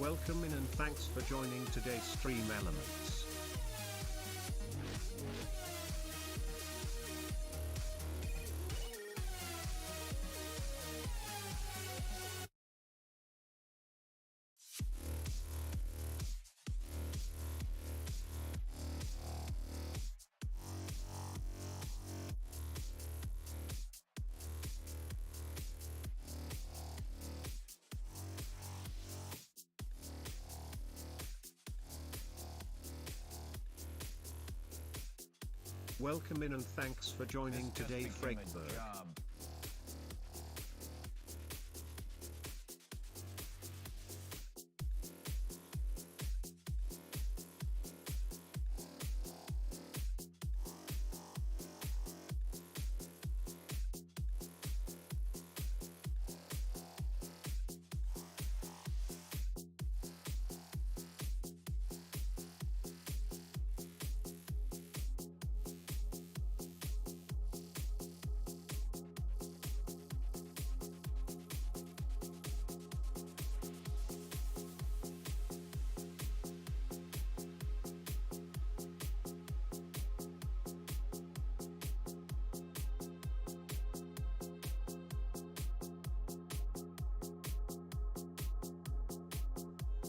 Welcome in and thanks for joining today's Stream Elements. Welcome in and thanks for joining today, Fregberg.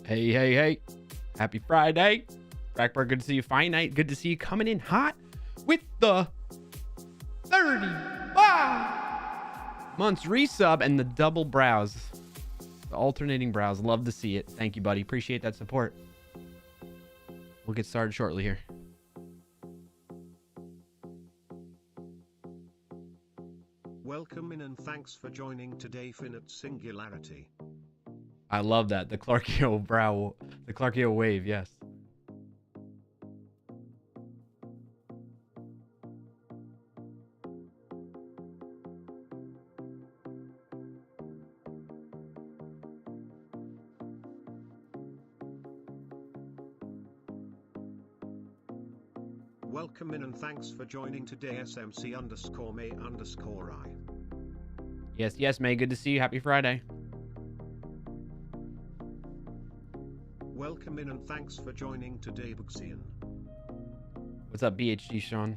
Hey. Happy Friday. Frackberg, good to see you. Fine night. Good to see you coming in hot with the 35 months resub and the double brows. The alternating brows. Love to see it. Thank you, buddy. Appreciate that support. We'll get started shortly here. Welcome in and thanks for joining today, Finite Singularity. I love that. The Clarkio brow, the Clarkio wave, yes. Welcome in and thanks for joining today, SMC_May_I. Yes, May. Good to see you. Happy Friday. Welcome in and thanks for joining today, Buxian. What's up, BHG Sean?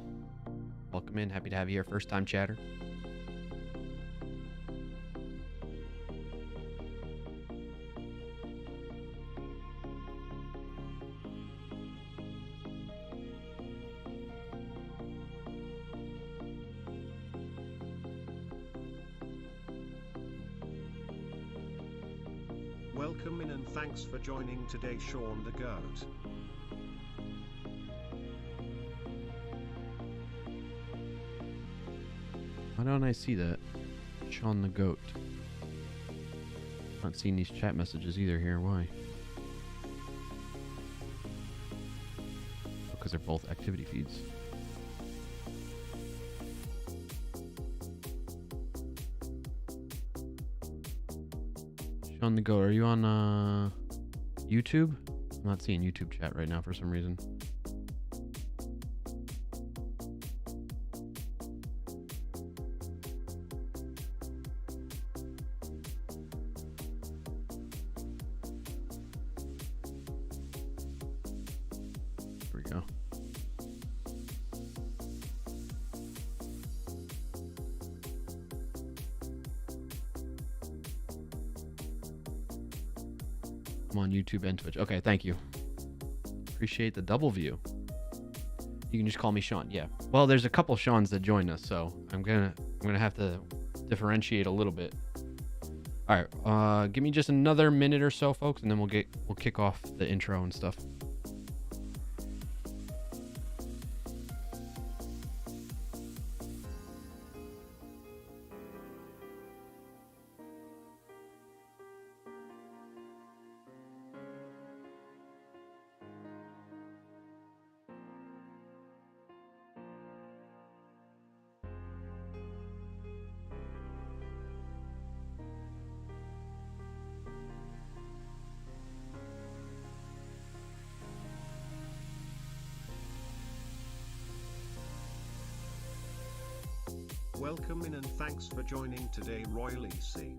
Welcome in. Happy to have you here. First time chatter. Welcome in and thanks for joining today, Sean the Goat. Why don't I see that? Sean the Goat. Not seeing these chat messages either here. Why? Because they're both activity feeds. Sean the Goat, are you on YouTube? I'm not seeing YouTube chat right now for some reason. Here we go. I'm on YouTube and Twitch. Okay, thank you. Appreciate the double view. You can just call me Sean. Yeah. Well, there's a couple Seans that join us, so I'm gonna have to differentiate a little bit. All right. Give me just another minute or so, folks, and then we'll kick off the intro and stuff. Welcome in and thanks for joining today, Royal EC.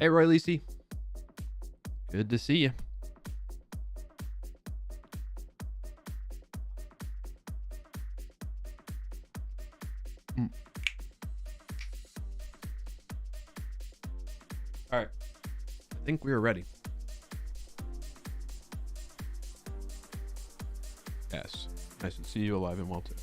Hey, Roy Lisi. Good to see you. All right. I think we are ready. Yes. Nice to see you alive and well, too.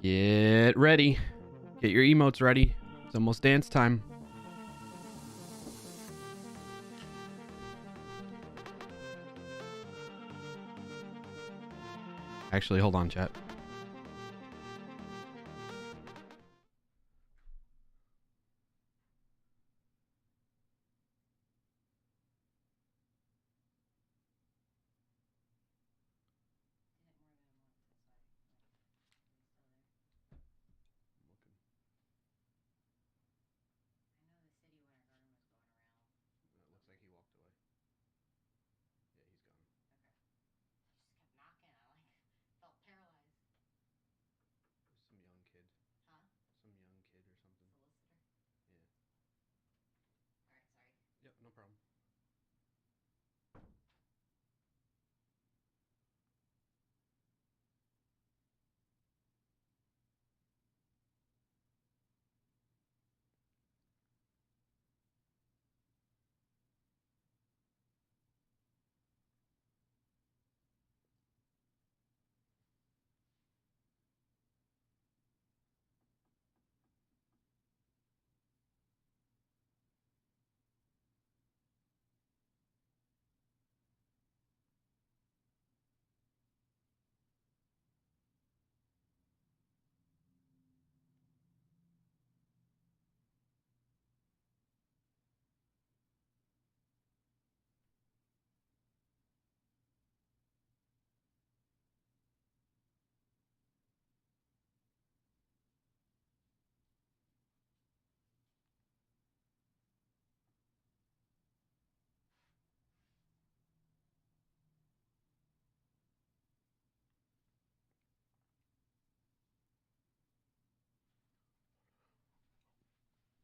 Get ready. Get your emotes ready. It's almost dance time. Actually, hold on, chat.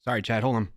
Sorry, chat. Hold on.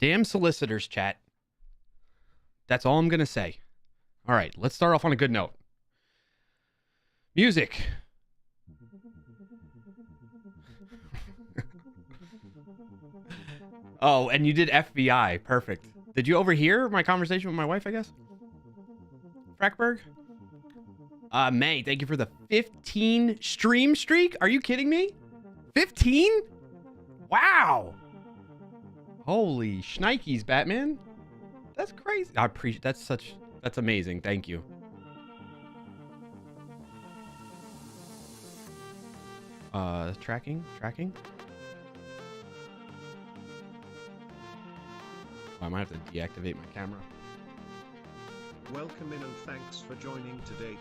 Damn solicitors, chat. That's all I'm going to say. All right, let's start off on a good note. Music. Oh, and you did FBI. Perfect. Did you overhear my conversation with my wife, I guess? Frackberg? May, thank you for the 15 stream streak. Are you kidding me? 15? Wow. Holy shnikes, Batman. That's crazy. I appreciate that's amazing. Thank you. Tracking. Oh, I might have to deactivate my camera. Welcome in and thanks for joining today,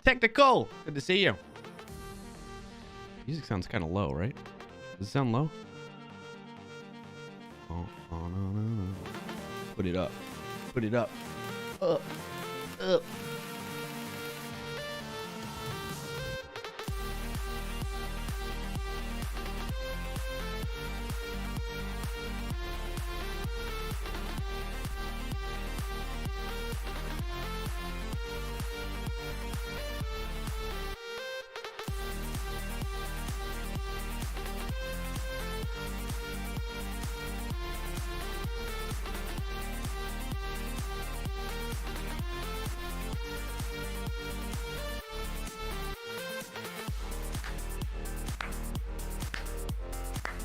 Technical. Good to see you. Music sounds kind of low, right? Does it sound low? Oh, no. Put it up. Up. Oh,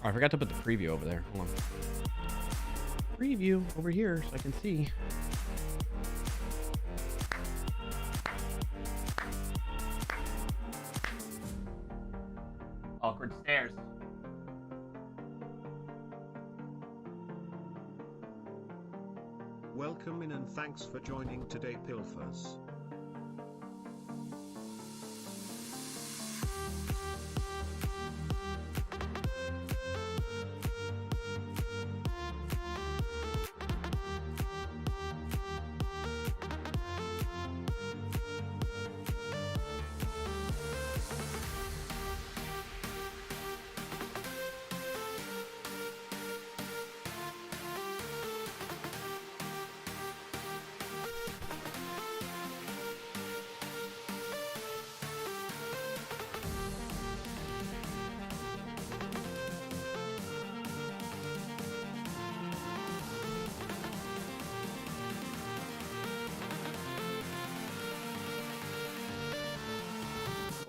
I forgot to put the preview over there. Hold on. Preview over here so I can see. Awkward stairs. Welcome in and thanks for joining today, Pilfers.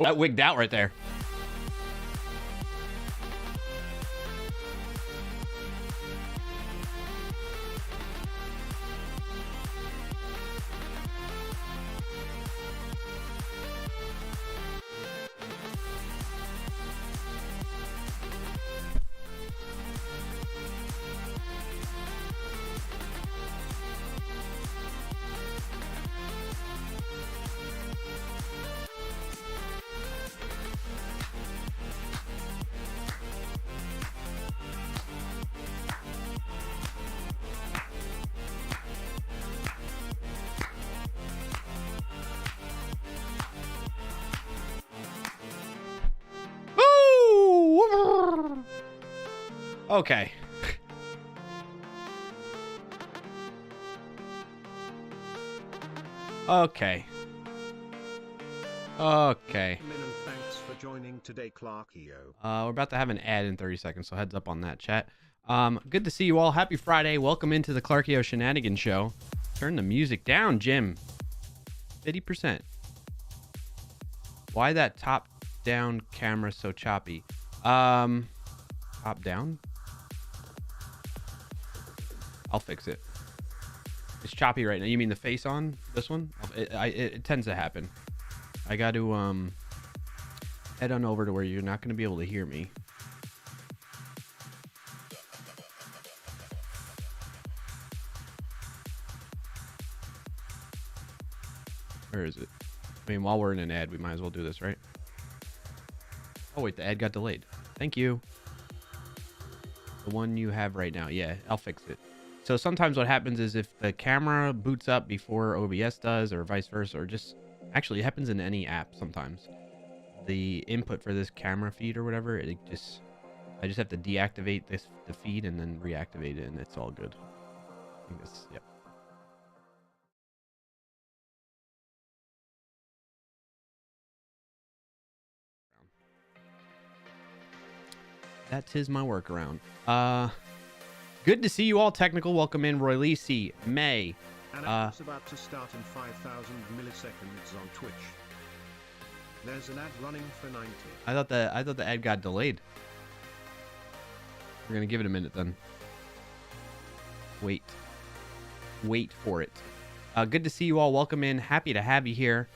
That wigged out right there. Okay. Okay. Okay. Thanks for joining today, Clarkio. We're about to have an ad in 30 seconds, so heads up on that, chat. Good to see you all. Happy Friday. Welcome into the Clarkio Shenanigans Show. Turn the music down, Jim. 50%. Why that top-down camera so choppy? Top-down? I'll fix it. It's choppy right now. You mean the face on this one? It tends to happen. I got to head on over to where you're not going to be able to hear me. Where is it? I mean, while we're in an ad, we might as well do this, right? Oh, wait, the ad got delayed. Thank you. The one you have right now. Yeah, I'll fix it. So sometimes what happens is if the camera boots up before OBS does, or vice versa, or just actually it happens in any app sometimes, the input for this camera feed or whatever, it just I just have to deactivate the feed and then reactivate it, and it's all good. I think this, yep. That is my workaround. Good to see you all. Technical, welcome in. Roy Lisi, May. And it's about to start in 5,000 milliseconds on Twitch. There's an ad running for 90. I thought the ad got delayed. We're gonna give it a minute then. Wait for it. Good to see you all. Welcome in. Happy to have you here.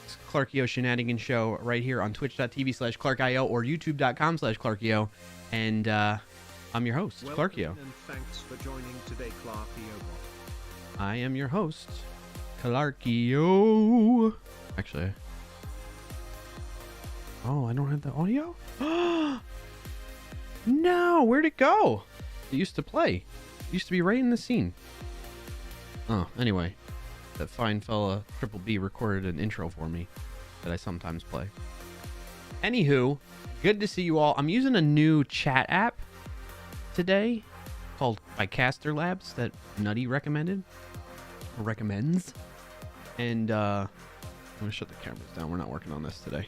It's Clarkio Shenanigans Show right here on twitch.tv/ClarkIO or youtube.com/ClarkIO. And I'm your host, Clarkio. And thanks for joining today, Clarkio. I am your host, Clarkio. Actually, oh, I don't have the audio? No, where'd it go? It used to play. It used to be right in the scene. Oh, anyway, that fine fella Triple B recorded an intro for me that I sometimes play. Anywho, good to see you all. I'm using a new chat app today called by Caster Labs that Nutty recommends. And I'm gonna shut the cameras down. We're not working on this today.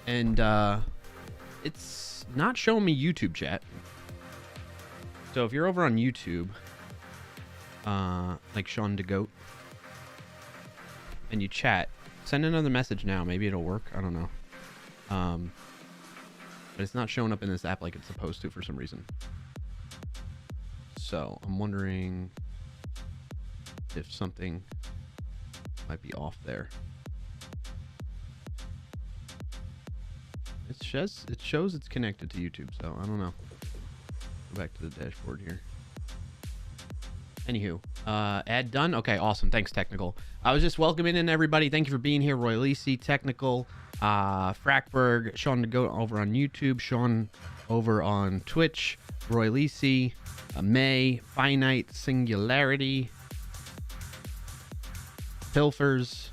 And it's not showing me YouTube chat. So if you're over on YouTube, like Sean DeGoat, and you chat, send another message now. Maybe it'll work. I don't know. But it's not showing up in this app like it's supposed to for some reason. So I'm wondering if something might be off there. It shows it's connected to YouTube, so I don't know. Go back to the dashboard here. Anywho, ad done. Okay, awesome. Thanks, Technical. I was just welcoming in everybody. Thank you for being here. Roy Lisi, Technical, Frackberg, Sean to go over on YouTube, Sean over on Twitch, Roy Lisi, May, Finite Singularity, Pilfers.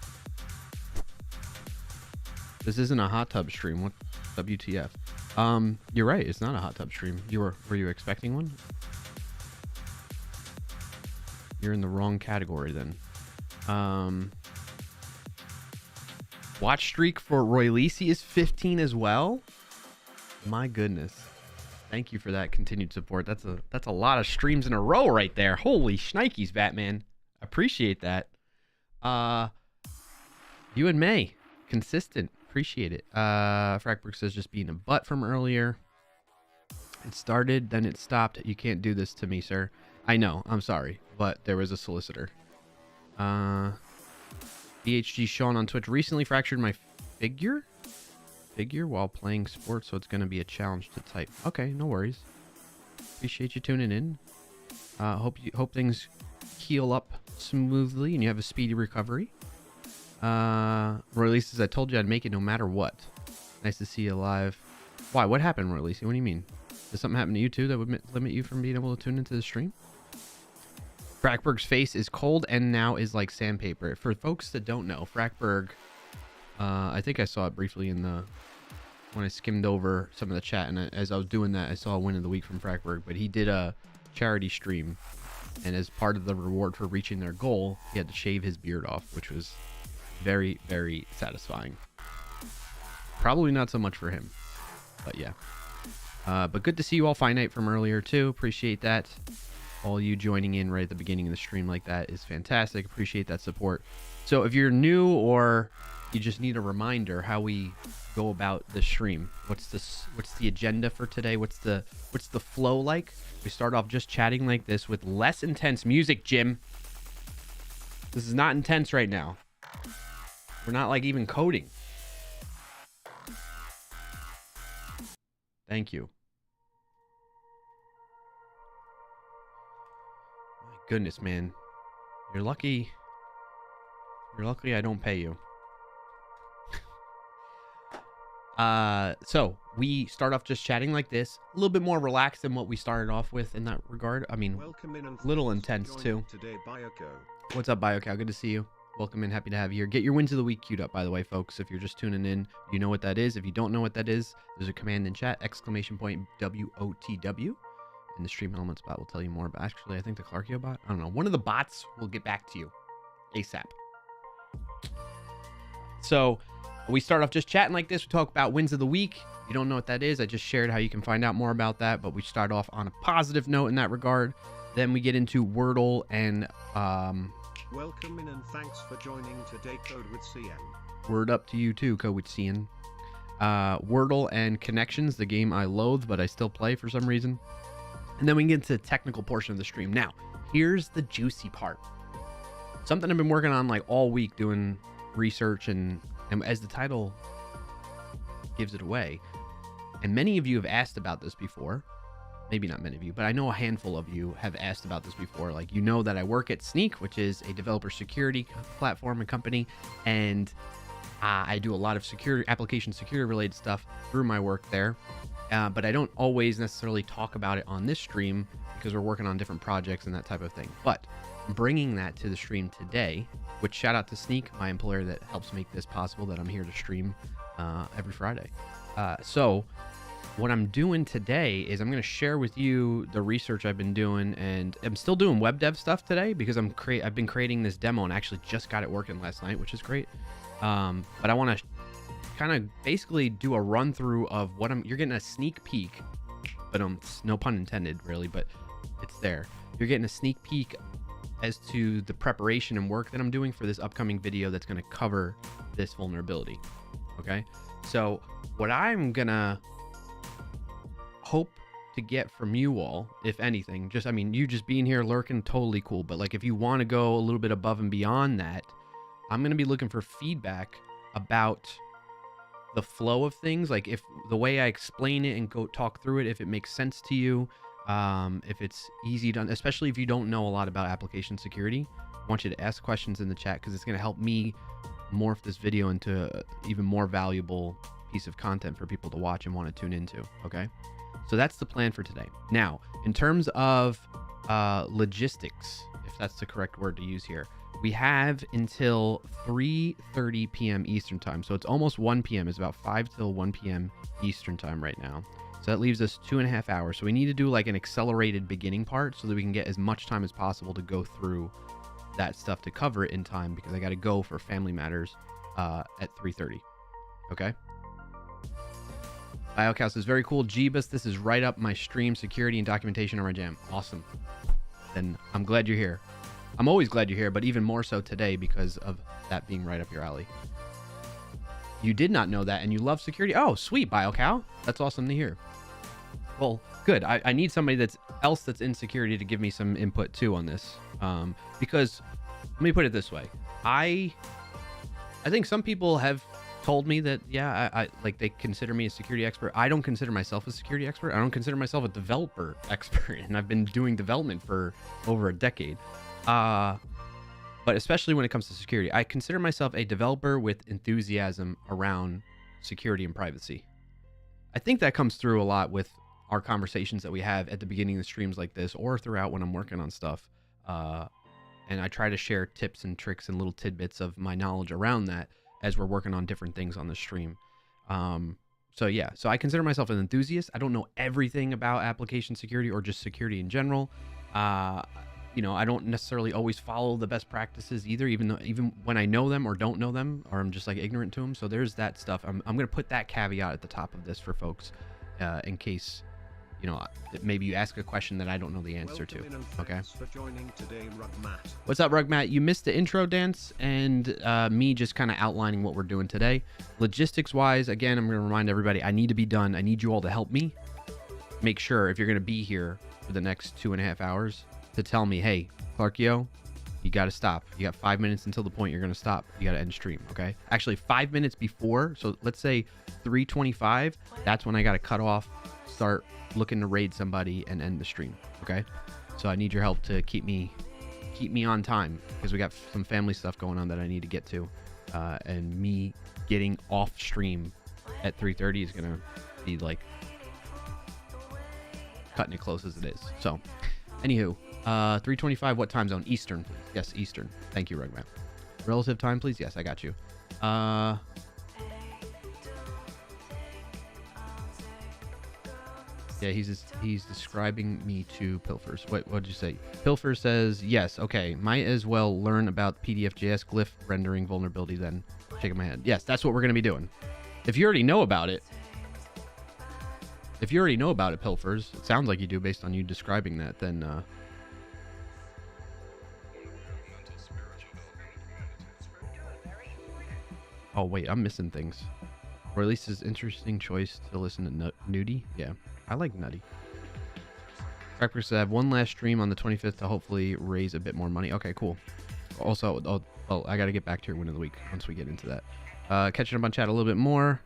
This isn't a hot tub stream. What? WTF? You're right. It's not a hot tub stream. Were you expecting one? You're in the wrong category then. Watch streak for Roy Lisi is 15 as well. My goodness. Thank you for that continued support. That's a lot of streams in a row right there. Holy shnikes, Batman. Appreciate that. You and May. Consistent. Appreciate it. Frackberg says just being a butt from earlier. It started, then it stopped. You can't do this to me, sir. I know. I'm sorry. But there was a solicitor. BHG Sean on Twitch recently fractured my figure while playing sports, so it's going to be a challenge to type. Okay, no worries. Appreciate you tuning in. Hope things heal up smoothly and you have a speedy recovery. Roy Lisi says, I told you I'd make it no matter what. Nice to see you live. Why? What happened, Roy Lisi? What do you mean? Did something happen to you too that would limit you from being able to tune into the stream? Frackberg's face is cold and now is like sandpaper. For folks that don't know, Frackberg, I think I saw it briefly when I skimmed over some of the chat, and as I was doing that, I saw a win of the week from Frackberg, but he did a charity stream, and as part of the reward for reaching their goal, he had to shave his beard off, which was very, very satisfying. Probably not so much for him, but yeah. But good to see you all. Finite from earlier too. Appreciate that. All you joining in right at the beginning of the stream like that is fantastic. Appreciate that support. So if you're new or you just need a reminder how we go about the stream, what's the agenda for today? What's the flow like? We start off just chatting like this with less intense music, Jim. This is not intense right now. We're not like even coding. Thank you. My goodness, man. You're lucky. You're lucky I don't pay you. So we start off just chatting like this, a little bit more relaxed than what we started off with in that regard. I mean, a little intense too. Today, Bioco. What's up, Biocow? Good to see you. Welcome in. Happy to have you here. Get your wins of the week queued up, by the way, folks. If you're just tuning in, you know what that is. If you don't know what that is, there's a command in chat, !WOTW. And the Stream Elements bot will tell you more. But actually, I think the Clarkio bot, I don't know. One of the bots will get back to you ASAP. So we start off just chatting like this. We talk about wins of the week. If you don't know what that is, I just shared how you can find out more about that. But we start off on a positive note in that regard. Then we get into Wordle and welcome in and thanks for joining today, Code with CN. Word up to you too, Code with CN. Wordle and Connections, the game I loathe, but I still play for some reason. And then we get into the technical portion of the stream. Now, here's the juicy part. Something I've been working on like all week, doing research and as the title gives it away. And many of you have asked about this before. Maybe not many of you, but I know a handful of you have asked about this before. Like, you know that I work at Sneak, which is a developer security platform and company, and I do a lot of security, application security related stuff through my work there. But I don't always necessarily talk about it on this stream because we're working on different projects and that type of thing. But I'm bringing that to the stream today, which shout out to Sneak, my employer that helps make this possible, that I'm here to stream every Friday. So what I'm doing today is I'm going to share with you the research I've been doing, and I'm still doing web dev stuff today because I've been creating this demo and actually just got it working last night, which is great. But I want to kind of basically do a run through of what you're getting a sneak peek, but no pun intended really, but it's there. You're getting a sneak peek as to the preparation and work that I'm doing for this upcoming video that's going to cover this vulnerability. Okay. So what I'm going to hope to get from you all, if anything, you just being here lurking, totally cool. But like, if you want to go a little bit above and beyond that, I'm going to be looking for feedback about the flow of things. Like, if the way I explain it and go talk through it, if it makes sense to you, if it's easy to, especially if you don't know a lot about application security, I want you to ask questions in the chat because it's going to help me morph this video into an even more valuable piece of content for people to watch and want to tune into. Okay. So that's the plan for today. Now, in terms of logistics, if that's the correct word to use here, we have until 3:30 p.m. Eastern time. So it's almost 1 p.m. It's about 5 till 1 p.m. Eastern time right now. So that leaves us 2.5 hours. So we need to do like an accelerated beginning part so that we can get as much time as possible to go through that stuff to cover it in time, because I got to go for family matters at 3:30. Okay. Biocast is very cool. Jeebus, this is right up my stream. Security and documentation are my jam. Awesome. Then I'm glad you're here. I'm always glad you're here, but even more so today because of that being right up your alley. You did not know that and you love security. Oh, sweet, BioCow. That's awesome to hear. Well, good. I need somebody that's in security to give me some input too on this. Because let me put it this way. I think some people have told me that, yeah, I like they consider me a security expert. I don't consider myself a security expert. I don't consider myself a developer expert, and I've been doing development for over a decade. But especially when it comes to security, I consider myself a developer with enthusiasm around security and privacy. I think that comes through a lot with our conversations that we have at the beginning of the streams like this, or throughout when I'm working on stuff. And I try to share tips and tricks and little tidbits of my knowledge around that as we're working on different things on the stream. So yeah, so I consider myself an enthusiast. I don't know everything about application security or just security in general. I don't necessarily always follow the best practices either, even when I know them or don't know them, or I'm just like ignorant to them. So there's that stuff. I'm going to put that caveat at the top of this for folks, in case, maybe you ask a question that I don't know the answer to. Okay. For joining today, Rugmat. What's up, Rugmat? You missed the intro dance and me just kind of outlining what we're doing today. Logistics wise, again, I'm going to remind everybody, I need to be done. I need you all to help me make sure, if you're going to be here for the next 2.5 hours, to tell me, hey, Clarkio, you got to stop. You got 5 minutes until the point you're going to stop. You got to end stream. Okay. Actually 5 minutes before. So let's say 3:25. That's when I got to cut off, start looking to raid somebody and end the stream. Okay. So I need your help to keep me on time, because we got some family stuff going on that I need to get to. And me getting off stream at 3:30 is going to be like cutting it close as it is. So anywho, 3:25, what time zone? Eastern, please. Yes, Eastern. Thank you, Rugman. Relative time, please. Yes, I got you. Yeah, he's describing me to Pilfers. What did you say? Pilfer says yes. Okay, might as well learn about PDFJS glyph rendering vulnerability then. Shaking my head. Yes, that's what we're gonna be doing. If you already know about it, Pilfers, it sounds like you do based on you describing that. Then. Oh wait, I'm missing things. Or at least his interesting choice to listen to Nudie. Yeah, I like Nutty. Crackers said I have one last stream on the 25th to hopefully raise a bit more money. Okay, cool. Also, I got to get back to your win of the week once we get into that. Catching up on chat a little bit more.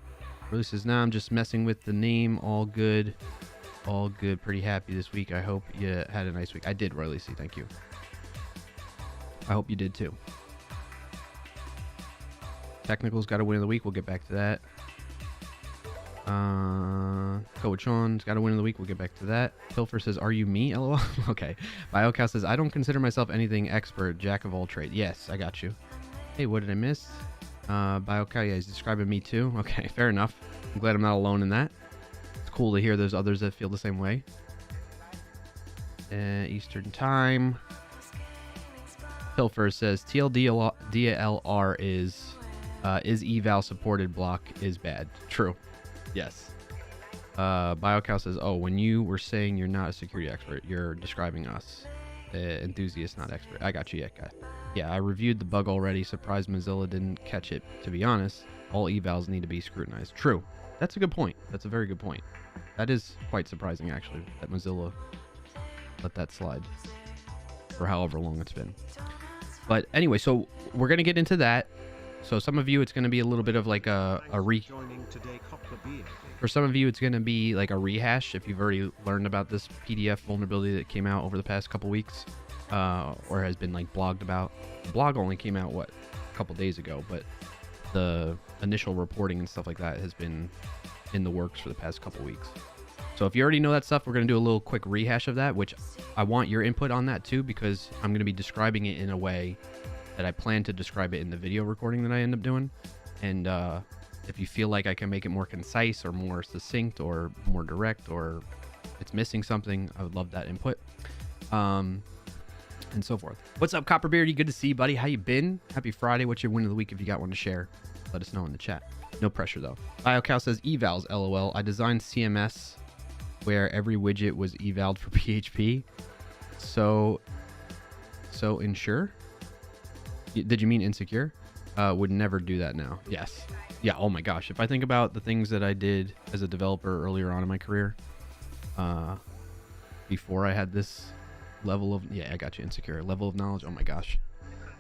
Release says, nah, I'm just messing with the name. All good. All good. Pretty happy this week. I hope you had a nice week. I did, Roy Lacey. Thank you. I hope you did too. Technical's got a win of the week. We'll get back to that. Coach Sean's got a win of the week. We'll get back to that. Pilfer says, are you me? LOL. Okay. BioCow says, I don't consider myself anything expert. Jack of all trades. Yes, I got you. Hey, what did I miss? BioCow, yeah, he's describing me too. Okay, fair enough. I'm glad I'm not alone in that. It's cool to hear there's others that feel the same way. Eastern time. Pilfer says, TLDLR is eval supported block is bad. True. Yes. BioCow says, oh, when you were saying you're not a security expert, you're describing us. Enthusiast, not expert. I got you, yeah, guy. Yeah, I reviewed the bug already. Surprised Mozilla didn't catch it. To be honest, all evals need to be scrutinized. True. That's a good point. That's a very good point. That is quite surprising, actually, that Mozilla let that slide for however long it's been. But anyway, so we're going to get into that. So some of you, it's going to be a little bit of like for some of you, it's going to be like a rehash if you've already learned about this PDF vulnerability that came out over the past couple weeks, or has been like blogged about. The blog only came out, what, a couple days ago, but the initial reporting and stuff like that has been in the works for the past couple weeks. So if you already know that stuff, we're going to do a little quick rehash of that, which I want your input on that too, because I'm going to be describing it in a way that I plan to describe it in the video recording that I end up doing. And if you feel like I can make it more concise or more succinct or more direct, or it's missing something, I would love that input. And so forth. What's up, Copperbeardy? Good to see you, buddy. How you been? Happy Friday. What's your win of the week? If you got one to share, let us know in the chat. No pressure though. BioCow says evals, LOL. I designed CMS where every widget was evaled for PHP. So ensure? Did you mean insecure? Would never do that now. Yes. Yeah, oh my gosh. If I think about the things that I did as a developer earlier on in my career, before I had this level of, yeah, I got you, insecure, level of knowledge, oh my gosh.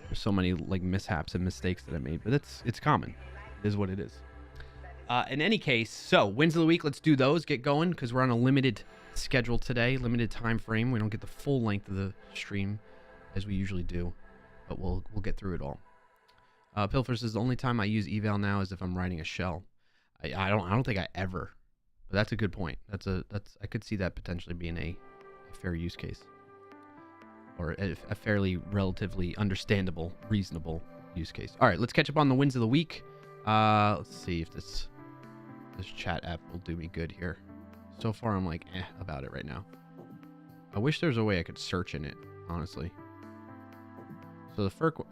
There's so many like mishaps and mistakes that I made, but it's common. It is what it is. In any case, so wins of the week, let's do those, get going, because we're on a limited schedule today, limited time frame. We don't get the full length of the stream as we usually do, but we'll get through it all. Pilfer says the only time I use eval now is if I'm writing a shell. I don't think I ever, but that's a good point. I could see that potentially being a fair use case, or a fairly relatively understandable, reasonable use case. All right, let's catch up on the wins of the week. Let's see if this chat app will do me good here. So far, I'm like about it right now. I wish there was a way I could search in it, honestly. So the FERC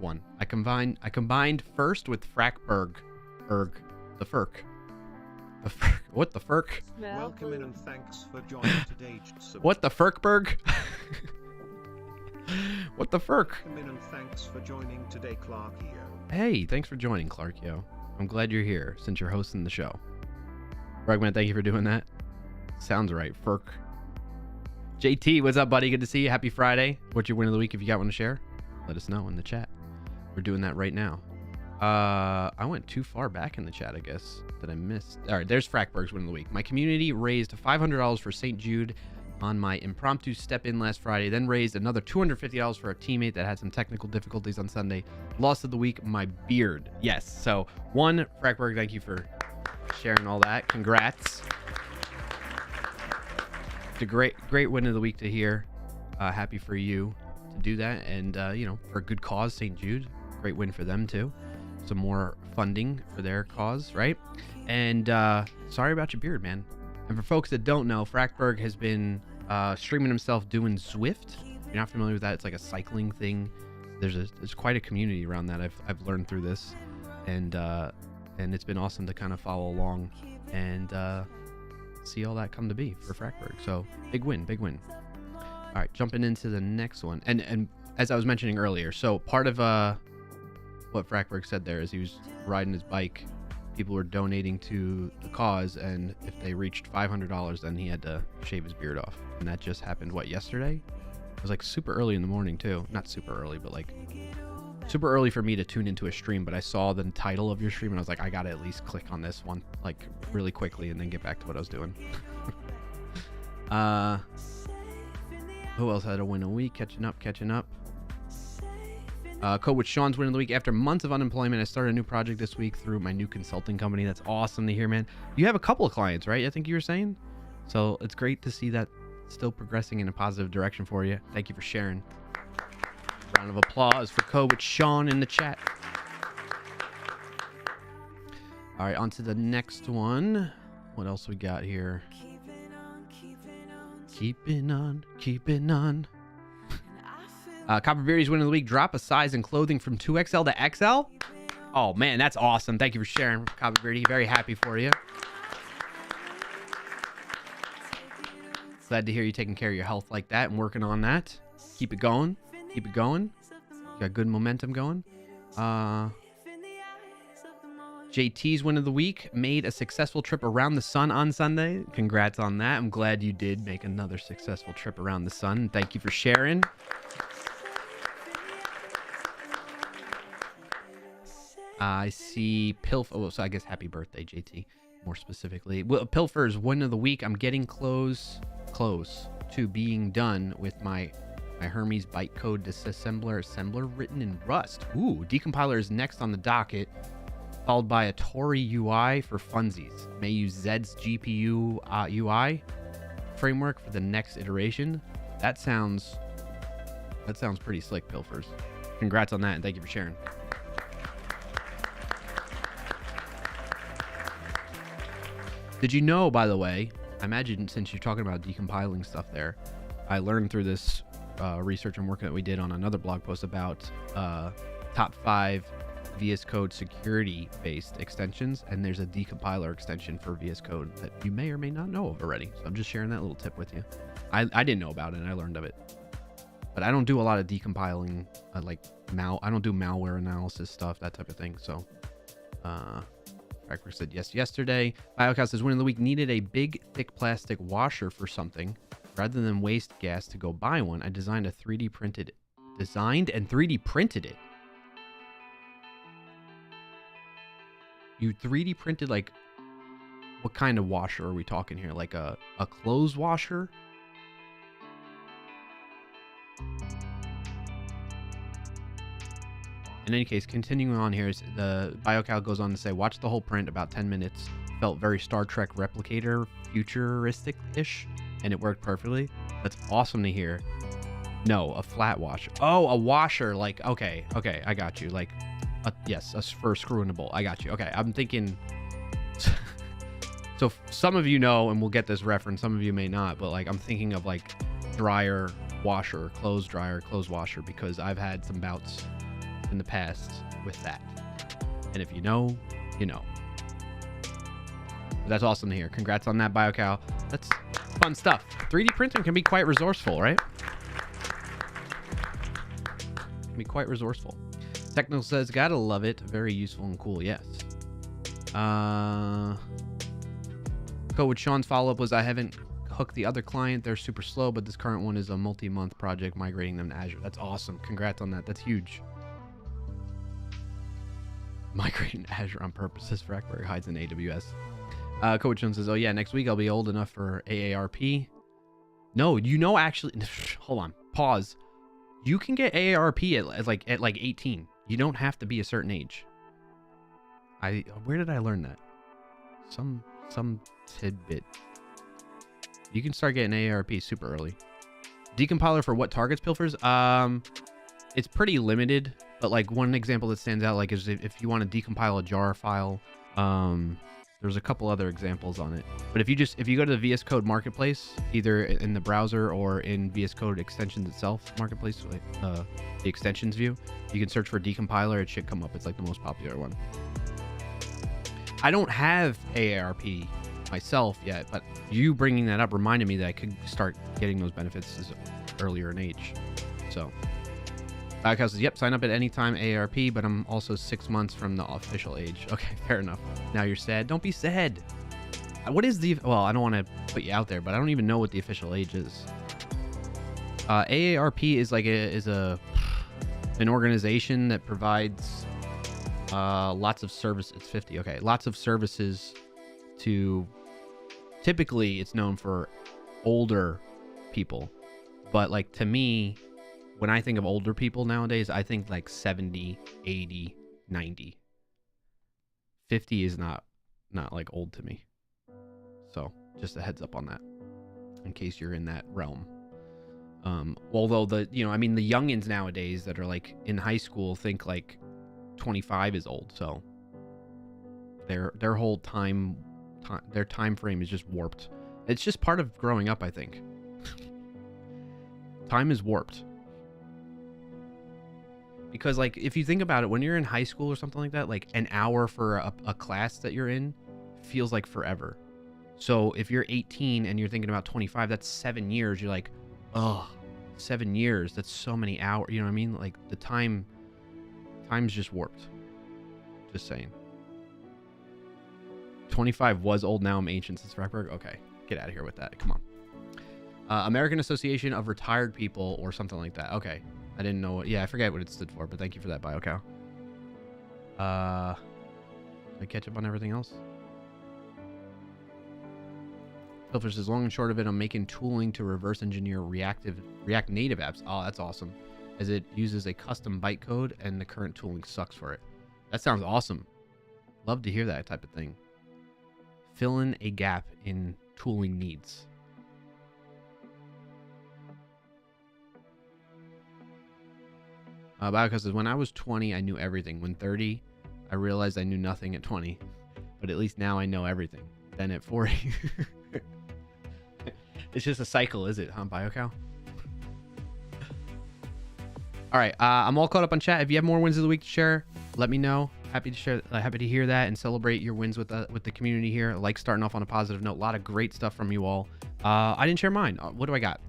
one. I combined first with Frackberg. The FERC. What the FERC? Welcome in and thanks for joining today. What the FERCberg? What the FERC? Welcome in and thanks for joining today, Clarkio. Hey, thanks for joining, Clarkio. I'm glad you're here since you're hosting the show. Rugman, thank you for doing that. Sounds right, FERC. JT, what's up, buddy? Good to see you. Happy Friday. What's your win of the week? If you got one to share, let us know in the chat. We're doing that right now. I went too far back in the chat, I guess, that I missed. All right, there's Frackberg's win of the week. My community raised $500 for St. Jude on my impromptu step-in last Friday, then raised another $250 for a teammate that had some technical difficulties on Sunday. Loss of the week, my beard. Yes, so one, Frackberg, thank you for sharing all that. Congrats. It's a great win of the week to hear. Happy for you to do that. And, for a good cause, St. Jude, great win for them too. Some more funding for their cause, right? And sorry about your beard, man. And for folks that don't know, Frackberg has been streaming himself doing Zwift. If you're not familiar with that, it's like a cycling thing. There's quite a community around that. I've learned through this, and it's been awesome to kind of follow along and see all that come to be for Frackberg. So big win. All right, jumping into the next one, and as I was mentioning earlier, so part of what Frackberg said there is he was riding his bike. People were donating to the cause, and if they reached $500, then he had to shave his beard off. And that just happened, yesterday? It was like super early in the morning too. Not super early, but like super early for me to tune into a stream. But I saw the title of your stream and I was like, I gotta at least click on this one like really quickly and then get back to what I was doing. Who else had a win a week? Catching up. Code with Sean's win of the week. After months of unemployment, I started a new project this week through my new consulting company. That's awesome to hear, man. You have a couple of clients, right? I think you were saying. So it's great to see that still progressing in a positive direction for you. Thank you for sharing. Round of applause for Code with Sean in the chat. All right, on to the next one. What else we got here? Keeping on. Copper Beardy's win of the week. Drop a size in clothing from 2XL to XL. Oh, man, that's awesome. Thank you for sharing, Copper Beardy. Very happy for you. Glad to hear you taking care of your health like that and working on that. Keep it going. Got good momentum going. JT's win of the week. Made a successful trip around the sun on Sunday. Congrats on that. I'm glad you did make another successful trip around the sun. Thank you for sharing. I see so I guess happy birthday, JT, more specifically. Well, Pilfer's win of the week. I'm getting close to being done with my Hermes bytecode disassembler written in Rust. Ooh, decompiler is next on the docket, followed by a Tori UI for funsies. May use Zed's GPU UI framework for the next iteration. That sounds pretty slick, Pilfers. Congrats on that, and thank you for sharing. Did you know, by the way, I imagine since you're talking about decompiling stuff there, I learned through this research and work that we did on another blog post about top 5 VS Code security-based extensions, and there's a decompiler extension for VS Code that you may or may not know of already. So I'm just sharing that little tip with you. I didn't know about it, and I learned of it. But I don't do a lot of decompiling, I don't do malware analysis stuff, that type of thing. So, Frackberg said yes yesterday. Biocow says win of the week. Needed a big, thick plastic washer for something. Rather than waste gas to go buy one, I designed and 3D printed it. You 3D printed, like, what kind of washer are we talking here? Like a clothes washer? In any case, continuing on here, is the Biocal goes on to say, watch the whole print, about 10 minutes. Felt very Star Trek Replicator, futuristic-ish, and it worked perfectly. That's awesome to hear. No, a flat washer. Oh, a washer, like, okay, I got you. Like, yes, for a screw in a bolt. I got you. Okay, I'm thinking... So some of you know, and we'll get this reference, some of you may not, but like I'm thinking of like dryer, washer, clothes dryer, clothes washer, because I've had some bouts in the past with that. And if you know, you know. But that's awesome to hear. Congrats on that, Biocal. That's fun stuff. 3D printing can be quite resourceful, right? Can be quite resourceful. Technical says, gotta love it. Very useful and cool. Yes. Go with Sean's follow-up was, I haven't hooked the other client. They're super slow, but this current one is a multi-month project migrating them to Azure. That's awesome. Congrats on that. That's huge. Migrating to Azure on purpose, says Frackberg hides in AWS. Coach Jones says, oh yeah, next week I'll be old enough for AARP. No, you know, actually, hold on, pause. You can get AARP at like 18. You don't have to be a certain age. Where did I learn that? Some tidbit. You can start getting AARP super early. Decompiler for what targets, Pilfers? It's pretty limited, but like one example that stands out like is if you want to decompile a jar file. There's a couple other examples on it, but if you go to the VS Code marketplace, either in the browser or in VS Code extensions itself marketplace, like the extensions view, you can search for decompiler. It should come up. It's like the most popular one. I don't have AARP myself yet, but you bringing that up reminded me that I could start getting those benefits earlier in age. So Biocow says, yep, sign up at any time AARP, but I'm also 6 months from the official age. Okay, fair enough. Now you're sad. Don't be sad. What is the... Well, I don't want to put you out there, but I don't even know what the official age is. AARP is like an organization that provides lots of services. It's 50. Okay, lots of services to... Typically, it's known for older people. But like to me... When I think of older people nowadays, I think like 70, 80, 90. 50 is not like old to me. So just a heads up on that in case you're in that realm. Although the youngins nowadays that are like in high school think like 25 is old. So their whole their time frame is just warped. It's just part of growing up, I think. Time is warped. Because, like, if you think about it, when you're in high school or something like that, like, an hour for a class that you're in feels like forever. So, if you're 18 and you're thinking about 25, that's 7 years. You're like, oh, 7 years. That's so many hours. You know what I mean? Like, the time's just warped. Just saying. 25 was old. Now I'm ancient since Frackberg. Okay, get out of here with that. Come on. American Association of Retired People or something like that. Okay. I didn't know. Yeah, I forget what it stood for, but thank you for that, Biocow. Did I catch up on everything else? Pilfer says, long and short of it, I'm making tooling to reverse engineer React Native apps. Oh, that's awesome. As it uses a custom bytecode and the current tooling sucks for it. That sounds awesome. Love to hear that type of thing. Fill in a gap in tooling needs. Biocow says, when I was 20, I knew everything. When 30, I realized I knew nothing at 20. But at least now I know everything. Then at 40. It's just a cycle, is it, huh, Biocow? All right, I'm all caught up on chat. If you have more wins of the week to share, let me know. Happy to share. Happy to hear that and celebrate your wins with the community here. I like starting off on a positive note. A lot of great stuff from you all. I didn't share mine. What do I got?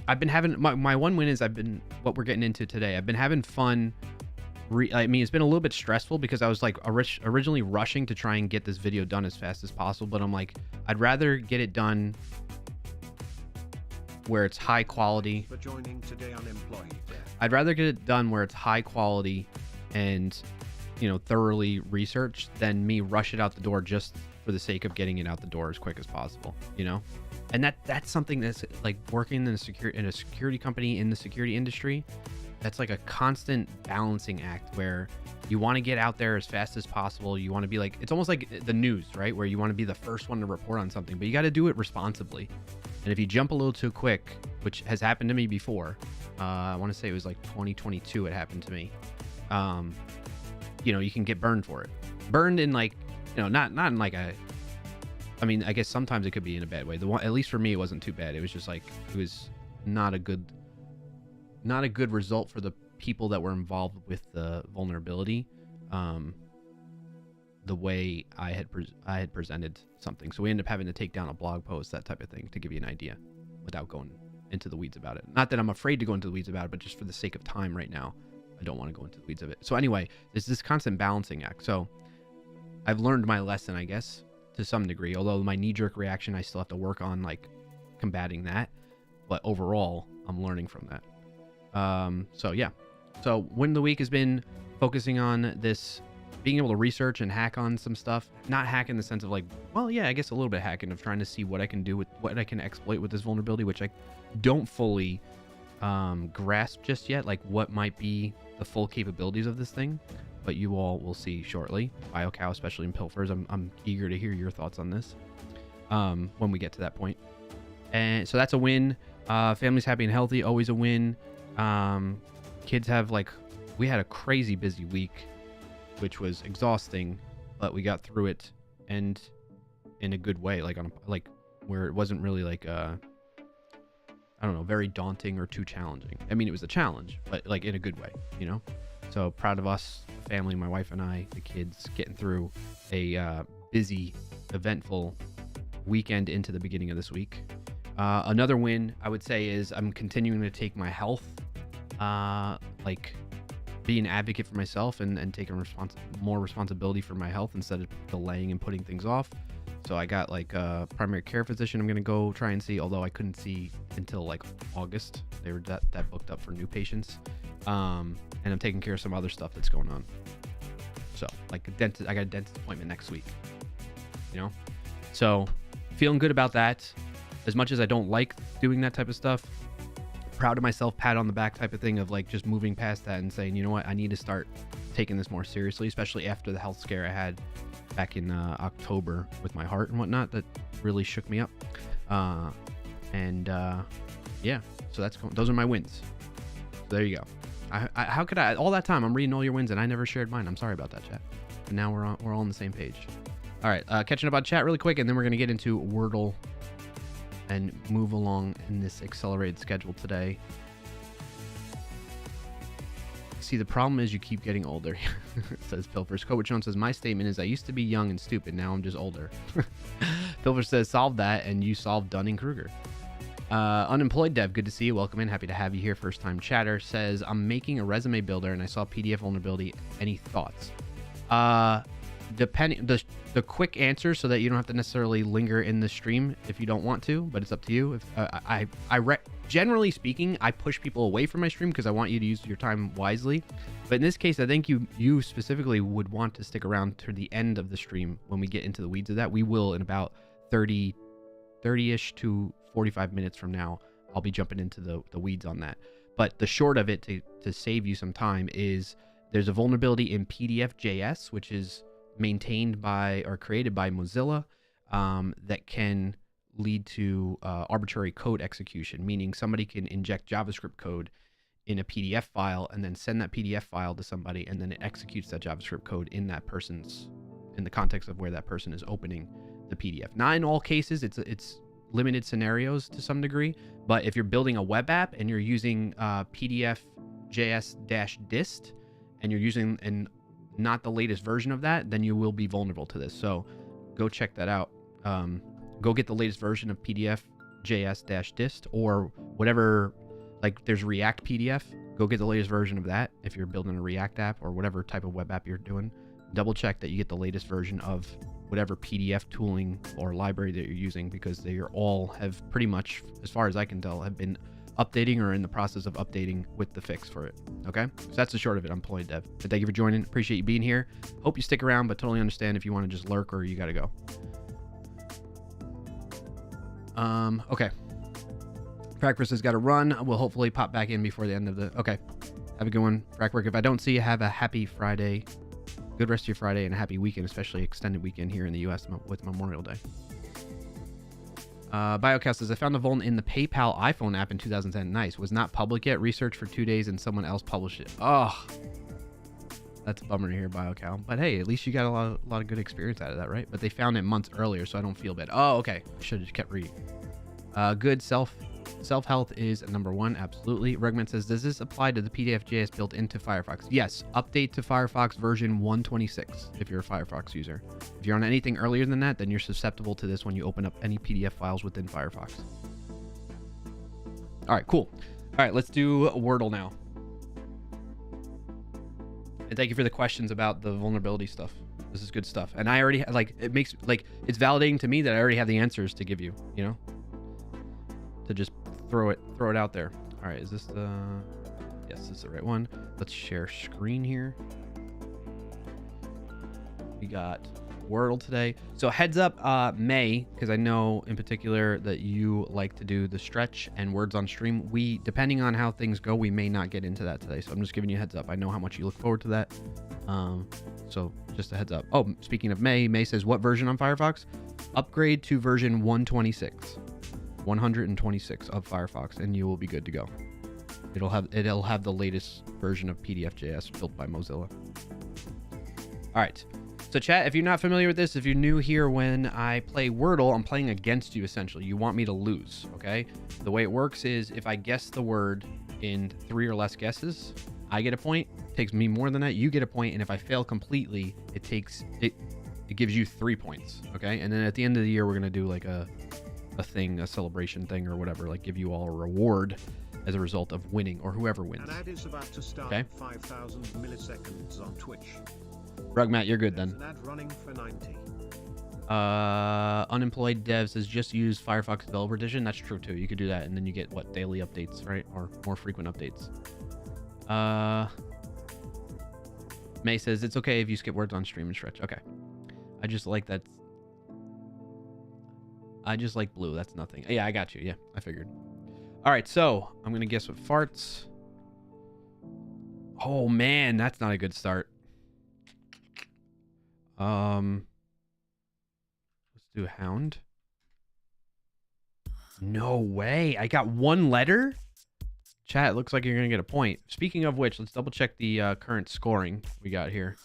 I've been having my one win is what we're getting into today. I've been having fun. I mean, it's been a little bit stressful because I was like originally rushing to try and get this video done as fast as possible. But I'm like, I'd rather get it done where it's high quality. For joining today, unemployed. I'd rather get it done where it's high quality and, thoroughly researched than me rush it out the door just for the sake of getting it out the door as quick as possible, And that's something that's like working in a security company in the security industry. That's like a constant balancing act where you want to get out there as fast as possible. You want to be like, it's almost like the news, right? Where you want to be the first one to report on something, but you got to do it responsibly. And if you jump a little too quick, which has happened to me before, I want to say it was like 2022, it happened to me. You can get burned for it. Burned in like, not in like I mean, I guess sometimes it could be in a bad way. At least for me, it wasn't too bad. It was just like, it was not a good result for the people that were involved with the vulnerability. The way I had presented something. So we ended up having to take down a blog post, that type of thing, to give you an idea without going into the weeds about it. Not that I'm afraid to go into the weeds about it, but just for the sake of time right now, I don't want to go into the weeds of it. So anyway, there's this constant balancing act. So I've learned my lesson, I guess, to some degree, although my knee-jerk reaction, I still have to work on like combating that. But overall, I'm learning from that. So yeah. So win of the week has been focusing on this, being able to research and hack on some stuff. Not hack in the sense of like, well, yeah, I guess a little bit hacking of trying to see what I can do with what I can exploit with this vulnerability, which I don't fully grasp just yet, like what might be the full capabilities of this thing. But you all will see shortly. Biocow, especially in Pilfers. I'm eager to hear your thoughts on this when we get to that point. And so that's a win. Family's happy and healthy, always a win. Kids have we had a crazy busy week, which was exhausting, but we got through it, and in a good way, where it wasn't really I don't know, very daunting or too challenging. I mean, it was a challenge, but in a good way, So proud of us, the family, my wife and I, the kids, getting through a busy, eventful weekend into the beginning of this week. Another win, I would say, is I'm continuing to take my health, be an advocate for myself and taking more responsibility for my health instead of delaying and putting things off. So I got a primary care physician I'm going to go try and see, although I couldn't see until August. They were that booked up for new patients. And I'm taking care of some other stuff that's going on. So a dentist, I got a dentist appointment next week, So feeling good about that. As much as I don't like doing that type of stuff, proud of myself, pat on the back type of thing of just moving past that and saying, you know what, I need to start taking this more seriously, especially after the health scare I had back in October with my heart and whatnot. That really shook me up. Yeah, so those are my wins. So there you go. How could I, all that time I'm reading all your wins and I never shared mine? I'm sorry about that, chat. And now we're all on the same page. All right, catching up on chat really quick, and then we're going to get into Wordle and move along in this accelerated schedule today. See, the problem is you keep getting older, says Pilfer's. Coachon says, my statement is I used to be young and stupid. Now I'm just older. Pilfer says, solve that, and you solved Dunning-Kruger. Unemployed Dev, good to see you. Welcome in. Happy to have you here. First time chatter says, I'm making a resume builder and I saw PDF vulnerability. Any thoughts? Depending, the quick answer, so that you don't have to necessarily linger in the stream if you don't want to, but it's up to you. If generally speaking, I push people away from my stream because I want you to use your time wisely. But in this case, I think you specifically would want to stick around to the end of the stream when we get into the weeds of that. We will in about 30-ish to 45 minutes from now. I'll be jumping into the weeds on that. But the short of it, to save you some time, is there's a vulnerability in PDF.js, which is maintained by or created by Mozilla, that can lead to arbitrary code execution, meaning somebody can inject JavaScript code in a PDF file and then send that PDF file to somebody, and then it executes that JavaScript code in the context of where that person is opening the PDF. Not in all cases, it's limited scenarios to some degree, but if you're building a web app and you're using PDF.js-dist and you're using not the latest version of that, then you will be vulnerable to this. So go check that out. Go get the latest version of PDF.js-dist or whatever, there's React PDF. Go get the latest version of that if you're building a React app or whatever type of web app you're doing. Double check that you get the latest version of whatever PDF tooling or library that you're using, because they all have pretty much, as far as I can tell, have been updating or in the process of updating with the fix for it. Okay, so that's the short of it. I'm Ploy Dev. But thank you for joining. Appreciate you being here. Hope you stick around, but totally understand if you want to just lurk or you got to go. Okay. Frackwork has got to run. We'll hopefully pop back in before the end of the. Okay, have a good one, Frackwork. If I don't see you, have a happy Friday. Good rest of your Friday and a happy weekend, especially extended weekend here in the U.S. with Memorial Day. Biocast says, I found a vuln in the PayPal iPhone app in 2010. Nice. Was not public yet. Research for 2 days and someone else published it. Oh, that's a bummer to hear, Biocal. But hey, at least you got a lot of good experience out of that, right? But they found it months earlier, so I don't feel bad. Oh, okay. I should have just kept reading. Good self-health is number one. Absolutely. Rugman says, does this apply to the PDF.js built into Firefox? Yes. Update to Firefox version 126 if you're a Firefox user. If you're on anything earlier than that, then you're susceptible to this when you open up any PDF files within Firefox. All right, cool. All right, let's do Wordle now. And thank you for the questions about the vulnerability stuff. This is good stuff. And I already it makes it's validating to me that I already have the answers to give you, to just throw it out there. All right, is this the, yes, this is the right one. Let's share screen here. We got Wordle today. So heads up, May, because I know in particular that you like to do the stretch and words on stream. We, depending on how things go, we may not get into that today. So I'm just giving you a heads up. I know how much you look forward to that. So just a heads up. Oh, speaking of May says, what version on Firefox? Upgrade to version 126. 126 of Firefox, and you will be good to go. It'll have the latest version of PDF.js built by Mozilla. All right. So chat, if you're not familiar with this, if you're new here, when I play Wordle, I'm playing against you essentially. You want me to lose, okay? The way it works is if I guess the word in 3 or less guesses, I get a point. It takes me more than that, you get a point, and if I fail completely, it gives you 3 points, okay? And then at the end of the year, we're gonna do like a celebration thing or whatever, like give you all a reward as a result of winning, or whoever wins. An ad is about to start. Okay. 5,000 milliseconds on Twitch. Rugmat, you're good There's then. an ad running for 90. Unemployed dev says just use Firefox Developer Edition. That's true too. You could do that, and then you get what, daily updates, right? Or more frequent updates. May says it's okay if you skip words on stream and stretch. Okay. I just like that. I just like blue. That's nothing. Yeah, I got you. Yeah, I figured. All right, so I'm gonna guess what farts. Oh man, that's not a good start. Let's do hound. No way. I got 1 letter? Chat, looks like you're going to get a point. Speaking of which, let's double check the current scoring we got here.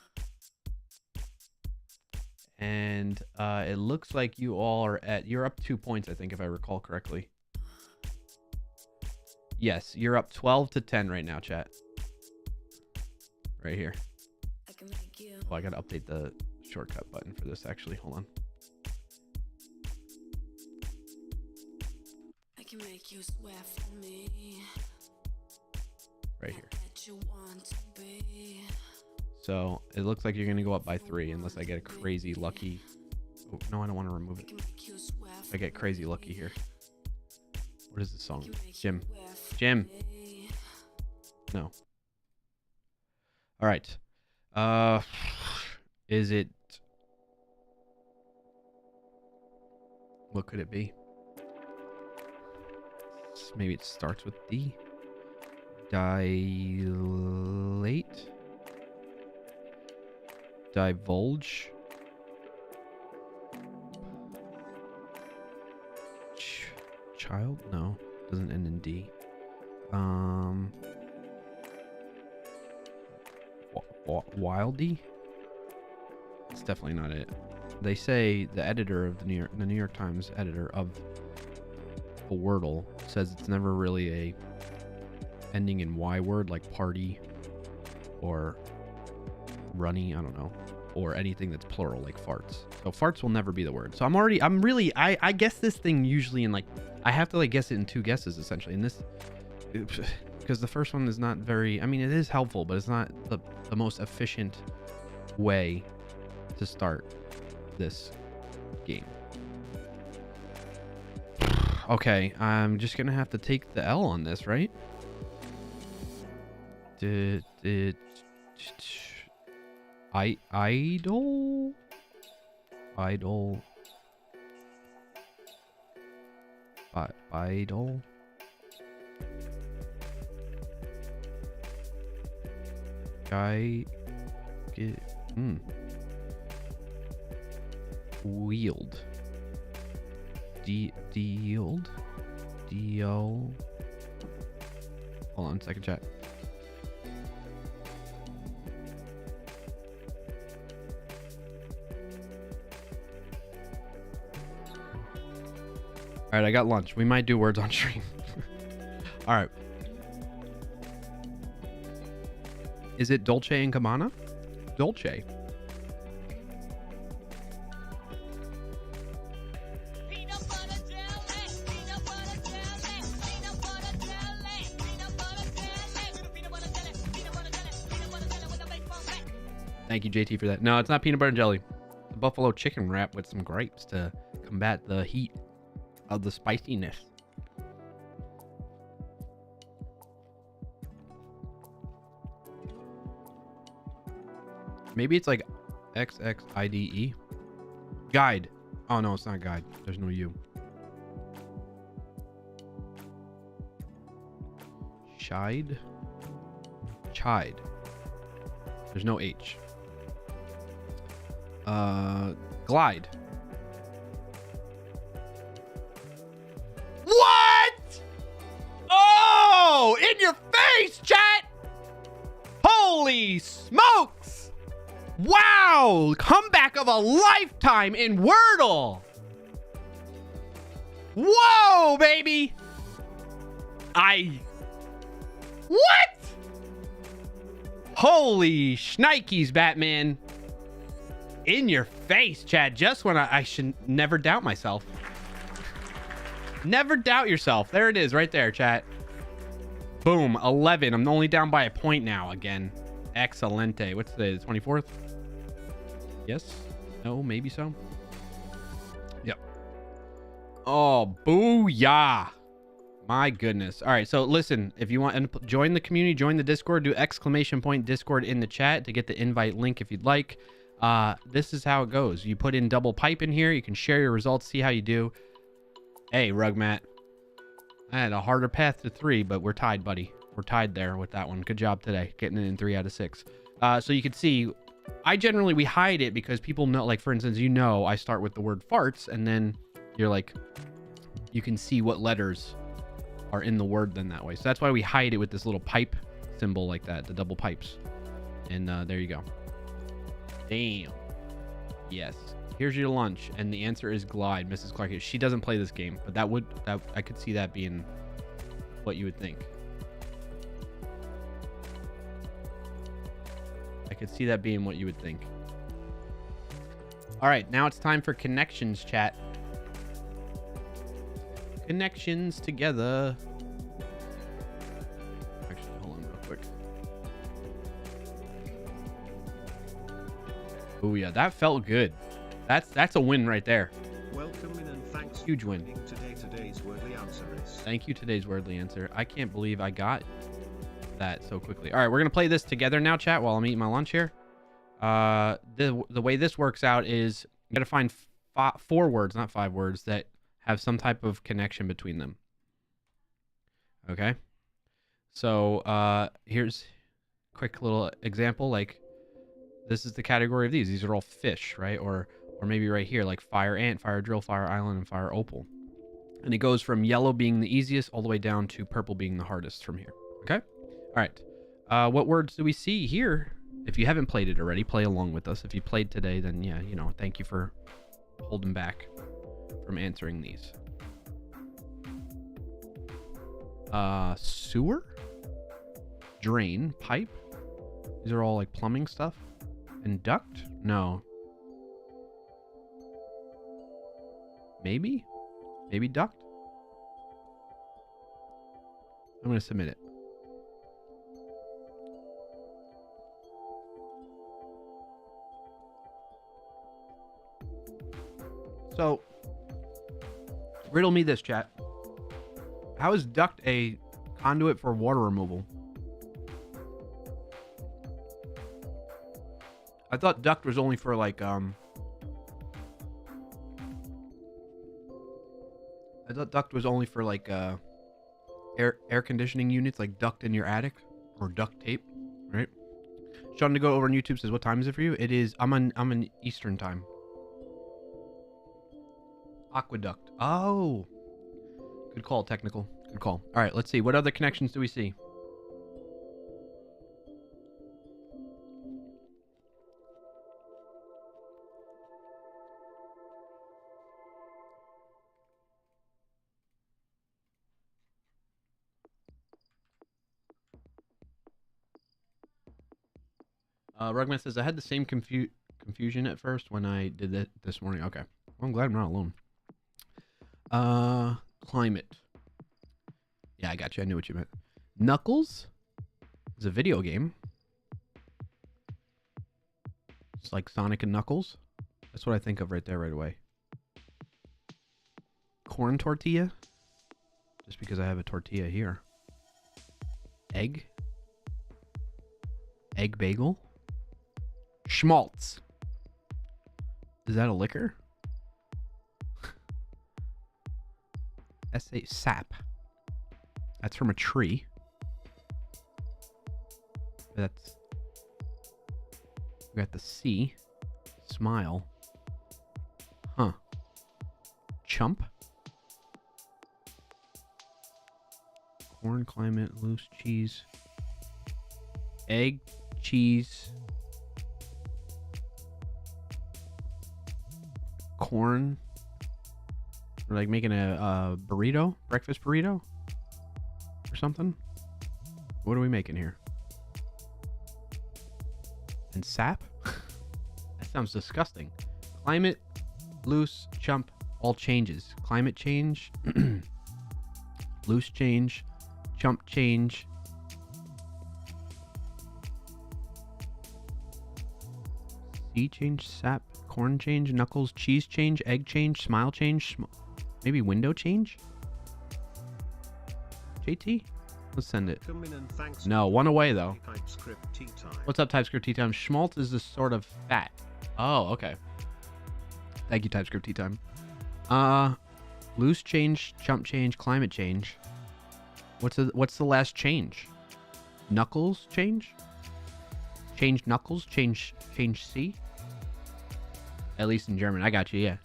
And it looks like you all are you're up 2 points, I think, if I recall correctly. Yes, you're up 12-10 right now, chat. Right here. Oh, I got to update the shortcut button for this, actually. Hold on. I can make you swear for me. Right here. You want to be. So it looks like you're going to go up by 3 unless I get a crazy lucky. Oh, no, I don't want to remove it. I get crazy lucky here. What is this song? Jim. Jim. No. All right. Is it? What could it be? Maybe it starts with D. Dilate. Divulge. Child? No, doesn't end in D. Wildy? It's definitely not it. They say the editor of the New York Times editor of Wordle says it's never really a ending in Y word, like party or runny, I don't know, or anything that's plural like farts. So farts will never be the word. So I guess this thing usually in like, I have to like guess it in 2 guesses essentially. And this, because the first one is not very, I mean, it is helpful, but it's not the most efficient way to start this game. Okay, I'm just gonna have to take the L on this, right? Idol? Idol? Idol? Guy? Wield? Dealed? Deal? Hold on, second chat. All right, I got lunch. We might do words on stream. All right. Is it Dolce and Gabbana? Dolce. Thank you, JT, for that. No, it's not peanut butter and jelly. It's a buffalo chicken wrap with some grapes to combat the heat of the spiciness. Maybe it's like XXIDE. Guide. Oh, no, it's not guide. There's no U. Chide. Chide. There's no H. Glide. face, chat! Holy smokes! Wow! Comeback of a lifetime in Wordle! Whoa, baby! What? Holy shnikes, Batman. In your face, Chad. Just when I should never doubt myself. Never doubt yourself. There it is right there, chat. Boom, 11. I'm only down by a point now again. Excelente. What's today? The 24th? Yes? No? Maybe so? Yep. Oh, booyah. My goodness. All right, so listen, if you want to join the community, join the Discord, do exclamation point Discord in the chat to get the invite link if you'd like. This is how it goes. You put in double pipe in here. You can share your results, see how you do. Hey, Rugmat. I had a harder path to 3, but we're tied, buddy. We're tied there with that one. Good job today, getting it in 3 out of 6. So you can see, we hide it because people know, like, for instance, I start with the word farts, and then you're like, you can see what letters are in the word then that way. So that's why we hide it with this little pipe symbol like that, the double pipes. And there you go. Damn. Yes. Here's your lunch. And the answer is Glide, Mrs. Clark. She doesn't play this game, but I could see that being what you would think. I could see that being what you would think. All right, now it's time for connections, chat. Connections together. Actually, hold on real quick. Oh yeah, that felt good. That's a win right there. Welcome in and thanks. Huge win. Today's wordly answer is. Thank you, today's wordly answer. I can't believe I got that so quickly. All right, we're gonna play this together now, chat, while I'm eating my lunch here. The way this works out is you gotta find 4 words, not 5 words, that have some type of connection between them. Okay. So here's a quick little example. Like, this is the category of these. These are all fish, right? Or maybe right here, like fire ant, fire drill, fire island, and fire opal. And it goes from yellow being the easiest all the way down to purple being the hardest from here. Okay. All right. What words do we see here? If you haven't played it already, play along with us. If you played today, then yeah, thank you for holding back from answering these. Sewer, drain, pipe. These are all like plumbing stuff. And duct? No. Maybe duct. I'm gonna submit it. So, riddle me this, chat. How is duct a conduit for water removal? I thought duct was only for like I thought duct was only for like air conditioning units, like duct in your attic or duct tape, right? Sean to go over on YouTube says, "What time is it for you?" It is. I'm in Eastern time. Aqueduct. Oh, good call. Technical. Good call. All right, let's see. What other connections do we see? Rugman says, I had the same confusion at first when I did it this morning. Okay. Well, I'm glad I'm not alone. Climate. Yeah, I got you. I knew what you meant. Knuckles is a video game. It's like Sonic and Knuckles. That's what I think of right there right away. Corn tortilla. Just because I have a tortilla here. Egg. Egg bagel. Schmaltz. Is that a liquor? S.A. Sap. That's from a tree. That's... We got the C. Smile. Huh. Chump. Corn, climate, loose cheese. egg, cheese, corn. We're like making a burrito, breakfast burrito or something. What are we making here? And sap? That sounds disgusting. Climate, loose, chump, all changes. Climate change, loose change, chump change. Sea change, sap, corn change, knuckles, cheese change, egg change, smile change, maybe window change? JT? Let's send it. Come in and thanks No, one away though. TypeScript tea time. What's up, TypeScript Tea Time? Schmaltz is this sort of fat. Oh, okay. Thank you, TypeScript Tea Time. Loose change, chump change, climate change. What's the last change? Knuckles change? Change knuckles? Change C? At least in German. I got you, yeah.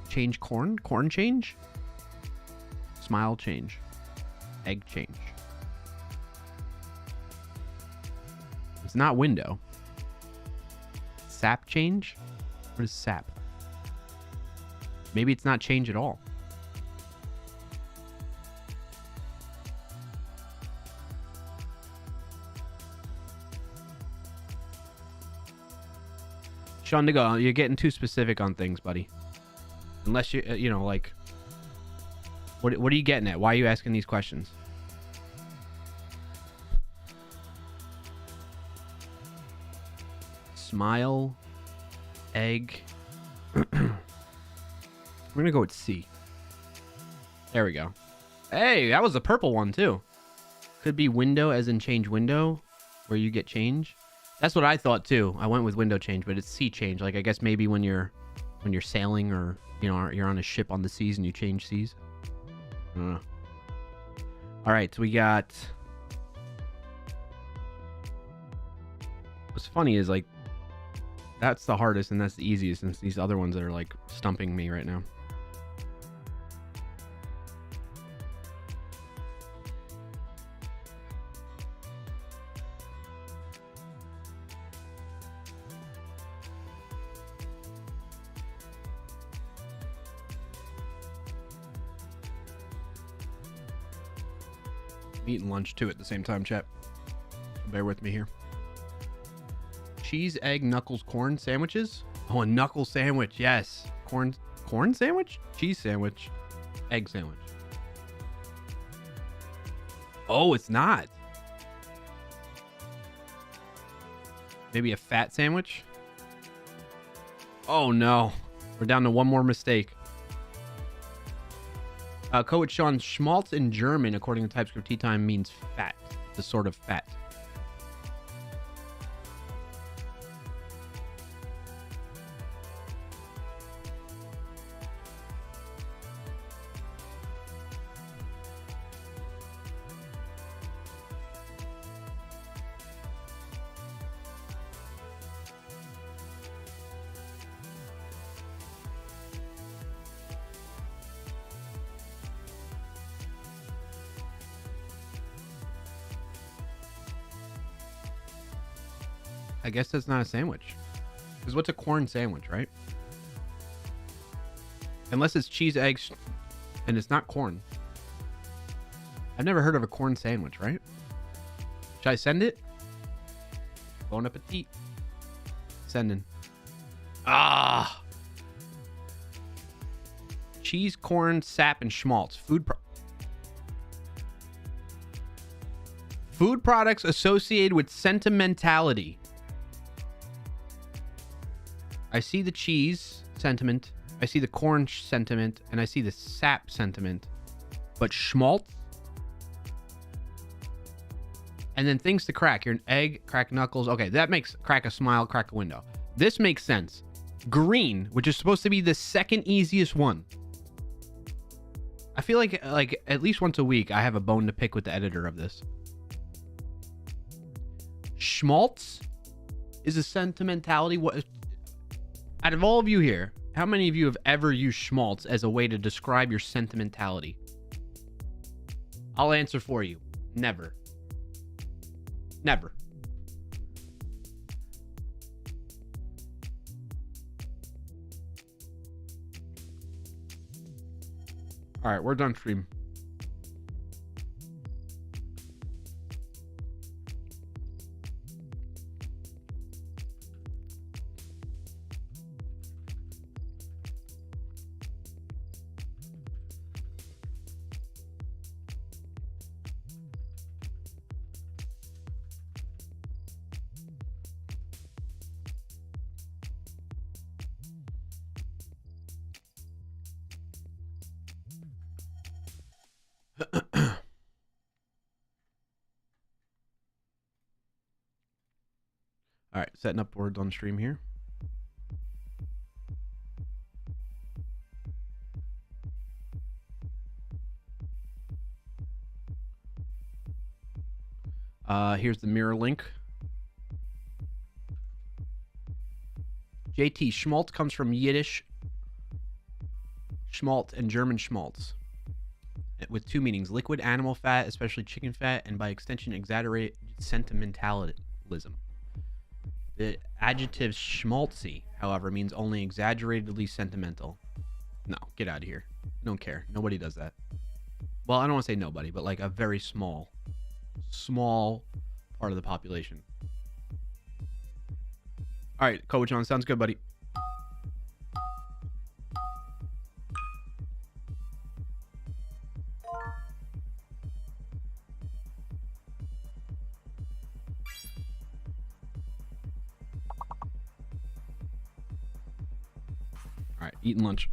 Change corn? Corn change? Smile change. Egg change. It's not window. Sap change? What is sap? Maybe it's not change at all. Sean Digo, you're getting too specific on things, buddy. Unless you, you know, like, what are you getting at? Why are you asking these questions? Smile, egg. We're gonna go with C. There we go. Hey, that was the purple one too. Could be window, as in change window, where you get change. That's what I thought too. I went with window change, but it's sea change. Like I guess maybe when you're sailing, or you know, you're on a ship on the seas and you change seas. I don't know. All right, so we got. What's funny is like that's the hardest and that's the easiest, and these other ones that are like stumping me right now. I'm eating lunch too at the same time, chat. So bear with me here. Cheese, egg, knuckles, corn sandwiches. Oh, a knuckle sandwich. Yes. Corn sandwich? Cheese sandwich. Egg sandwich. Oh, it's not. Maybe a fat sandwich? Oh, no. We're down to one more mistake. Coach Sean, Schmaltz in German, according to TypeScript Tea Time, means fat. The sort of fat. I guess that's not a sandwich. Because what's a corn sandwich, right? Unless it's cheese, eggs, and it's not corn. I've never heard of a corn sandwich, right? Should I send it? Bon appetit. Sending. Ah! Cheese, corn, sap, and schmaltz. Food products associated with sentimentality. I see the cheese sentiment, I see the corn sentiment, and I see the sap sentiment. But schmaltz? And then things to crack. You're an egg, crack knuckles. Okay, that makes crack a smile, crack a window. This makes sense. Green, which is supposed to be the second easiest one. I feel like at least once a week I have a bone to pick with the editor of this. Schmaltz is a sentimentality. What? Out of all of you here, how many of you have ever used schmaltz as a way to describe your sentimentality? I'll answer for you. Never. Never. All right, we're done stream. All right, setting up words on stream here. Here's the mirror link. JT, schmaltz comes from Yiddish schmaltz and German schmaltz, with two meanings: liquid animal fat, especially chicken fat, and by extension, exaggerated sentimentalism. The adjective schmaltzy, however, means only exaggeratedly sentimental. No, get out of here. Don't care. Nobody does that. Well, I don't want to say nobody, but like a very small part of the population. All right, Kobe John, sounds good, buddy. All right, eating lunch.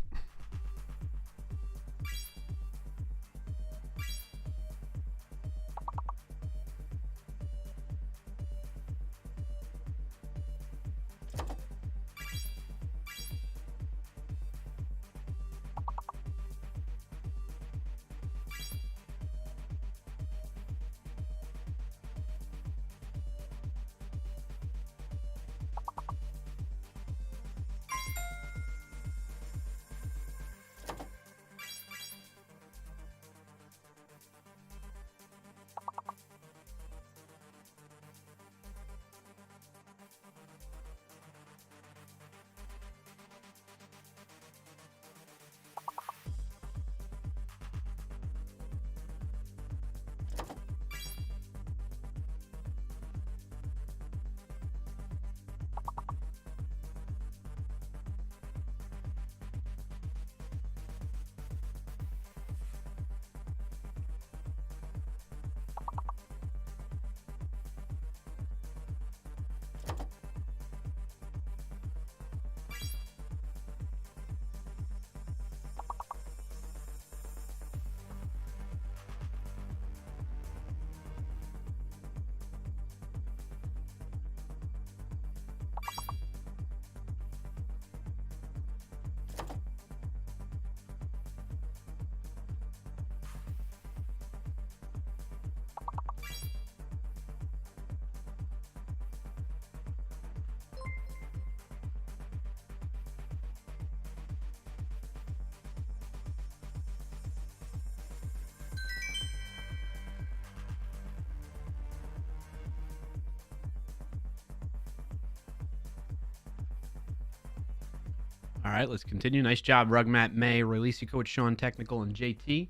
All right, let's continue. Nice job, Rugmat, May, Releasey Coach, Sean, Technical, and JT.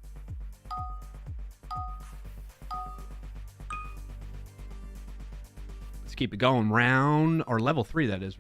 Let's keep it going. Round, or level 3, that is.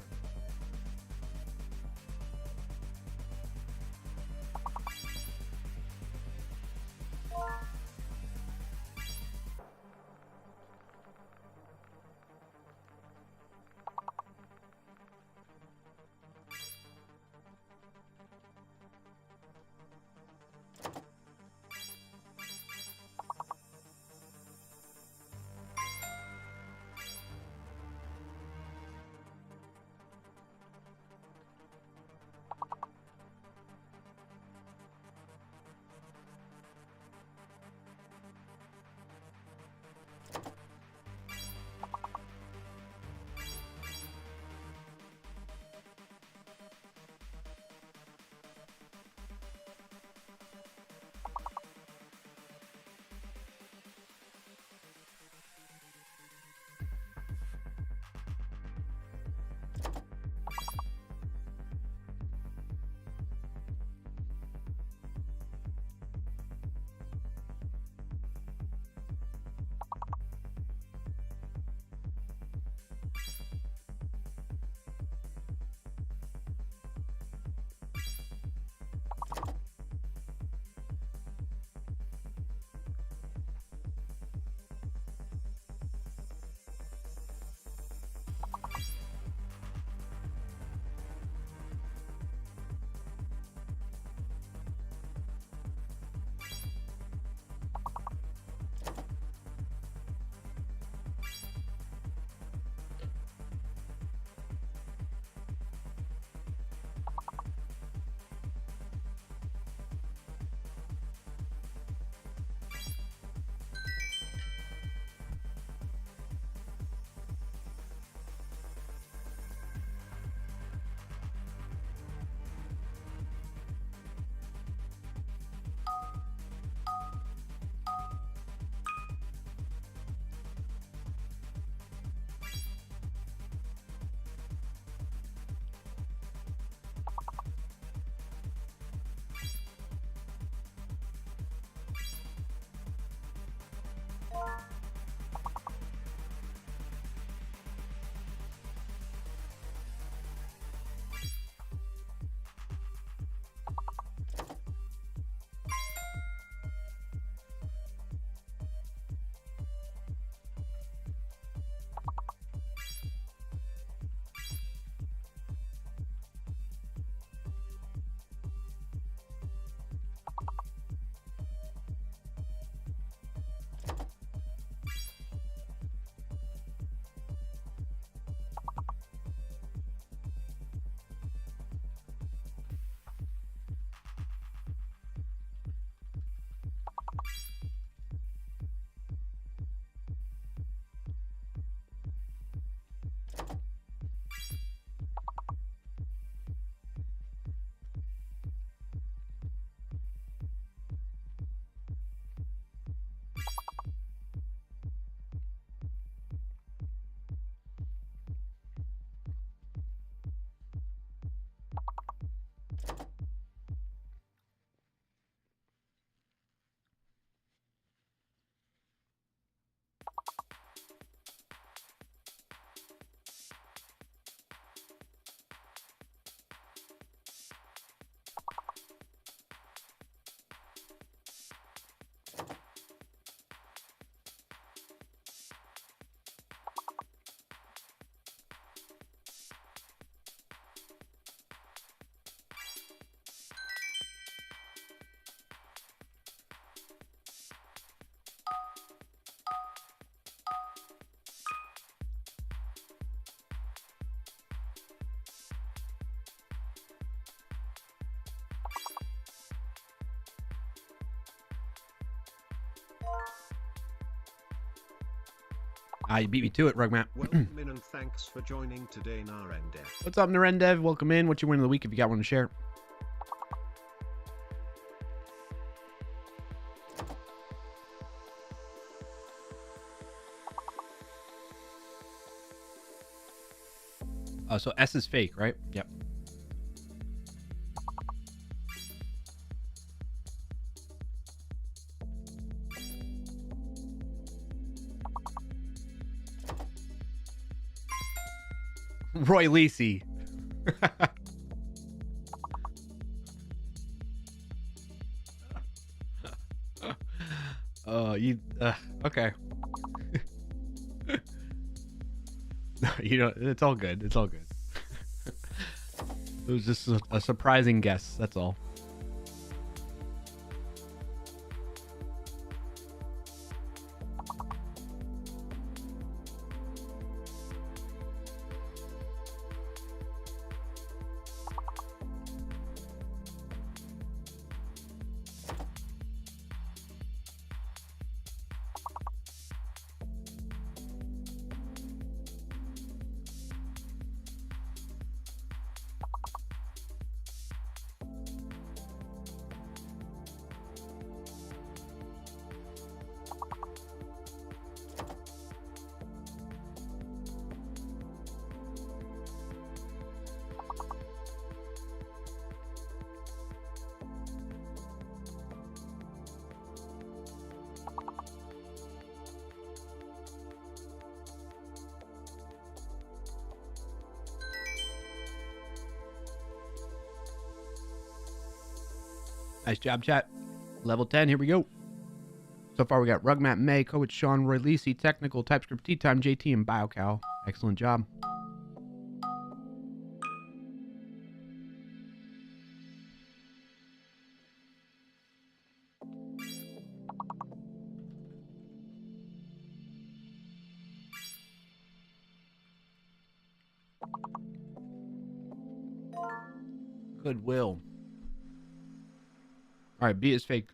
You beat me to it, Rugmat. Welcome in and thanks for joining today, Narendev. What's up, Narendev? Welcome in. What's your win of the week if you got one to share? Oh, so S is fake, right? Yep. Roy Lisi. Oh, you okay. You know, it's all good. It's all good. It was just a surprising guess. That's all. Nice job, chat. Level 10, here we go. So far, we got Rugmat May, Coach Sean, Roy Lisi, Technical, TypeScript, Tea Time, JT, and BioCow. Excellent job. Goodwill. All right, B is fake.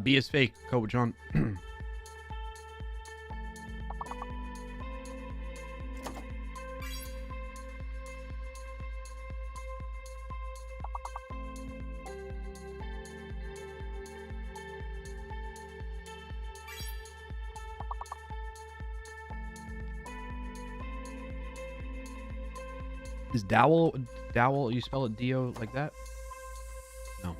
B is fake, Coach John. Is Dowell, you spell it D-O like that? No.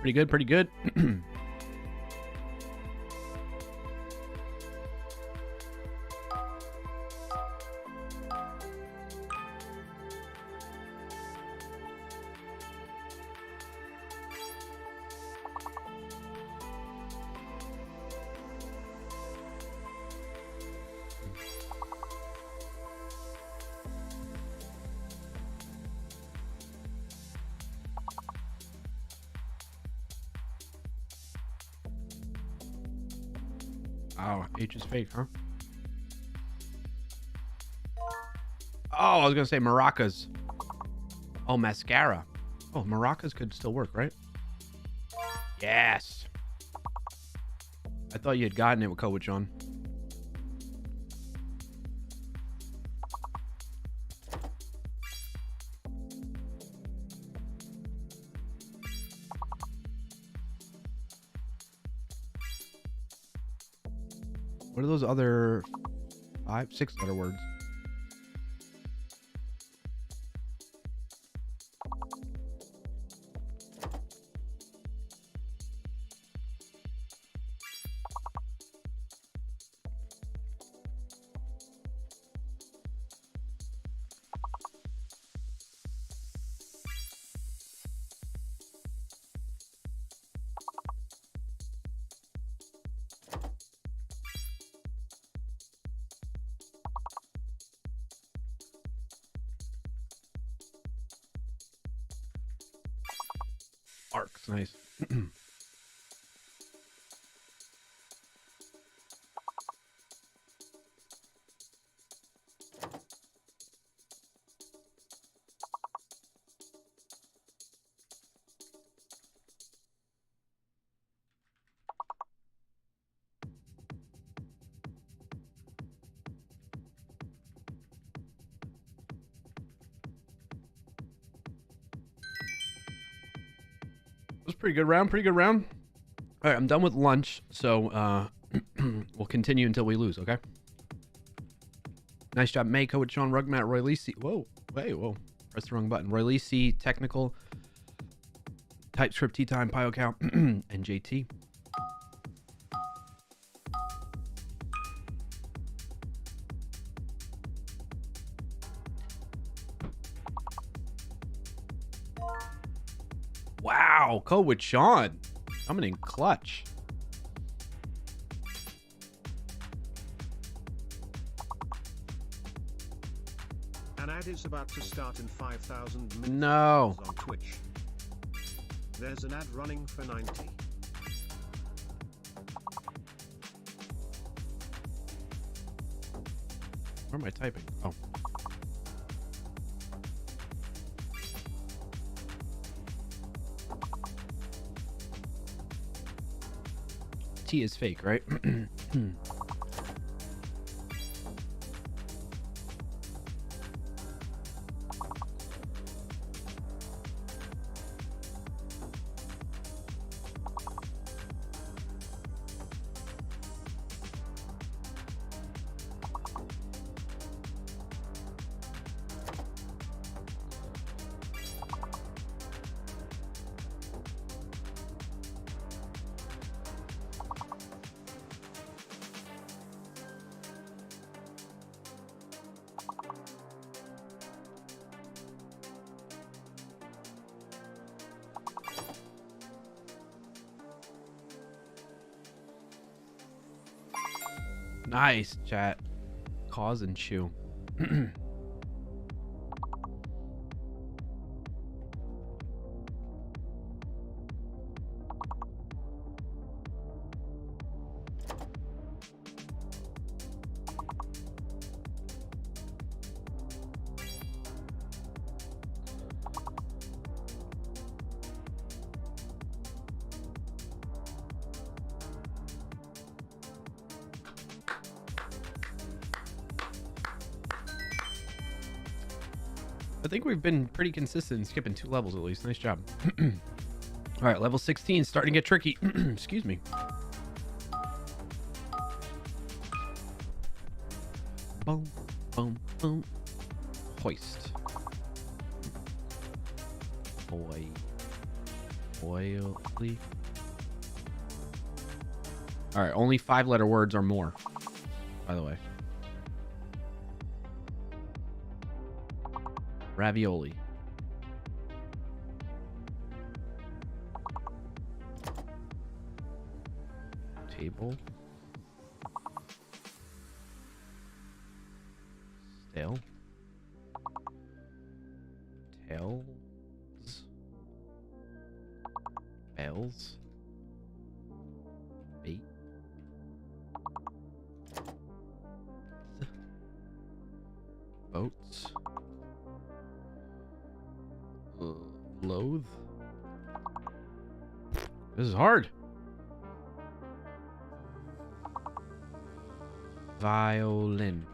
Pretty good, pretty good. Oh, H is fake, huh? Oh, I was gonna say maracas. Oh, mascara. Oh, maracas could still work, right? Yes. I thought you had gotten it with Coach on. What are those other 5, 6 letter words? Arcs, nice. It was a pretty good round. Pretty good round. All right, I'm done with lunch, so we'll continue until we lose. Okay. Nice job, Mako with Sean Rugmat, Roy Lisi. Whoa, hey, whoa, press the wrong button. Roy Lisi, technical, TypeScript, Tea Time, PioCount, and JT. Wow, code with Sean. Coming in clutch. An ad is about to start in 5,000 No. on Twitch. There's an ad running for 90. Where am I typing? Oh. T is fake, right? Nice, chat. Cause and chew. I think we've been pretty consistent in skipping 2 levels at least. Nice job. All right, level 16, starting to get tricky. Excuse me. Boom, boom, boom. Hoist. Boy. Oily. All right, only 5-letter words or more, by the way. Ravioli. Table. Stale. Tails. Bells. Bait. Boats. Loathe. This is hard. Violin.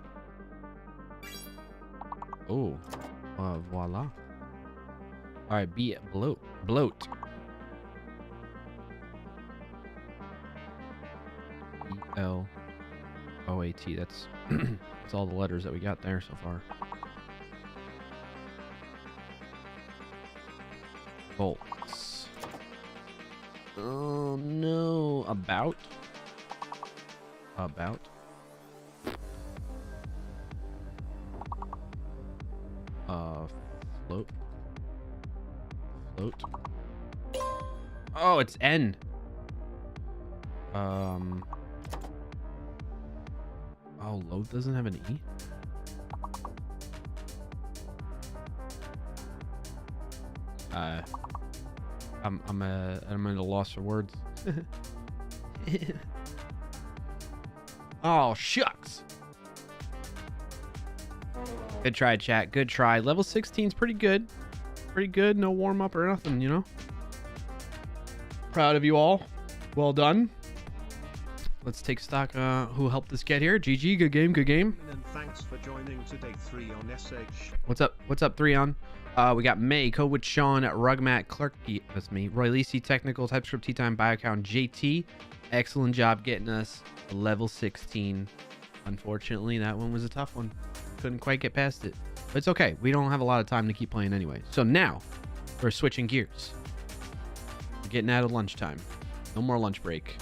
Oh, voila. All right, be it. Bloat. Bloat. WOTW. That's that's all the letters that we got there so far. Volts. Oh no. About. Float. Oh, it's N. Oh, load doesn't have an E. I'm at a loss for words. Oh, shucks. Good try, chat. Good try. Level 16 is pretty good. Pretty good. No warm up or nothing, you know. Proud of you all. Well done. Let's take stock. Who helped us get here? GG. Good game. Good game. And thanks for joining today 3 on SH. What's up? What's up, 3 on? We got May, Code with Sean, Rugmat, Clarky, that's me, Roy Lisi, Technical, TypeScript, T-Time, Biocount, JT. Excellent job getting us level 16. Unfortunately, that one was a tough one. Couldn't quite get past it. But it's okay. We don't have a lot of time to keep playing anyway. So now, we're switching gears. We're getting out of lunchtime. No more lunch break.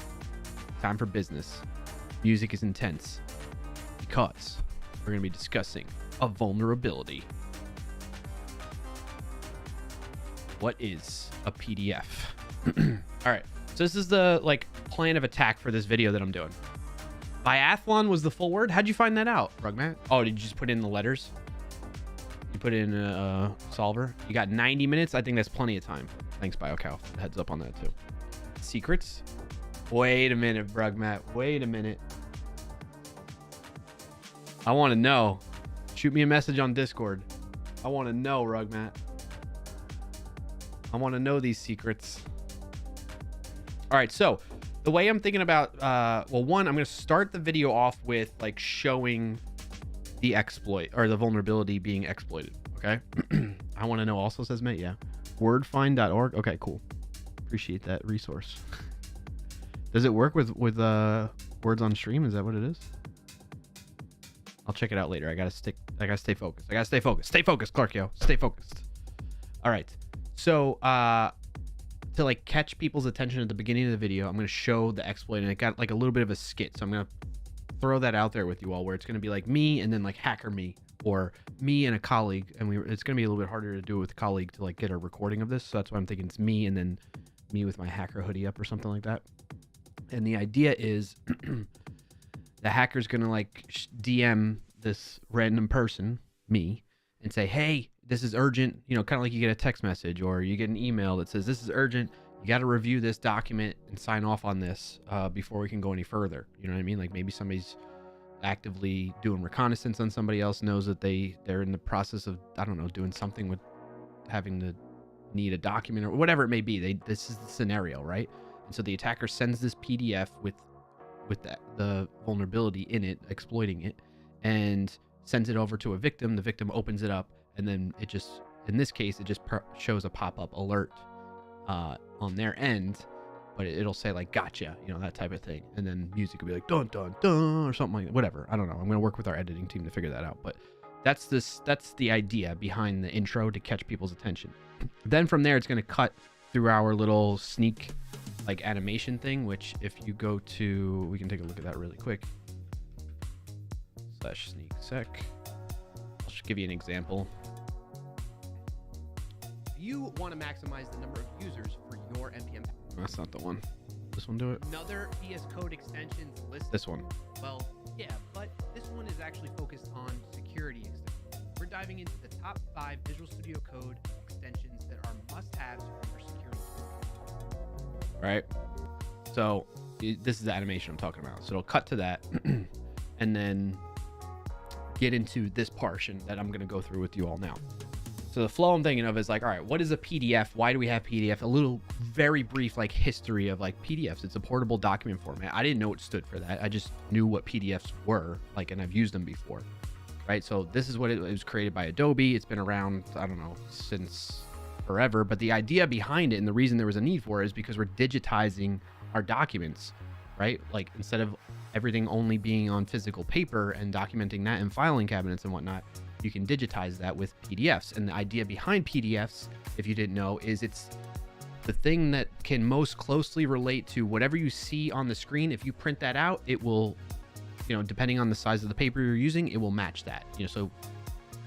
Time for business. Music is intense. Because we're going to be discussing a vulnerability. What is a PDF? All right. So this is the plan of attack for this video that I'm doing. Biathlon was the full word. How'd you find that out, Rugmat? Oh, did you just put in the letters? You put in a solver. You got 90 minutes. I think that's plenty of time. Thanks, BioCow. Heads up on that too. Secrets. Wait a minute, Rugmat. Wait a minute. I want to know. Shoot me a message on Discord. I want to know, Rugmat. I want to know these secrets. All right, so the way I'm thinking about, well, one, I'm going to start the video off with showing the exploit or the vulnerability being exploited. Okay. I want to know also, says Mate. Yeah. Wordfind.org. Okay, cool. Appreciate that resource. Does it work with words on stream? Is that what it is? I'll check it out later. I gotta stay focused. Stay focused, Clarkio. Stay focused. All right. So, to catch people's attention at the beginning of the video, I'm going to show the exploit, and it got a little bit of a skit. So I'm going to throw that out there with you all, where it's going to be me and then hacker me, or me and a colleague. And it's going to be a little bit harder to do it with a colleague to get a recording of this. So that's why I'm thinking it's me and then me with my hacker hoodie up or something like that. And the idea is the hacker's going to DM this random person, me, and say, hey, this is urgent, kind of like you get a text message or you get an email that says this is urgent. You got to review this document and sign off on this before we can go any further. You know what I mean? Maybe somebody's actively doing reconnaissance on somebody else, knows that they're in the process of, I don't know, doing something with having to need a document or whatever it may be. This is the scenario, right? And so the attacker sends this PDF with the vulnerability in it, exploiting it, and sends it over to a victim. The victim opens it up. And then it just, in this case, it just shows a pop-up alert on their end, but it'll say gotcha, that type of thing. And then music will be dun, dun, dun, or something like that. Whatever. I don't know. I'm going to work with our editing team to figure that out. But that's the idea behind the intro, to catch people's attention. Then from there, it's going to cut through our little sneak animation thing, which if you go to, we can take a look at that really quick. /sneak sec. I'll just give you an example. You want to maximize the number of users for your NPM. That's not the one. This one do it? Another VS Code extensions list. This one. Well, yeah, but this one is actually focused on security extensions. We're diving into the top 5 Visual Studio Code extensions that are must-haves for your security. Right? So this is the animation I'm talking about. So it'll cut to that and then get into this portion that I'm going to go through with you all now. So the flow I'm thinking of is all right, what is a PDF? Why do we have PDF? A little very brief history of PDFs. It's a portable document format. I didn't know it stood for that. I just knew what PDFs were, and I've used them before, right? So this is what it was created by Adobe. It's been around, I don't know, since forever. But the idea behind it and the reason there was a need for it is because we're digitizing our documents right? Like instead of everything only being on physical paper and documenting that in filing cabinets and whatnot, you can digitize that with PDFs. And the idea behind PDFs, if you didn't know, is it's the thing that can most closely relate to whatever you see on the screen. If you print that out, it will, depending on the size of the paper you're using, it will match that. So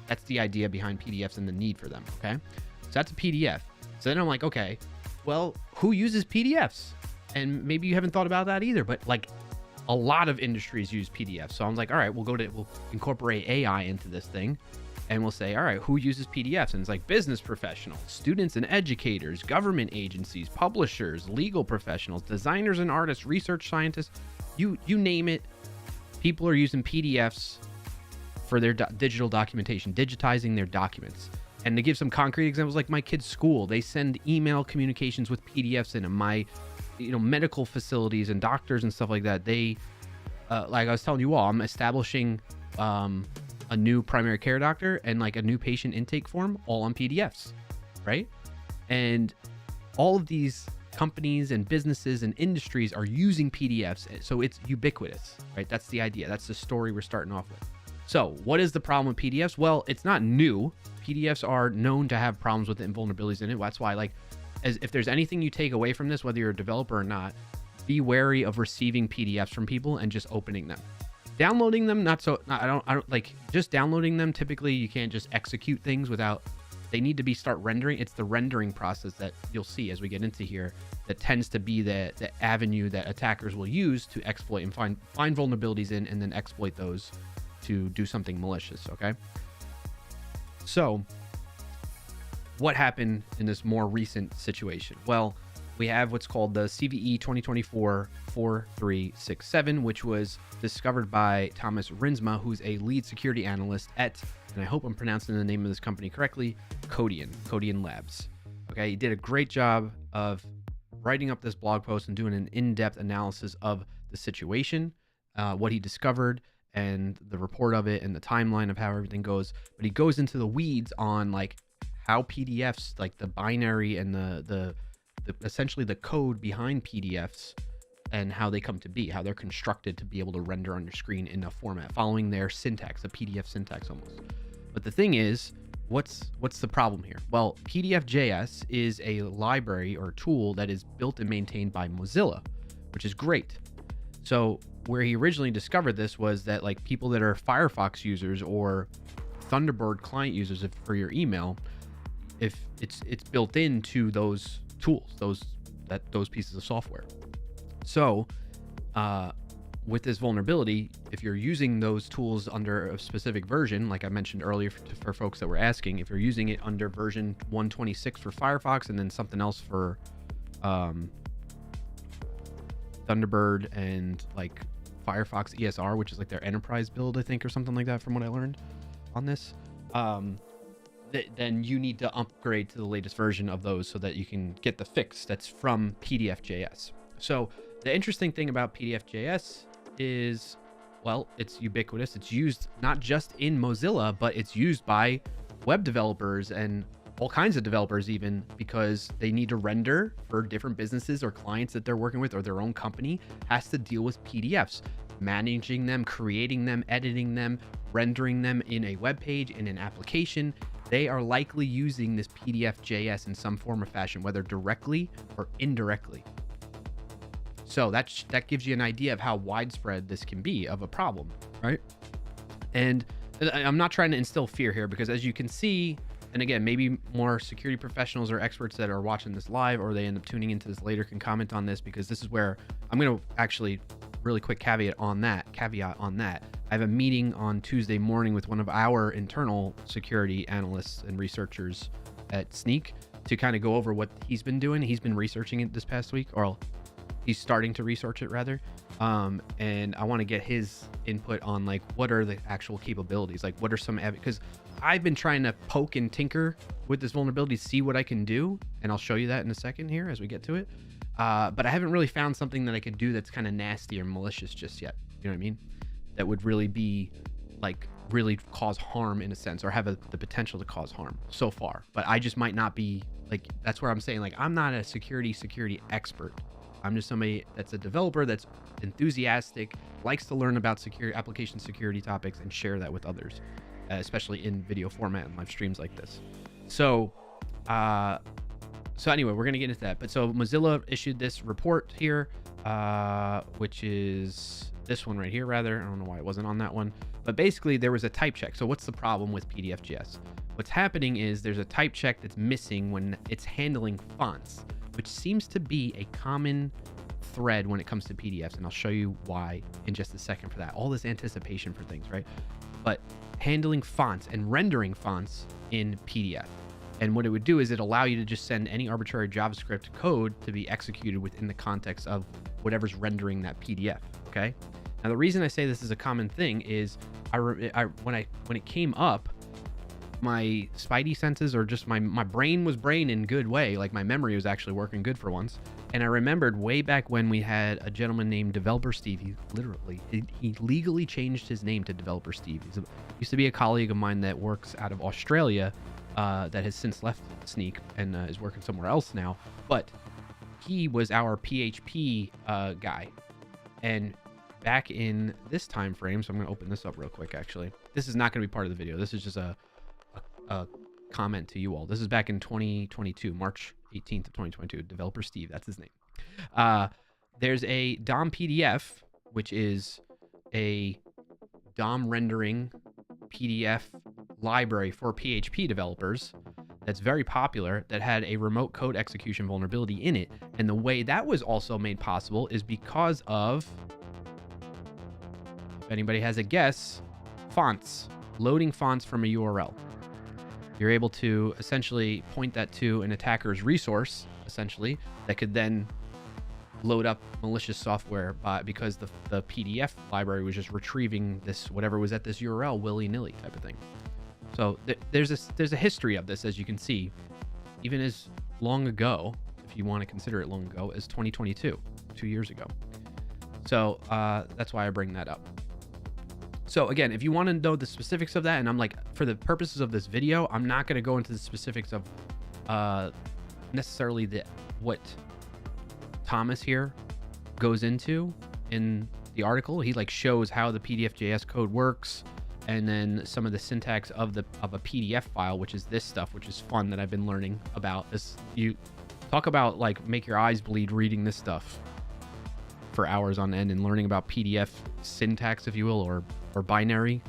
that's the idea behind PDFs and the need for them. Okay. So that's a PDF. So then I'm like, okay, well, who uses PDFs? And maybe you haven't thought about that either, but like a lot of industries use PDFs. So I'm like, all right, we'll incorporate AI into this thing. And we'll say, all right, who uses PDFs? And it's like business professionals, students and educators, government agencies, publishers, legal professionals, designers and artists, research scientists, you name it. People are using PDFs for their digital documentation, digitizing their documents. And to give some concrete examples, like my kids' school, they send email communications with PDFs in them. My, medical facilities and doctors and stuff like that, they, like I was telling you all, I'm establishing a new primary care doctor and like a new patient intake form all on PDFs, right? And all of these companies and businesses and industries are using PDFs, so it's ubiquitous, right? That's the idea. That's the story we're starting off with. So what is the problem with PDFs? Well, it's not new. PDFs are known to have problems with it and vulnerabilities in it. That's why, like, if there's anything you take away from this, whether you're a developer or not, be wary of receiving PDFs from people and just opening them. Downloading them, I don't like just downloading them. Typically, you can't just execute things without, they need to start rendering. It's the rendering process that you'll see as we get into here that tends to be the avenue that attackers will use to exploit and find vulnerabilities in, and then exploit those to do something malicious, okay? So what happened in this more recent situation? Well, we have what's called the CVE 2024-4367, which was discovered by Thomas Rinsma, who's a lead security analyst at, and I hope I'm pronouncing the name of this company correctly, Codian Labs. Okay, he did a great job of writing up this blog post and doing an in-depth analysis of the situation, what he discovered, and the report of it, and the timeline of how everything goes. But he goes into the weeds on like how PDFs, like the binary and the essentially the code behind PDFs and how they come to be, how they're constructed to be able to render on your screen in a format following their syntax, a PDF syntax almost. But the thing is, what's the problem here? Well, PDF.js is a library or tool that is built and maintained by Mozilla, which is great. So where he originally discovered this was that like people that are Firefox users or Thunderbird client users for your email, if it's built into those tools, those pieces of software. So with this vulnerability, if you're using those tools under a specific version, like I mentioned earlier for folks that were asking, if you're using it under version 126 for Firefox and then something else for Thunderbird and like Firefox ESR, which is like their enterprise build, I think, or something like that from what I learned on this, then you need to upgrade to the latest version of those so that you can get the fix that's from PDF.js. So the interesting thing about PDF.js is, well, it's ubiquitous. It's used not just in Mozilla, but it's used by web developers and all kinds of developers even, because they need to render for different businesses or clients that they're working with, or their own company has to deal with PDFs, managing them, creating them, editing them, rendering them in a web page, in an application. They are likely using this PDF.js in some form or fashion, whether directly or indirectly. So that gives you an idea of how widespread this can be of a problem, right? And I'm not trying to instill fear here, because as you can see, and again, maybe more security professionals or experts that are watching this live, or they end up tuning into this later, can comment on this, because this is where I'm going to actually really quick caveat on that. I have a meeting on Tuesday morning with one of our internal security analysts and researchers at Sneak to kind of go over what he's been doing. He's been researching it this past week, or he's starting to research it rather. And I want to get his input on like, what are the actual capabilities? Like, what are some, because I've been trying to poke and tinker with this vulnerability, see what I can do. And I'll show you that in a second here as we get to it. But I haven't really found something that I could do that's kind of nasty or malicious just yet. You know what I mean? That would really be like, really cause harm in a sense, or have the potential to cause harm so far. But I just might not be like, that's where I'm saying, like, I'm not a security expert. I'm just somebody that's a developer that's enthusiastic, likes to learn about security, application security topics, and share that with others, especially in video format and live streams like this. So, anyway, we're gonna get into that. But so Mozilla issued this report here, which is this one right here, rather. I don't know why it wasn't on that one. But basically, there was a type check. So what's the problem with PDF.js? What's happening is there's a type check that's missing when it's handling fonts, which seems to be a common thread when it comes to PDFs. And I'll show you why in just a second for that. All this anticipation for things, right? But handling fonts and rendering fonts in PDF. And what it would do is it allow you to just send any arbitrary JavaScript code to be executed within the context of whatever's rendering that PDF. Okay. Now the reason I say this is a common thing is when it came up, my spidey senses, or just my brain was brain in good way. Like my memory was actually working good for once. And I remembered way back when we had a gentleman named Developer Steve. He legally changed his name to Developer Steve. He used to be a colleague of mine that works out of Australia, that has since left Sneak and is working somewhere else now. But he was our PHP guy. And back in this time frame, so I'm going to open this up real quick, actually. This is not going to be part of the video. This is just a comment to you all. This is back in 2022, March 18th of 2022. Developer Steve, that's his name. There's a DOM PDF, which is a DOM rendering PDF library for PHP developers that's very popular, that had a remote code execution vulnerability in it. And the way that was also made possible is because of, if anybody has a guess, fonts, loading fonts from a URL. You're able to essentially point that to an attacker's resource, essentially, that could then load up malicious software because the PDF library was just retrieving this, whatever was at this URL, willy-nilly type of thing. So there's a history of this, as you can see, even as long ago, if you want to consider it long ago, as 2022, 2 years ago. So that's why I bring that up. So again, if you want to know the specifics of that, and I'm like, for the purposes of this video, I'm not going to go into the specifics of necessarily what Thomas here goes into in the article. He like shows how the PDF.js code works, and then some of the syntax of a PDF file, which is this stuff, which is fun, that I've been learning about. This, you talk about like make your eyes bleed reading this stuff for hours on end and learning about PDF syntax, if you will, or binary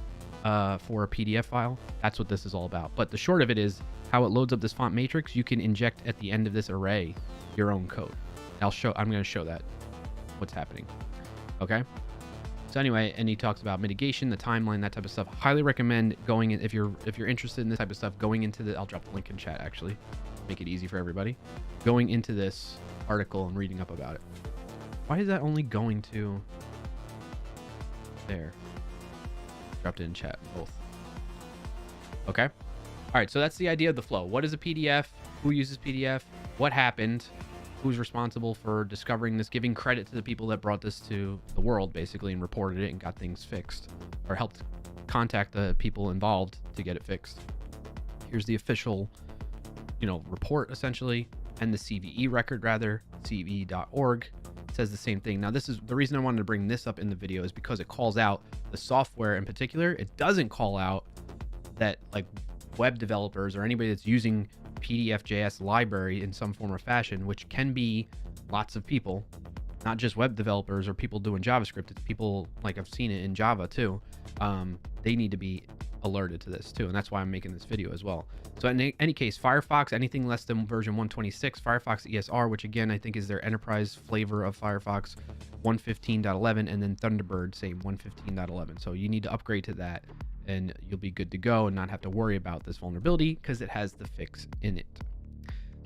for a PDF file. That's what this is all about. But the short of it is how it loads up this font matrix. You can inject at the end of this array your own code. I'm going to show that what's happening. Okay. So anyway, and he talks about mitigation, the timeline, that type of stuff. Highly recommend going in if you're interested in this type of stuff, going into the, I'll drop the link in chat actually, make it easy for everybody. Going into this article and reading up about it. Why is that only going to there? Dropped it in chat, both. Okay. All right. So that's the idea of the flow. What is a PDF? Who uses PDF? What happened? Who's responsible for discovering this, giving credit to the people that brought this to the world, basically, and reported it and got things fixed, or helped contact the people involved to get it fixed. Here's the official, report, essentially, and the CVE record, rather, CVE.org. Says the same thing. Now, this is the reason I wanted to bring this up in the video, is because it calls out the software in particular. It doesn't call out that like web developers or anybody that's using PDF.js library in some form or fashion, which can be lots of people, not just web developers or people doing JavaScript. It's people, like I've seen it in Java too. They need to be alerted to this too, and that's why I'm making this video as well. So in any case, Firefox, anything less than version 126, Firefox ESR, which again I think is their enterprise flavor of Firefox, 115.11, and then Thunderbird, same 115.11. So you need to upgrade to that, and you'll be good to go and not have to worry about this vulnerability because it has the fix in it.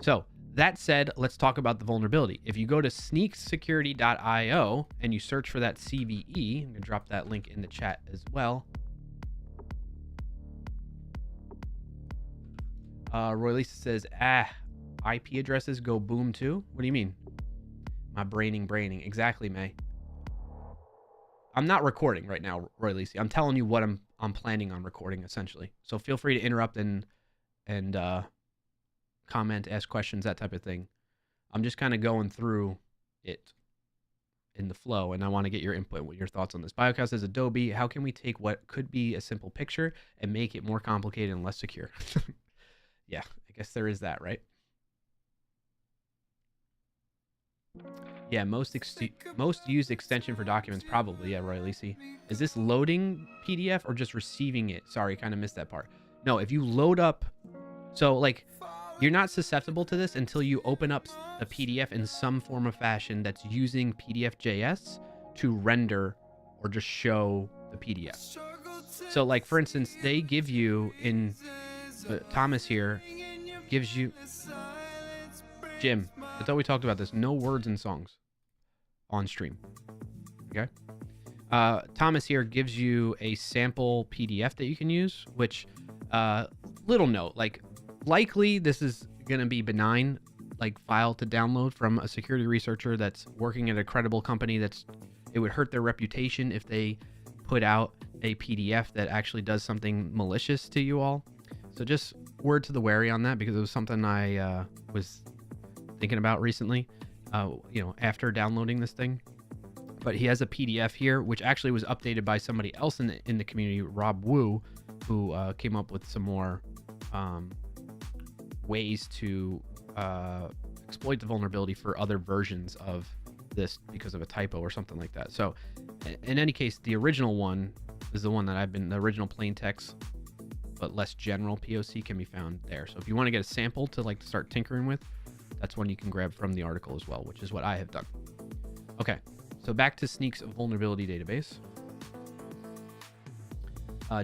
So that said, let's talk about the vulnerability. If you go to sneaksecurity.io and you search for that CVE, I'm gonna drop that link in the chat as well. Roy Lisa says, IP addresses go boom too. What do you mean? My braining. Exactly, May. I'm not recording right now, Roy Lisa. I'm telling you what I'm planning on recording, essentially. So feel free to interrupt and comment, ask questions, that type of thing. I'm just kind of going through it in the flow, and I want to get your input, what your thoughts on this. Biocast says, Adobe, how can we take what could be a simple picture and make it more complicated and less secure? Yeah, I guess there is that, right? Yeah, most used extension for documents, probably. Yeah, Roy Lisi. Is this loading PDF or just receiving it? Sorry, kind of missed that part. No, if you load up, so like, you're not susceptible to this until you open up a PDF in some form or fashion that's using PDF.js to render or just show the PDF. So like, for instance, they give you in Thomas here gives you Jim. I thought we talked about this. No words and songs on stream. Okay. Thomas here gives you a sample PDF that you can use, which little note, like likely this is going to be benign, like file to download from a security researcher that's working at a credible company. It would hurt their reputation if they put out a PDF that actually does something malicious to you all. So just word to the wary on that, because it was something I was thinking about recently, after downloading this thing. But he has a PDF here, which actually was updated by somebody else in the community, Rob Wu, who came up with some more ways to exploit the vulnerability for other versions of this because of a typo or something like that. So in any case, the original one is the one that the original plain text but less general POC can be found there. So if you want to get a sample to like start tinkering with, that's one you can grab from the article as well, which is what I have done. Okay, so back to Sneak's vulnerability database.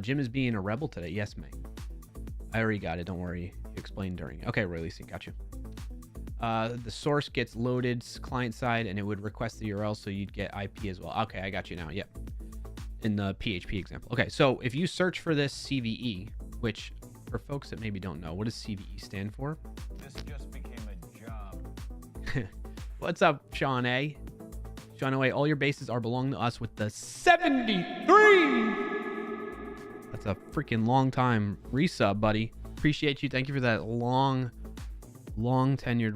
Jim is being a rebel today. Yes, May. I already got it. Don't worry. You explained during. Okay, Roy Lisi, got you. The source gets loaded client side, and it would request the URL, so you'd get IP as well. Okay, I got you now. Yep. In the PHP example. Okay, so if you search for this CVE, which for folks that maybe don't know, what does CVE stand for? This just became a job. What's up, Sean A? Sean A, all your bases are belong to us with the 73. That's a freaking long time resub, buddy. Appreciate you. Thank you for that long tenured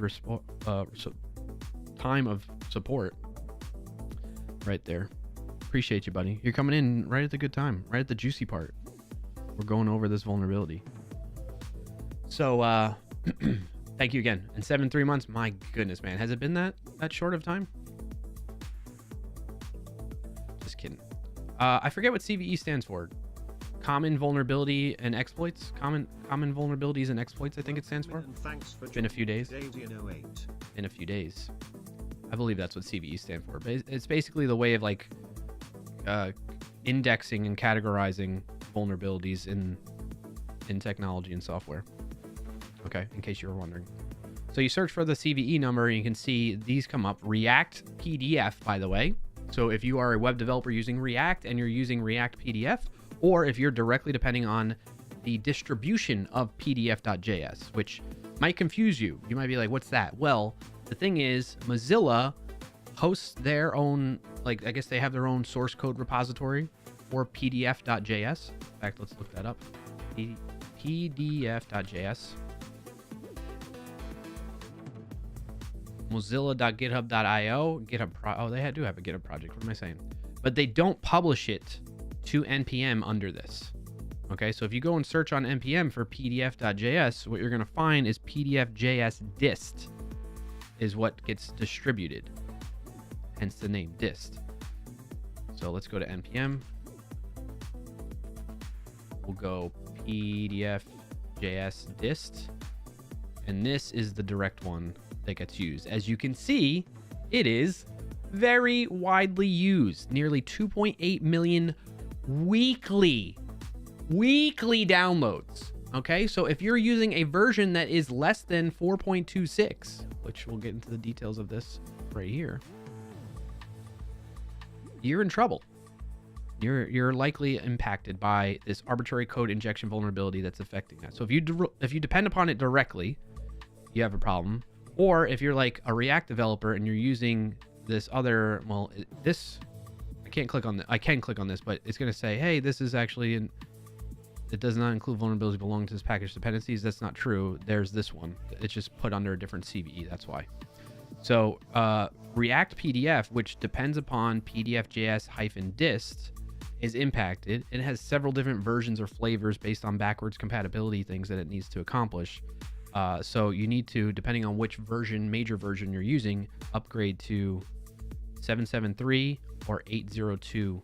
time of support right there. Appreciate you, buddy. You're coming in right at the good time, right at the juicy part. We're going over this vulnerability. So thank you again. And 7 months, my goodness, man. Has it been that short of time? Just kidding. I forget what CVE stands for. Common vulnerability and exploits. Common vulnerabilities and exploits, I think it stands for. It's been a few days. In a few days. I believe that's what CVE stands for. But it's basically the way of like indexing and categorizing vulnerabilities in technology and software. Okay, in case you were wondering. So you search for the CVE number and you can see these come up. React PDF, by the way. So if you are a web developer using React and you're using React PDF, or if you're directly depending on the distribution of PDF.js, which might confuse you. You might be like, what's that? Well, the thing is, Mozilla hosts their own, like, I guess they have their own source code repository for PDF.js. In fact, let's look that up. PDF.js. Mozilla.github.io. They do have a GitHub project. What am I saying? But they don't publish it to NPM under this. Okay, so if you go and search on NPM for PDF.js, what you're going to find is PDF.js dist is what gets distributed. Hence the name dist. So let's go to NPM. We'll go PDF.js dist. And this is the direct one that gets used. As you can see, it is very widely used. Nearly 2.8 million weekly downloads. Okay, so if you're using a version that is less than 4.26, which we'll get into the details of this right here, you're in trouble. You're likely impacted by this arbitrary code injection vulnerability that's affecting that. So if you depend upon it directly, you have a problem. Or if you're like a React developer and you're using this other, well, this, I can click on this, but it's going to say, hey, this is actually it does not include vulnerabilities belonging to this package dependencies. That's not true. There's this one. It's just put under a different CVE. That's why. So React PDF, which depends upon PDFJS-dist, is impacted. It has several different versions or flavors based on backwards compatibility things that it needs to accomplish. So you need to, depending on which version, major version you're using, upgrade to 773 or 802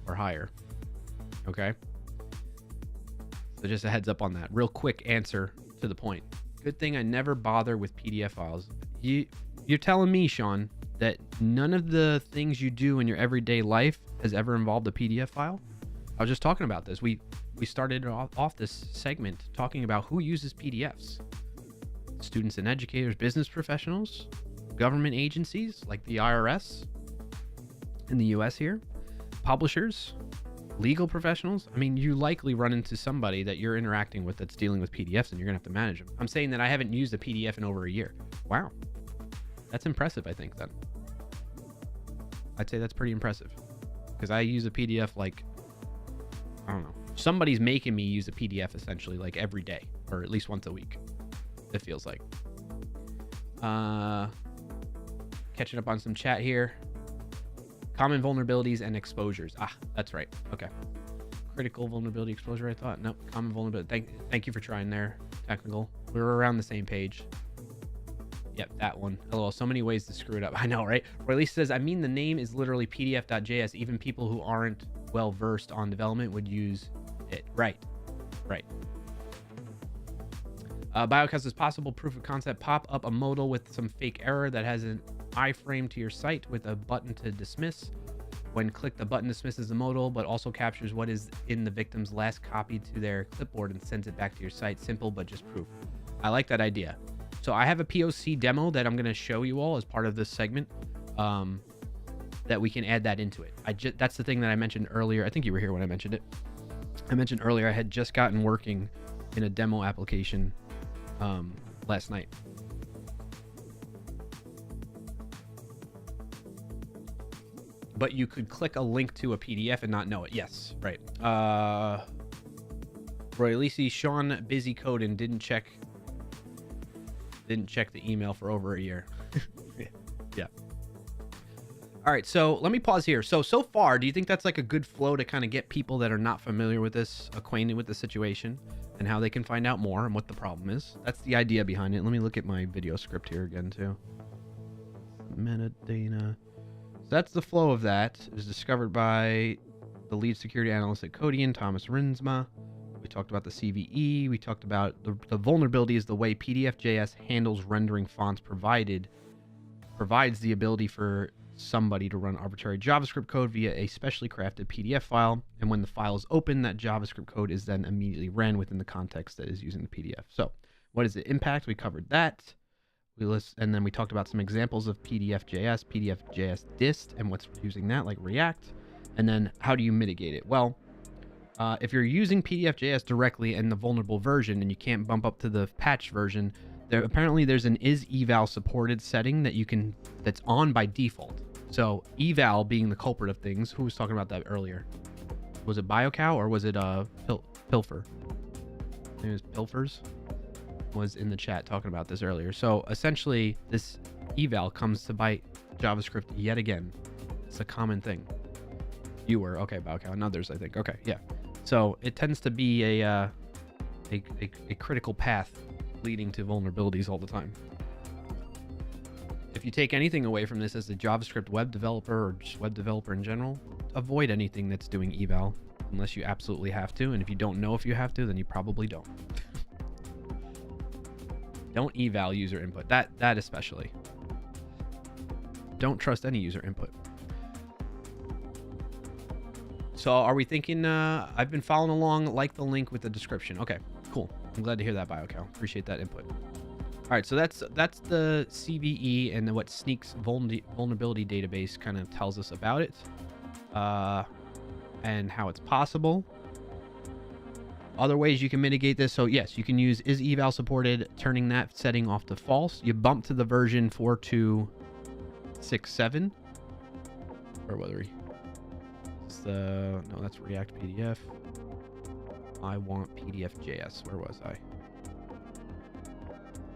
or higher. Okay. So just a heads up on that. Real quick answer to the point. Good thing I never bother with PDF files. You're telling me, Sean, that none of the things you do in your everyday life has ever involved a PDF file? I was just talking about this. We started off this segment talking about who uses PDFs. Students and educators, business professionals, government agencies like the IRS in the US here, publishers, legal professionals. I mean, you likely run into somebody that you're interacting with that's dealing with PDFs, and you're gonna have to manage them. I'm saying that I haven't used a PDF in over a year. Wow. That's impressive, I think, then. I'd say that's pretty impressive. Because I use a PDF like, I don't know. Somebody's making me use a PDF essentially like every day, or at least once a week. It feels like. Catching up on some chat here. Common vulnerabilities and exposures. Ah, that's right. Okay. Critical vulnerability exposure, I thought. Nope. Common vulnerability. Thank you for trying there. Technical. We were around the same page. Yep, that one. LOL, so many ways to screw it up. I know, right? Or at least says, I mean, the name is literally pdf.js. Even people who aren't well versed on development would use it. Right. Right. Biocast is possible proof of concept. Pop up a modal with some fake error that has an iframe to your site with a button to dismiss. When clicked, the button dismisses the modal, but also captures what is in the victim's last copy to their clipboard and sends it back to your site. Simple, but just proof. I like that idea. So I have a POC demo that I'm going to show you all as part of this segment, that we can add that into it. That's the thing that I mentioned earlier. I think you were here when I mentioned it. I mentioned earlier I had just gotten working in a demo application last night. But you could click a link to a PDF and not know it. Yes, right. Roy Lisi, Sean busy coding, didn't check the email for over a year. Yeah. All right, so let me pause here. So far, do you think that's like a good flow to kind of get people that are not familiar with this acquainted with the situation and how they can find out more and what the problem is? That's the idea behind it. Let me look at my video script here again too. Metadata. So that's the flow of that. It was discovered by the lead security analyst at Codian, Thomas Rinsma. We talked about the CVE. We talked about the vulnerability is the way PDFJS handles rendering fonts provides the ability for somebody to run arbitrary JavaScript code via a specially crafted PDF file. And when the file is open, that JavaScript code is then immediately ran within the context that is using the PDF. So what does it impact? We covered that. And then we talked about some examples of PDFJS, PDFJS-dist, and what's using that, like React. And then how do you mitigate it? Well, if you're using PDFJS directly in the vulnerable version and you can't bump up to the patched version, apparently there's an is_eval supported setting that's on by default. So eval being the culprit of things. Who was talking about that earlier? Was it BioCow or was it Pilfer? Maybe it was Pilfers was in the chat talking about this earlier. So essentially this eval comes to bite JavaScript yet again. It's a common thing. You were okay, BioCow, and others, I think. Okay, yeah. So it tends to be a critical path leading to vulnerabilities all the time. If you take anything away from this as a JavaScript web developer or just web developer in general, avoid anything that's doing eval unless you absolutely have to. And if you don't know if you have to, then you probably don't. Don't eval user input. That especially. Don't trust any user input. So are we thinking, I've been following along, like the link with the description. Okay, cool. I'm glad to hear that, BioCow. Appreciate that input. All right, so that's the CVE and what Sneak's vulnerability database kind of tells us about it, and how it's possible. Other ways you can mitigate this. So yes, you can use is_eval supported, turning that setting off to false. You bump to the version 4.2.6.7, or whether no, that's React PDF. I want PDFJS. Where was I?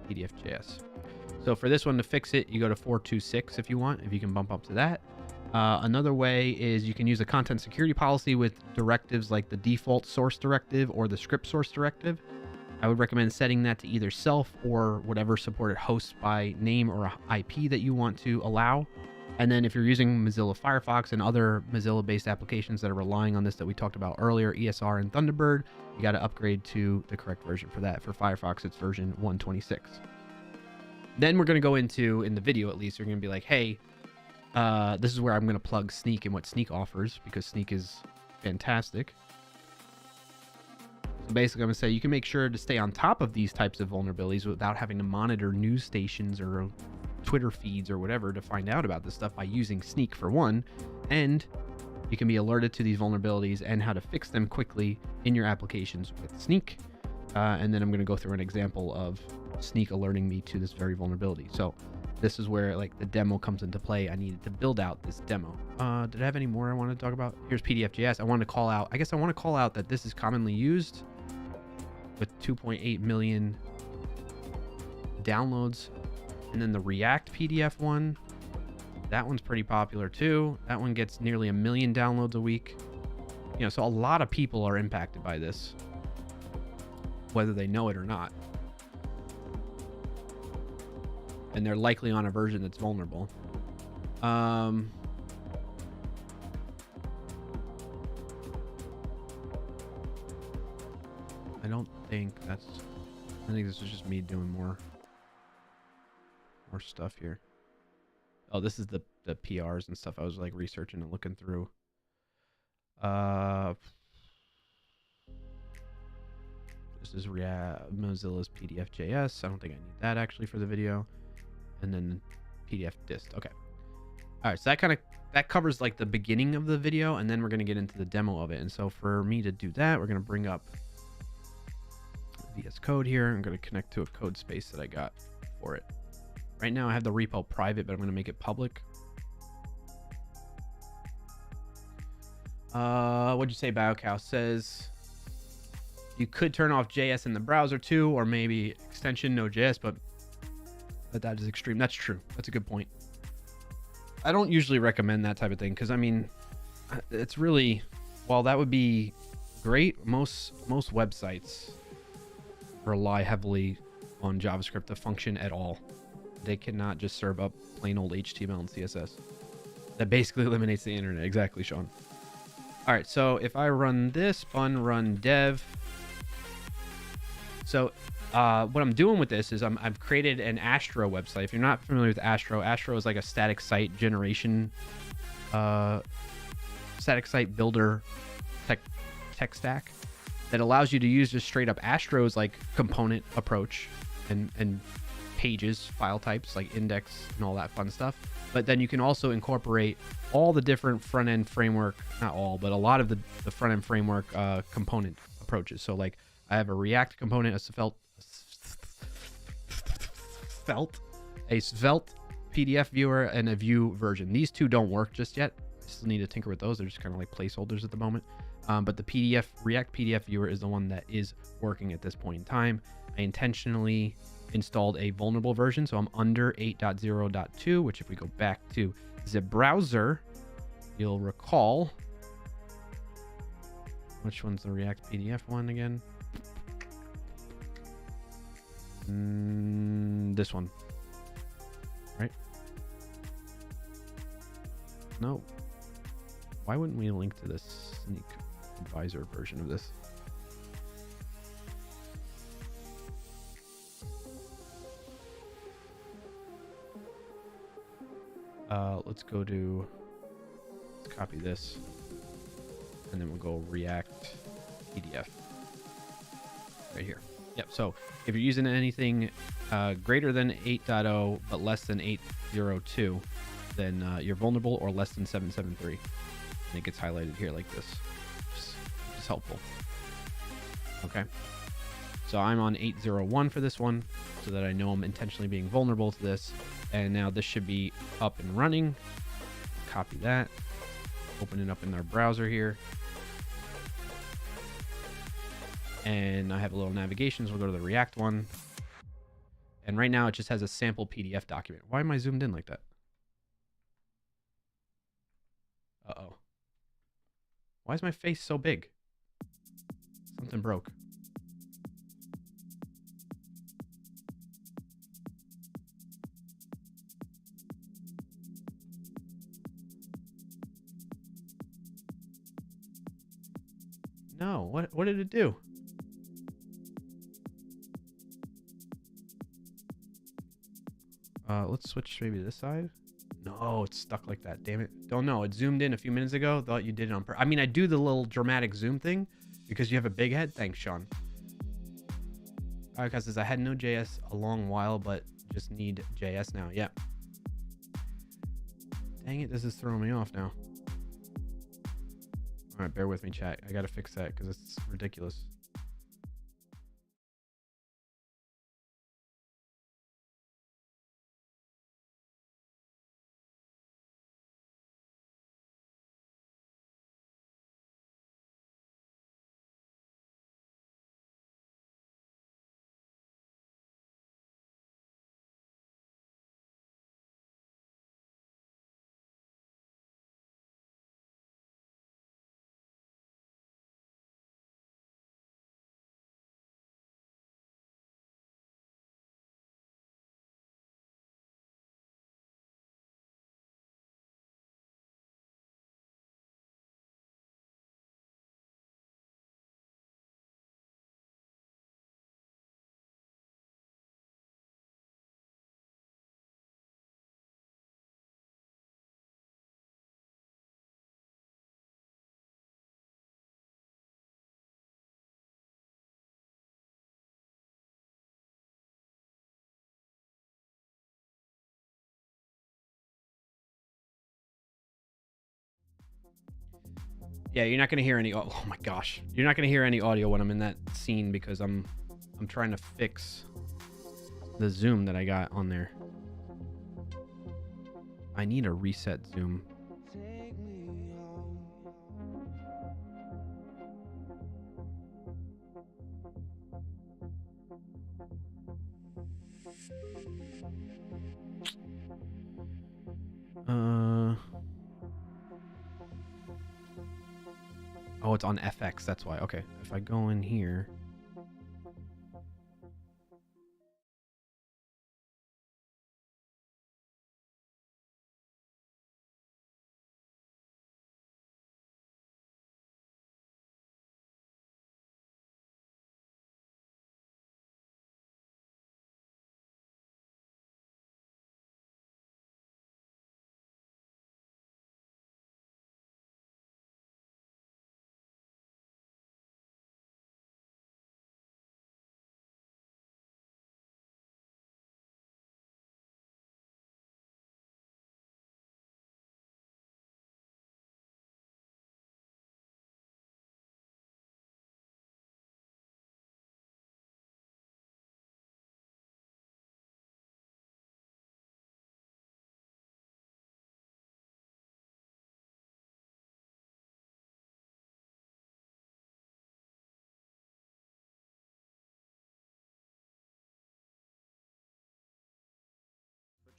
PDFJS. So for this one, to fix it, you go to 426 if you want, if you can bump up to that. Another way is you can use a content security policy with directives like the default source directive or the script source directive. I would recommend setting that to either self or whatever supported host by name or IP that you want to allow. And then if you're using Mozilla Firefox and other Mozilla-based applications that are relying on this that we talked about earlier, ESR and Thunderbird, you got to upgrade to the correct version for that. For Firefox, it's version 126. Then we're going to go into, in the video at least, we're going to be like, hey, this is where I'm going to plug Sneak and what Sneak offers, because Sneak is fantastic. So basically, I'm going to say you can make sure to stay on top of these types of vulnerabilities without having to monitor news stations or Twitter feeds or whatever to find out about this stuff by using Sneak for one. And you can be alerted to these vulnerabilities and how to fix them quickly in your applications with Sneak. And then I'm going to go through an example of Sneak alerting me to this very vulnerability. So this is where like the demo comes into play. I needed to build out this demo. Did I have any more I wanted to talk about? Here's PDF.js. I wanted to call out, I guess I want to call out that this is commonly used with 2.8 million downloads. And then the React PDF one, that one's pretty popular too. That one gets nearly 1 million downloads a week. You know, so a lot of people are impacted by this, whether they know it or not. And they're likely on a version that's vulnerable. I don't think that's... I think this is just me doing more stuff here. Oh, this is the PRs and stuff I was like researching and looking through. This is Mozilla's PDF.js. I don't think I need that actually for the video. And then PDF dist. Okay. All right. So that covers like the beginning of the video, and then we're going to get into the demo of it. And so for me to do that, we're going to bring up VS Code here. I'm going to connect to a code space that I got for it. Right now I have the repo private, but I'm going to make it public. What'd you say, BioCow? Says you could turn off JS in the browser too, or maybe extension no JS, but that is extreme. That's true. That's a good point. I don't usually recommend that type of thing because, I mean, it's really, while that would be great, most websites rely heavily on JavaScript to function at all. They cannot just serve up plain old HTML and CSS. That basically eliminates the internet. Exactly, Sean. All right, so if I run this, run dev. So what I'm doing with this is I've created an Astro website. If you're not familiar with Astro is like a static site generation, static site builder tech stack that allows you to use just straight up Astro's like component approach and pages, file types like index and all that fun stuff. But then you can also incorporate all the different front-end framework, not all, but a lot of the front-end framework component approaches. So like I have a React component, a Svelte PDF viewer, and a Vue version. These two don't work just yet. I still need to tinker with those. They're just kind of like placeholders at the moment. But the React PDF viewer is the one that is working at this point in time. I intentionally installed a vulnerable version, so I'm under 8.0.2, which if we go back to the browser, you'll recall, which one's the React PDF one again? This one, right? No. Why wouldn't we link to this Sneak Advisor version of this? Let's copy this, and then we'll go React PDF right here. Yep. So if you're using anything greater than 8.0 but less than 8.0.2, then you're vulnerable, or less than 7.7.3, and it gets highlighted here like this, which is helpful. Okay. So I'm on 8.0.1 for this one, so that I know I'm intentionally being vulnerable to this. And now this should be up and running. Copy that. Open it up in our browser here. And I have a little navigation, so we'll go to the React one. And right now it just has a sample PDF document. Why am I zoomed in like that? Uh-oh. Why is my face so big? Something broke. No, what did it do? Let's switch maybe to this side. No, it's stuck like that. Damn it. Don't know. It zoomed in a few minutes ago. Thought you did it on purpose. I mean, I do the little dramatic zoom thing because you have a big head. Thanks, Sean. Alright, guys, says I had no JS a long while, but just need JS now. Yeah. Dang it, this is throwing me off now. Alright, bear with me, chat. I gotta fix that because it's ridiculous. Yeah, you're not gonna hear any. Oh my gosh, you're not gonna hear any audio when I'm in that scene because I'm trying to fix the zoom that I got on there. I need a reset zoom. Oh, it's on FX. That's why. Okay, if I go in here.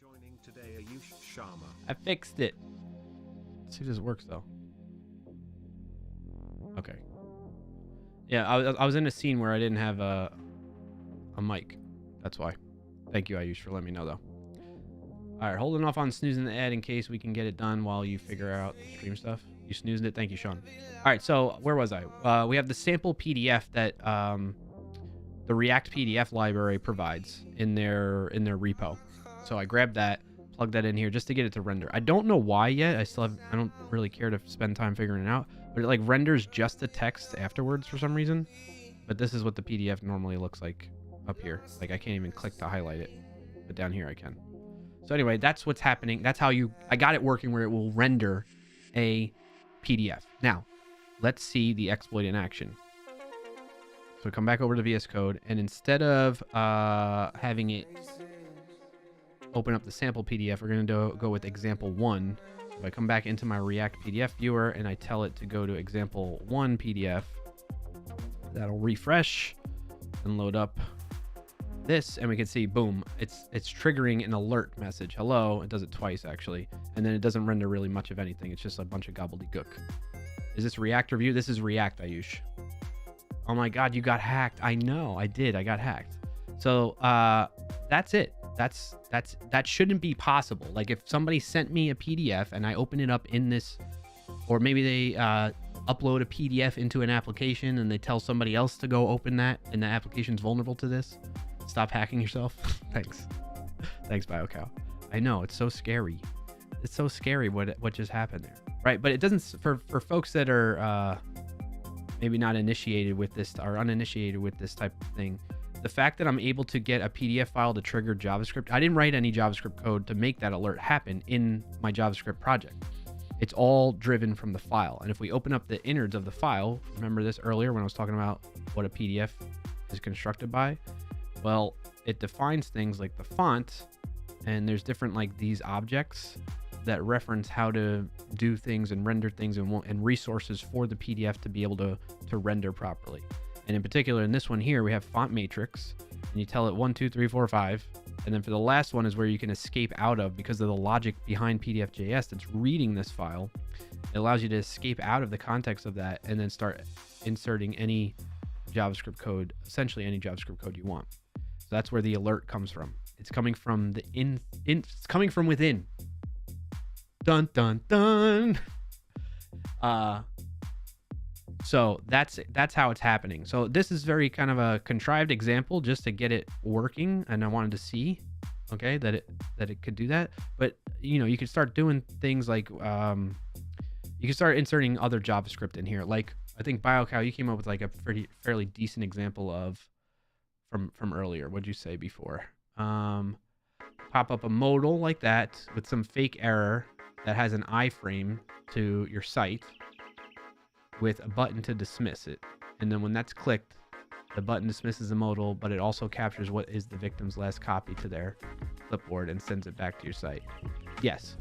Joining today Ayush Sharma. I fixed it. Let's see if this works though. Okay. Yeah, I was in a scene where I didn't have a mic. That's why. Thank you, Ayush, for letting me know though. All right, holding off on snoozing the ad in case we can get it done while you figure out the stream stuff. You snoozed it. Thank you, Sean. All right, so where was I? We have the sample PDF that the React PDF library provides in their repo. So I grabbed that, plugged that in here just to get it to render. I don't know why yet. I don't really care to spend time figuring it out, but it like renders just the text afterwards for some reason. But this is what the PDF normally looks like up here. Like I can't even click to highlight it, but down here I can. So anyway, that's what's happening. That's how I got it working where it will render a PDF. Now, let's see the exploit in action. So come back over to VS Code, and instead of having it open up the sample PDF, we're going to go with example 1. If I come back into my React PDF viewer and I tell it to go to example 1 PDF, that'll refresh and load up this, and we can see, boom, it's triggering an alert message. Hello. It does it twice actually, and then it doesn't render really much of anything. It's just a bunch of gobbledygook. Is this React review? This is React, Ayush. Oh my God, you got hacked. I know, I did. I got hacked. So that's it. That shouldn't be possible. Like if somebody sent me a PDF and I open it up in this, or maybe they upload a PDF into an application and they tell somebody else to go open that, and the application's vulnerable to this. Stop hacking yourself. Thanks. Thanks, BioCow. I know, it's so scary. It's so scary what just happened there. Right, but it doesn't, for folks that are maybe not initiated with this or uninitiated with this type of thing, the fact that I'm able to get a PDF file to trigger JavaScript, I didn't write any JavaScript code to make that alert happen in my JavaScript project. It's all driven from the file. And if we open up the innards of the file, remember this earlier when I was talking about what a PDF is constructed by? Well, it defines things like the font, and there's different like these objects that reference how to do things and render things and resources for the PDF to be able to render properly. And in particular, in this one here, we have font matrix, and you tell it 1, 2, 3, 4, 5. And then for the last one is where you can escape out of, because of the logic behind PDF.js that's reading this file. It allows you to escape out of the context of that and then start inserting any JavaScript code, essentially any JavaScript code you want. So that's where the alert comes from. It's coming from the it's coming from within. Dun dun dun. So that's how it's happening. So this is very kind of a contrived example just to get it working, and I wanted to see, okay, that it could do that. But you know, you could start doing things like you can start inserting other JavaScript in here. Like I think BioCow, you came up with like a fairly decent example of from earlier. What'd you say before? Pop up a modal like that with some fake error that has an iframe to your site, with a button to dismiss it. And then when that's clicked, the button dismisses the modal, but it also captures what is the victim's last copy to their clipboard and sends it back to your site. Yes.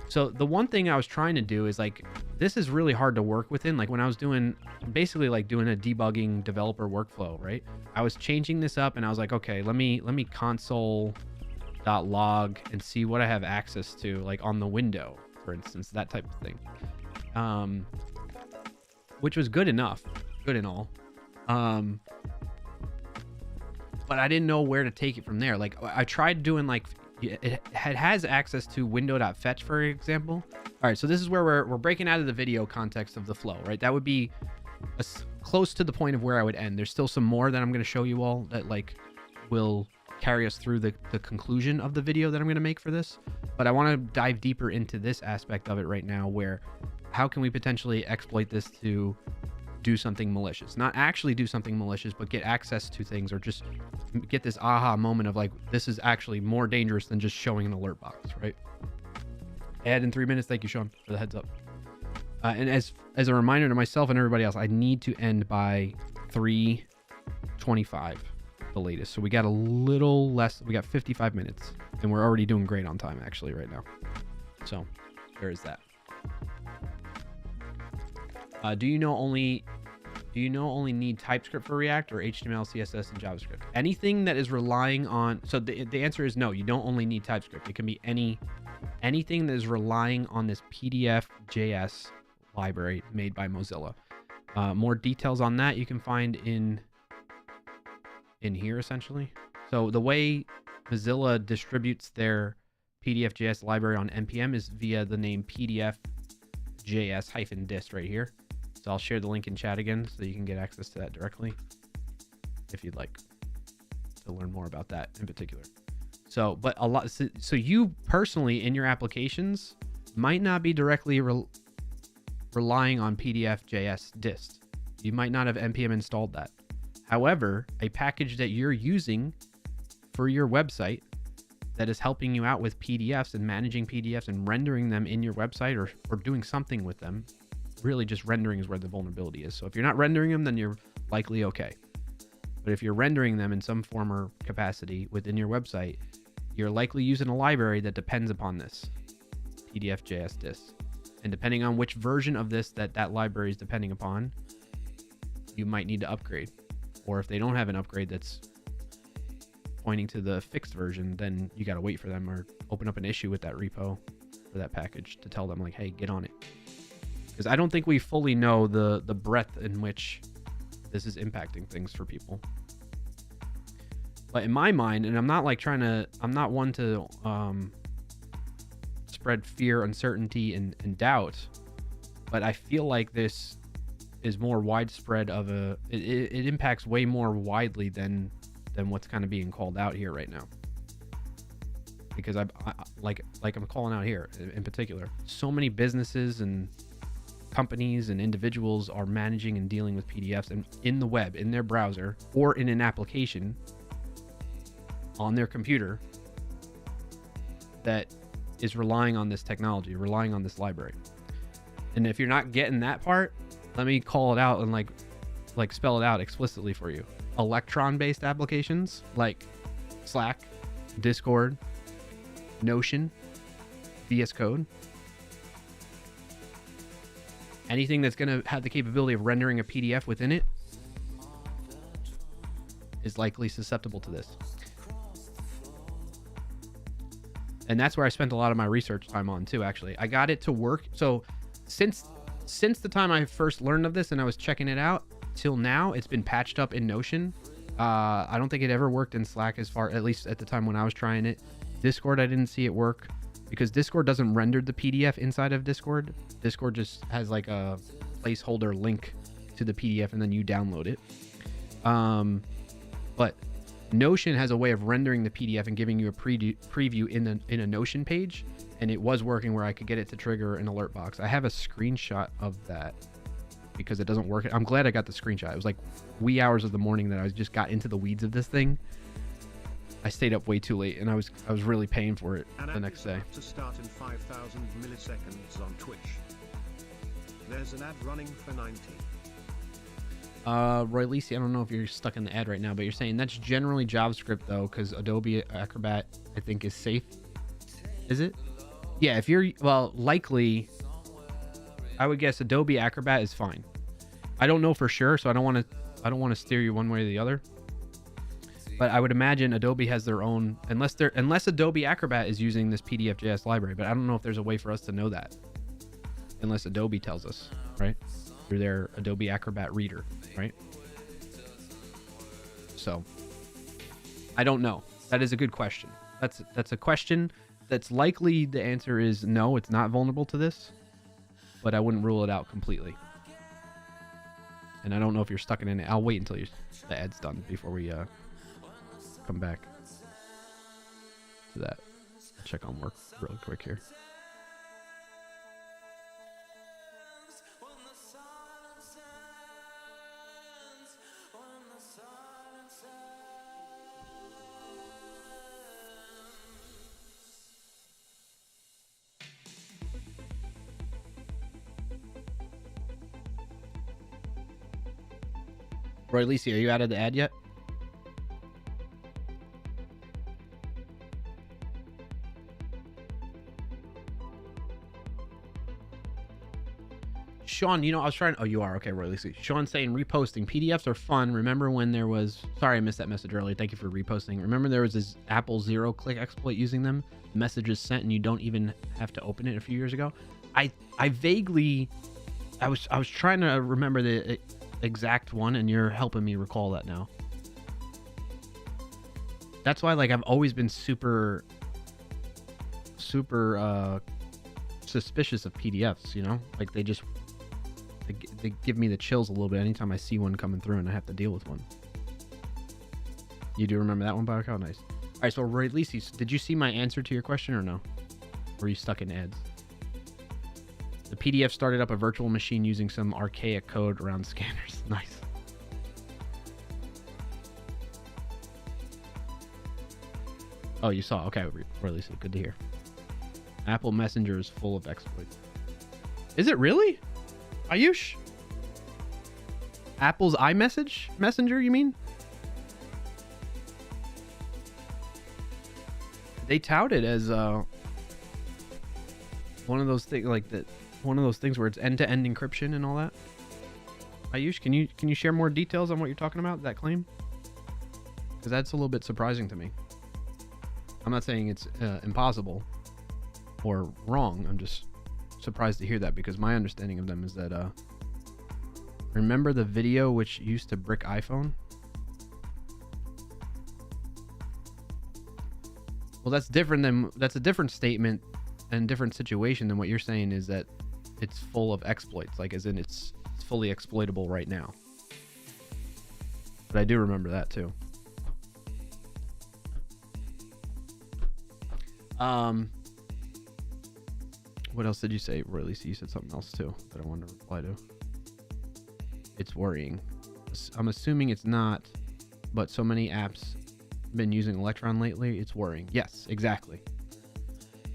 So the one thing I was trying to do is like, this is really hard to work within. Like when I was doing, basically like doing a debugging developer workflow, right? I was changing this up and I was like, okay, let me console.log and see what I have access to, like on the window, for instance, that type of thing. Which was good enough, good and all. But I didn't know where to take it from there. Like I tried doing like, it has access to window.fetch, for example. All right, so this is where we're breaking out of the video context of the flow, right? That would be close to the point of where I would end. There's still some more that I'm going to show you all that like will carry us through the conclusion of the video that I'm going to make for this. But I want to dive deeper into this aspect of it right now, where how can we potentially exploit this to do something malicious? Not actually do something malicious, but get access to things, or just get this aha moment of like, this is actually more dangerous than just showing an alert box, right? Add in 3 minutes. Thank you, Sean, for the heads up. And as a reminder to myself and everybody else, I need to end by 3:25, the latest. So we got a little less. We got 55 minutes, and we're already doing great on time actually right now. So there is that. Do you know only need TypeScript for React, or HTML, CSS, and JavaScript? Anything that is relying on, so the answer is no, you don't only need TypeScript. It can be anything that is relying on this PDF.js library made by Mozilla. More details on that you can find in here essentially. So the way Mozilla distributes their PDF.js library on NPM is via the name PDF.js-dist right here. So I'll share the link in chat again so you can get access to that directly if you'd like to learn more about that in particular. So, but a lot, so you personally in your applications might not be directly relying on PDF.js-dist. You might not have NPM installed that. However, a package that you're using for your website that is helping you out with PDFs and managing PDFs and rendering them in your website, or doing something with them. Really just rendering is where the vulnerability is. So if you're not rendering them, then you're likely okay. But if you're rendering them in some form or capacity within your website, you're likely using a library that depends upon this PDF.js-dist. And depending on which version of this that library is depending upon, you might need to upgrade. Or if they don't have an upgrade that's pointing to the fixed version, then you got to wait for them or open up an issue with that repo for that package to tell them like, hey, get on it. Because I don't think we fully know the breadth in which this is impacting things for people. But in my mind, and I'm not one to spread fear, uncertainty, and doubt, but I feel like this is more widespread it impacts way more widely than what's kind of being called out here right now. Because I like I'm calling out here in particular, so many businesses and companies and individuals are managing and dealing with PDFs and in the web, in their browser, or in an application on their computer that is relying on this technology, relying on this library. And if you're not getting that part, let me call it out and like spell it out explicitly for you. Electron-based applications like Slack, Discord, Notion, VS Code. Anything that's going to have the capability of rendering a PDF within it is likely susceptible to this. And that's where I spent a lot of my research time on too, actually. I got it to work. So since the time I first learned of this and I was checking it out till now, it's been patched up in Notion. I don't think it ever worked in Slack at least at the time when I was trying it. Discord, I didn't see it work because Discord doesn't render the PDF inside of Discord. Discord just has like a placeholder link to the PDF and then you download it. But Notion has a way of rendering the PDF and giving you a preview in a Notion page, and it was working where I could get it to trigger an alert box. I have a screenshot of that because it doesn't work. I'm glad I got the screenshot. It was like wee hours of the morning that I just got into the weeds of this thing. I stayed up way too late, and I was really paying for it the next day. To start in 5,000 milliseconds on Twitch. There's an ad running for 90. Roy Lisi, I don't know if you're stuck in the ad right now, but you're saying that's generally JavaScript though, because Adobe Acrobat I think is safe. Is it? Yeah, if you're likely, I would guess Adobe Acrobat is fine. I don't know for sure, so I don't want to steer you one way or the other. But I would imagine Adobe has their own, unless Adobe Acrobat is using this PDF.js library. But I don't know if there's a way for us to know that, unless Adobe tells us, right? Through their Adobe Acrobat reader, right? So I don't know. That is a good question. That's a question that's likely the answer is no, it's not vulnerable to this, but I wouldn't rule it out completely. And I don't know if you're stuck in it. I'll wait until the ad's done before we come back to that. Check on work real quick here. Roy Lisi, are you out of the ad yet? Sean, I was trying. Oh, you are. Okay, Roy Lisi. Sean saying reposting. PDFs are fun. Remember when there was. Sorry, I missed that message earlier. Thank you for reposting. Remember there was this Apple zero-click exploit using them? The message is sent and you don't even have to open it a few years ago. I vaguely. I was trying to remember the exact one, and you're helping me recall that now. That's why, I've always been super suspicious of PDFs. They give me the chills a little bit anytime I see one coming through and I have to deal with one. You do remember that one, Bark? Oh, nice. All right, so Roy Lisi, did you see my answer to your question or no? Or were you stuck in ads? The PDF started up a virtual machine using some archaic code around scanners. Nice. Oh, you saw. Okay, really, so good to hear. Apple Messenger is full of exploits. Is it really? Ayush? Apple's iMessage Messenger, you mean? They tout it as one of those things one of those things where it's end-to-end encryption and all that. Ayush, can you share more details on what you're talking about, that claim? because that's a little bit surprising to me. I'm not saying it's impossible or wrong. I'm just surprised to hear that, because my understanding of them is that remember the video which used to brick iPhone? Well, that's a different statement and different situation than what you're saying, is that it's full of exploits, like as in it's fully exploitable right now. But I do remember that too. What else did you say? Or at least you said something else too that I wanted to reply to. It's worrying. I'm assuming it's not, but so many apps been using Electron lately, it's worrying. Yes, exactly.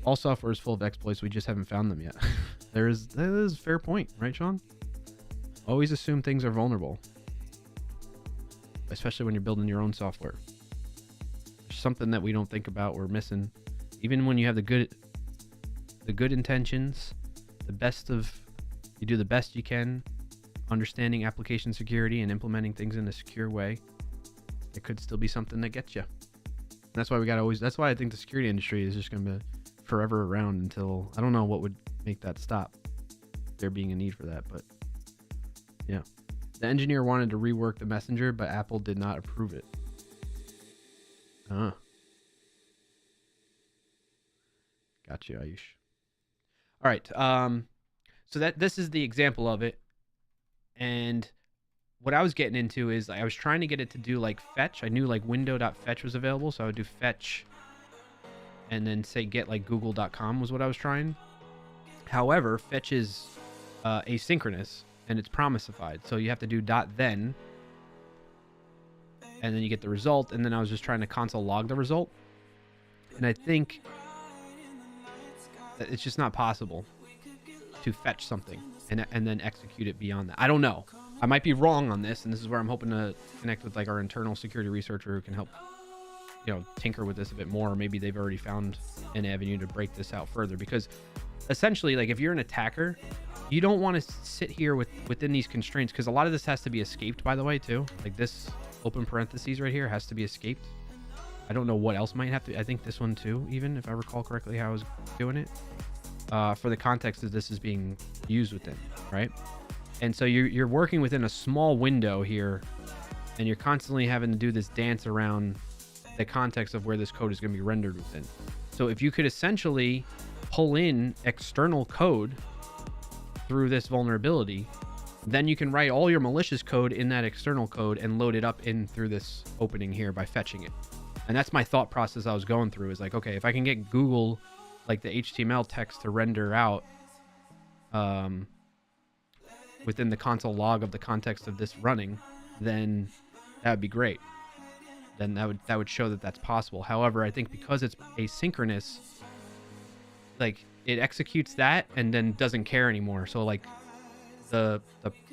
All software is full of exploits. We just haven't found them yet. That is a fair point, right, Sean? Always assume things are vulnerable, especially when you're building your own software. There's something that we don't think about, we're missing. Even when you have the good intentions, you do the best you can, understanding application security and implementing things in a secure way, it could still be something that gets you. And that's why that's why I think the security industry is just going to be forever around until, I don't know what would make that stop, there being a need for that, but yeah. The engineer wanted to rework the messenger, but Apple did not approve it. Got you, Ayush. All right. So this is the example of it. And what I was getting into is I was trying to get it to do like fetch. I knew like window.fetch was available, so I would do fetch and then say get like google.com was what I was trying. However, fetch is asynchronous and it's promisified. So you have to do .then and then you get the result. And then I was just trying to console log the result. And I think that it's just not possible to fetch something and then execute it beyond that. I don't know. I might be wrong on this, and this is where I'm hoping to connect with like our internal security researcher who can help, tinker with this a bit more. Or maybe they've already found an avenue to break this out further, because essentially, like if you're an attacker, you don't want to sit here within these constraints, because a lot of this has to be escaped, by the way, too. Like this open parentheses right here has to be escaped. I don't know what else might have to. I think this one too, even if I recall correctly how I was doing it. For the context that this is being used within, right? And so you're working within a small window here, and you're constantly having to do this dance around the context of where this code is going to be rendered within. So if you could essentially pull in external code through this vulnerability, then you can write all your malicious code in that external code and load it up in through this opening here by fetching it. And that's my thought process I was going through, is like, okay, if I can get Google, like the HTML text to render out within the console log of the context of this running, then that would be great. Then that would show that that's possible. However, I think because it's asynchronous, like it executes that and then doesn't care anymore. So like the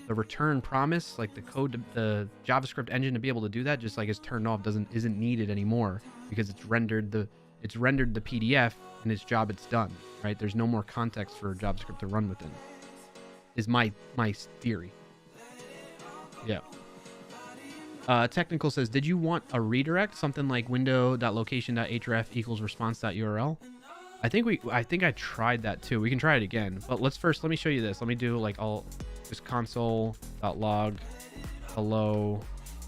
return promise, like the code, the JavaScript engine to be able to do that, just like is turned off, isn't needed anymore, because it's rendered the PDF and its job, it's done, right? There's no more context for JavaScript to run within, is my theory. Yeah. Technical says, did you want a redirect, something like window.location.href equals response.url? I think I tried that too. We can try it again, but let me show you this. Let me do like just console.log hello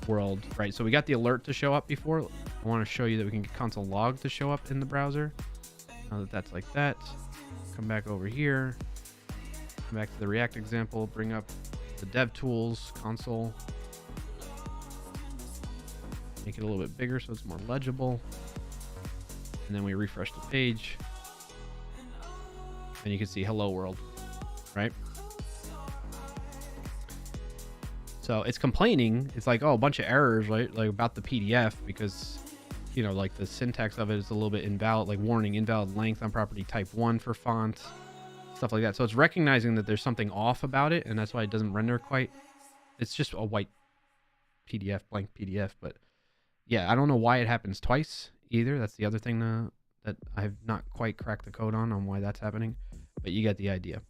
world, right? So we got the alert to show up before. I want to show you that we can get console log to show up in the browser. Now that that's like that, come back over here, come back to the React example, bring up the dev tools console, make it a little bit bigger so it's more legible, and then we refresh the page and you can see hello world, right? So it's complaining. It's like, oh, a bunch of errors, right? Like about the PDF, because, like the syntax of it is a little bit invalid, like warning, invalid length on property type 1 for font, stuff like that. So it's recognizing that there's something off about it, and that's why it doesn't render quite. It's just a white PDF, blank PDF. But yeah, I don't know why it happens twice either. That's the other thing that I've not quite cracked the code on why that's happening, but you get the idea.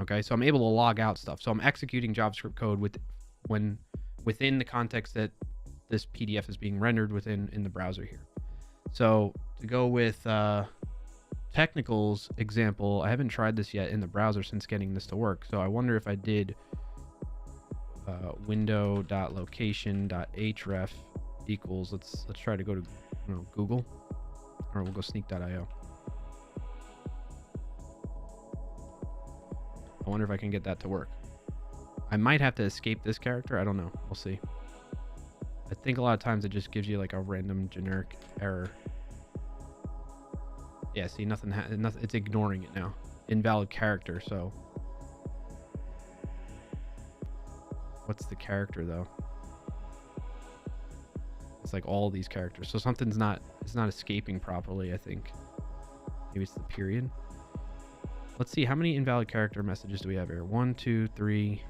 Okay, so I'm able to log out stuff. So I'm executing JavaScript code within the context that this PDF is being rendered within in the browser here. So to go with Technical's example, I haven't tried this yet in the browser since getting this to work. So I wonder if I did window.location.href equals, let's try to go to Google, or we'll go sneak.io. I wonder if I can get that to work. I might have to escape this character. I don't know. We'll see. I think a lot of times it just gives you like a random generic error. Yeah, see, nothing. It's ignoring it now. Invalid character. So, what's the character though? It's like all these characters. So something's not. It's not escaping properly. I think. Maybe it's the period. Let's see, how many invalid character messages do we have here? 1, 2, 3.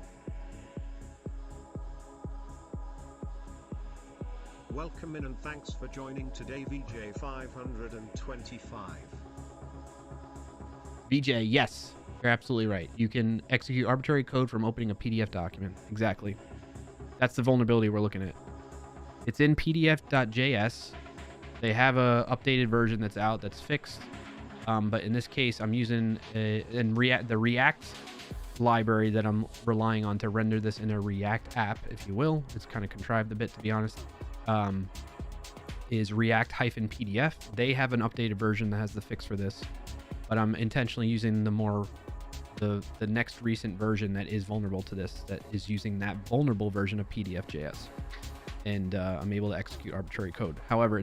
Welcome in and thanks for joining today, VJ 525. VJ, yes, you're absolutely right. You can execute arbitrary code from opening a PDF document. Exactly. That's the vulnerability we're looking at. It's in pdf.js. They have a updated version that's out that's fixed. But in this case, I'm using the React library that I'm relying on to render this in a React app, if you will. It's kind of contrived a bit, to be honest. Is React-PDF. They have an updated version that has the fix for this, but I'm intentionally using the next recent version that is vulnerable to this, that is using that vulnerable version of PDF.js. And I'm able to execute arbitrary code. However,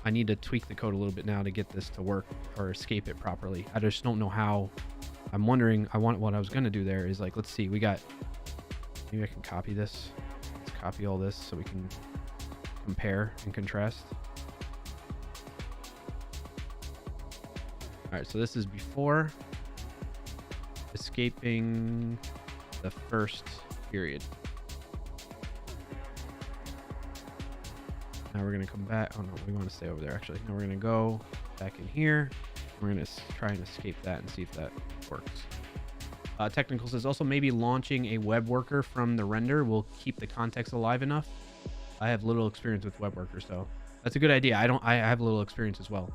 I need to tweak the code a little bit now to get this to work or escape it properly. I just don't know how. I'm wondering, what I was going to do there is like, let's see, maybe I can copy this. Let's copy all this so we can compare and contrast. All right, so this is before escaping the first period. Now we're going to come back. Oh no, we want to stay over there actually. Now we're going to go back in here. We're going to try and escape that and see if that works. Technical says also maybe launching a web worker from the render will keep the context alive enough. I have little experience with web workers, so that's a good idea. I have little experience as well.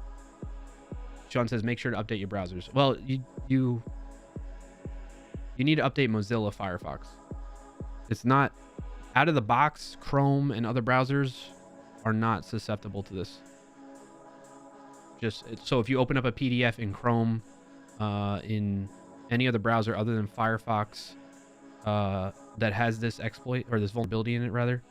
Sean says make sure to update your browsers. Well, you need to update Mozilla Firefox. It's not out of the box. Chrome and other browsers are not susceptible to this. So if you open up a PDF in Chrome, in any other browser other than Firefox, that has this exploit or this vulnerability in it rather,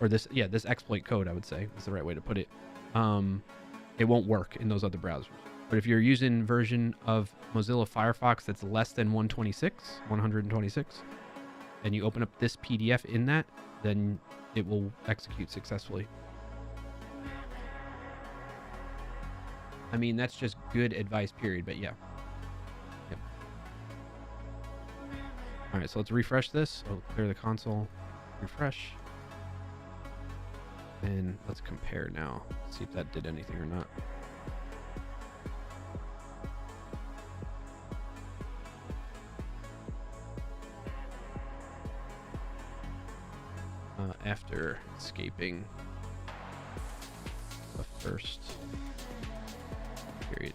or this exploit code, I would say is the right way to put it. It won't work in those other browsers. But if you're using version of Mozilla Firefox that's less than 126, and you open up this PDF in that, then it will execute successfully. I mean, that's just good advice, period. But yeah. Yep. All right, so let's refresh this. So clear the console, refresh. And let's compare now. See if that did anything or not. After escaping the first period.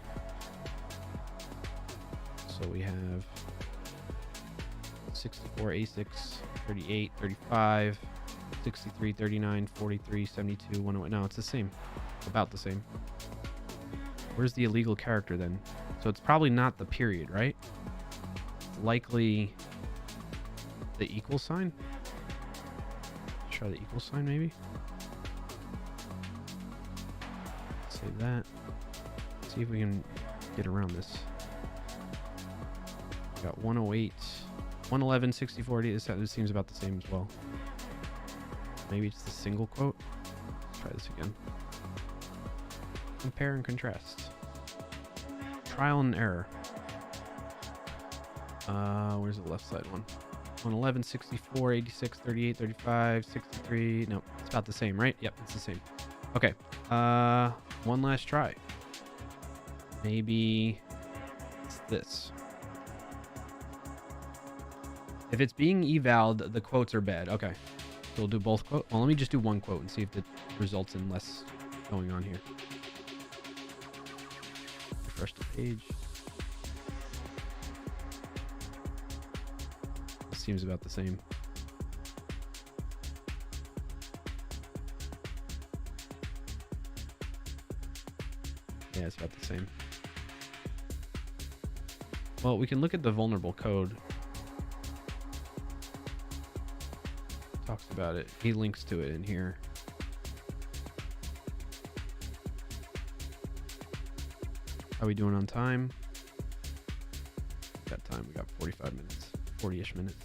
So we have 64, A6, 38, 35, 63, 39, 43, 72, 108. No, it's the same. About the same. Where's the illegal character then? So it's probably not the period, right? It's likely the equal sign. Try the equal sign maybe. Save that. See if we can get around this. We got 108, 111, 60, 40. This seems about the same as well. Maybe it's the single quote. Let's try this again. Compare and contrast. Trial and error. Where's the left side one? 111, 64, 86, 38, 35, 63. No, it's about the same, right? Yep, it's the same. Okay. One last try. Maybe it's this. If it's being evaled, the quotes are bad. Okay. So we'll do both quote. Well, let me just do one quote and see if it results in less going on here. Refresh the page. It seems about the same. Yeah, it's about the same. Well, we can look at the vulnerable code. Talks about it. He links to it in here. How are we doing on time? We got time. We got 45 minutes. 40-ish minutes.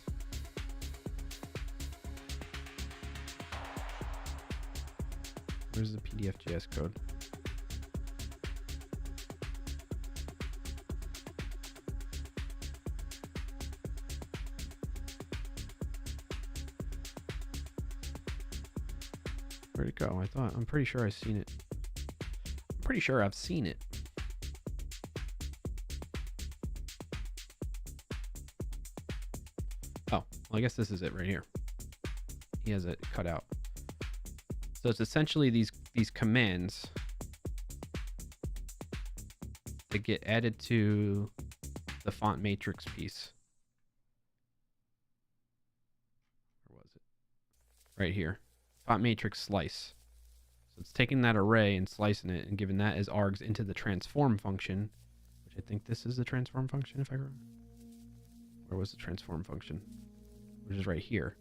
Where's the PDF.js code? Where'd it go? I'm pretty sure I've seen it. I'm pretty sure I've seen it. Oh, well, I guess this is it right here. He has it cut out. So it's essentially these commands that get added to the font matrix piece. Where was it? Right here. Font matrix slice. So it's taking that array and slicing it and giving that as args into the transform function, which I think this is the transform function, if I remember. Where was the transform function? Which is right here.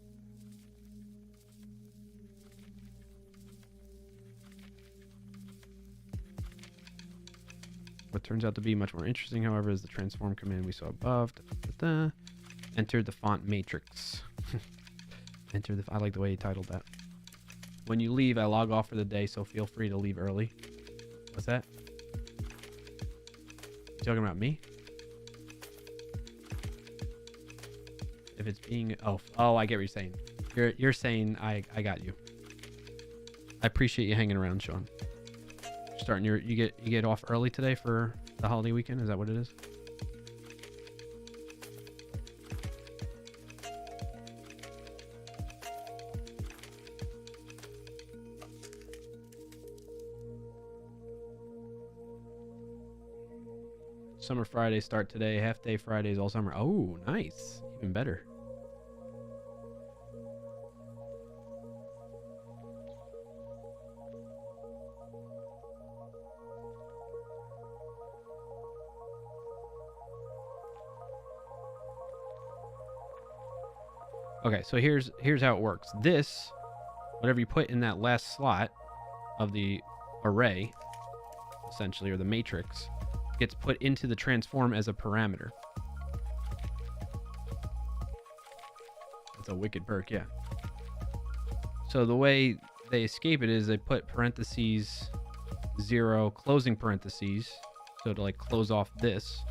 What turns out to be much more interesting, however, is the transform command we saw above. Enter the font matrix. I like the way he titled that. When you leave, I log off for the day, so feel free to leave early. What's that? You talking about me? If it's being... Oh, I get what you're saying. You're saying I got you. I appreciate you hanging around, Sean. You get off early today for the holiday weekend? Is that what it is? Summer Fridays start today. Half day Fridays all summer. Oh, nice. Even better. Okay, so here's how it works. This, whatever you put in that last slot of the array, essentially, or the matrix, gets put into the transform as a parameter. That's a wicked perk, yeah. So the way they escape it is they put parentheses 0 closing parentheses, so to like close off this.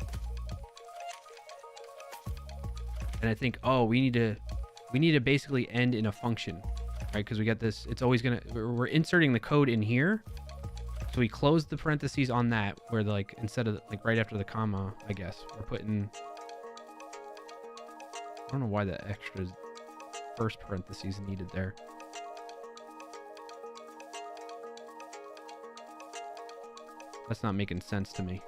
And I think, oh, we need to basically end in a function, right? Because we got this, it's always gonna, we're inserting the code in here. So we close the parentheses on that, where like instead of like right after the comma, I guess we're putting. I don't know why the extra first parentheses needed there. That's not making sense to me.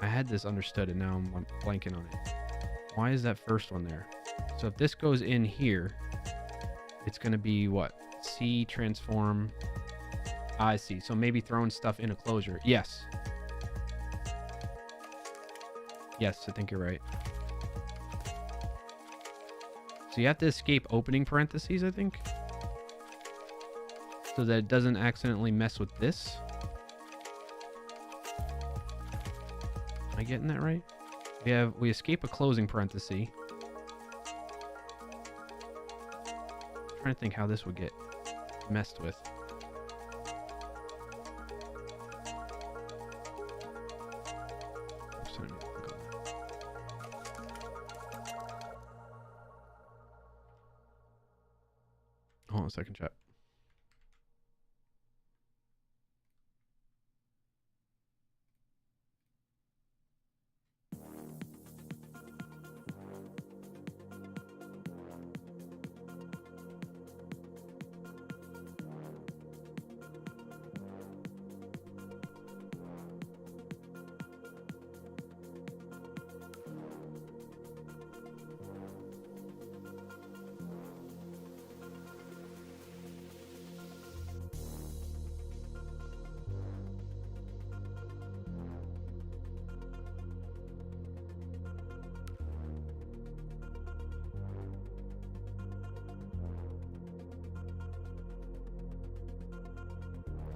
I had this understood and now I'm blanking on it. Why is that first one there? So if this goes in here, it's going to be what? C transform. I see. So maybe throwing stuff in a closure. Yes. Yes, I think you're right. So you have to escape opening parentheses, I think. So that it doesn't accidentally mess with this. Am I getting that right? We escape a closing parenthesis. I'm trying to think how this would get messed with. Hold on a second, chat.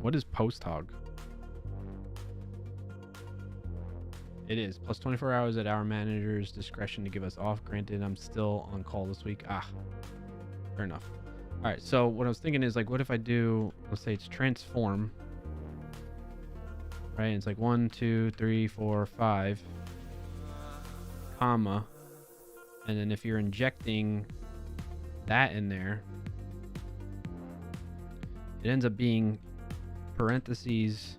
What is post hog? It is plus 24 hours at our manager's discretion to give us off. Granted, I'm still on call this week. Fair enough. All right, so what I was thinking is like, what if I do, let's say it's transform, right? It's like 1, 2, 3, 4, 5, comma, and then if you're injecting that in there, it ends up being parentheses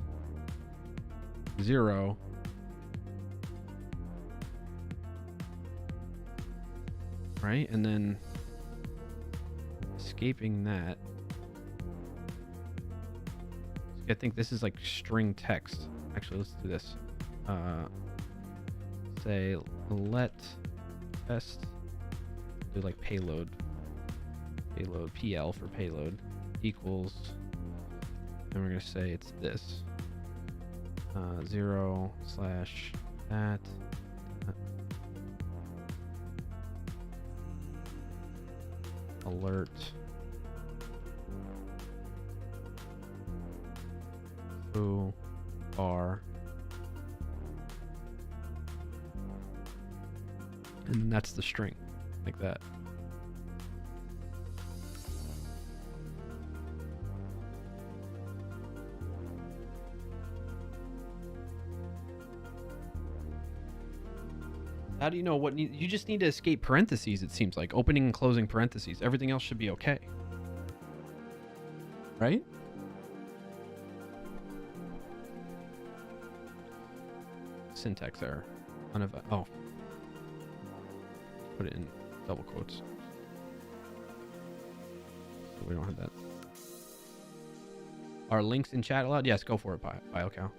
0. Right, and then escaping that. I think this is like string text. Actually, let's do this. Say let test. Do like payload. Payload PL for payload equals. And we're gonna say it's this. 0 / that. Alert foo bar, and that's the string like that. How do you know what you just need to escape parentheses? It seems like opening and closing parentheses. Everything else should be okay, right? Syntax error. Oh, put it in double quotes. So we don't have that. Are links in chat allowed? Yes, go for it, BioCow.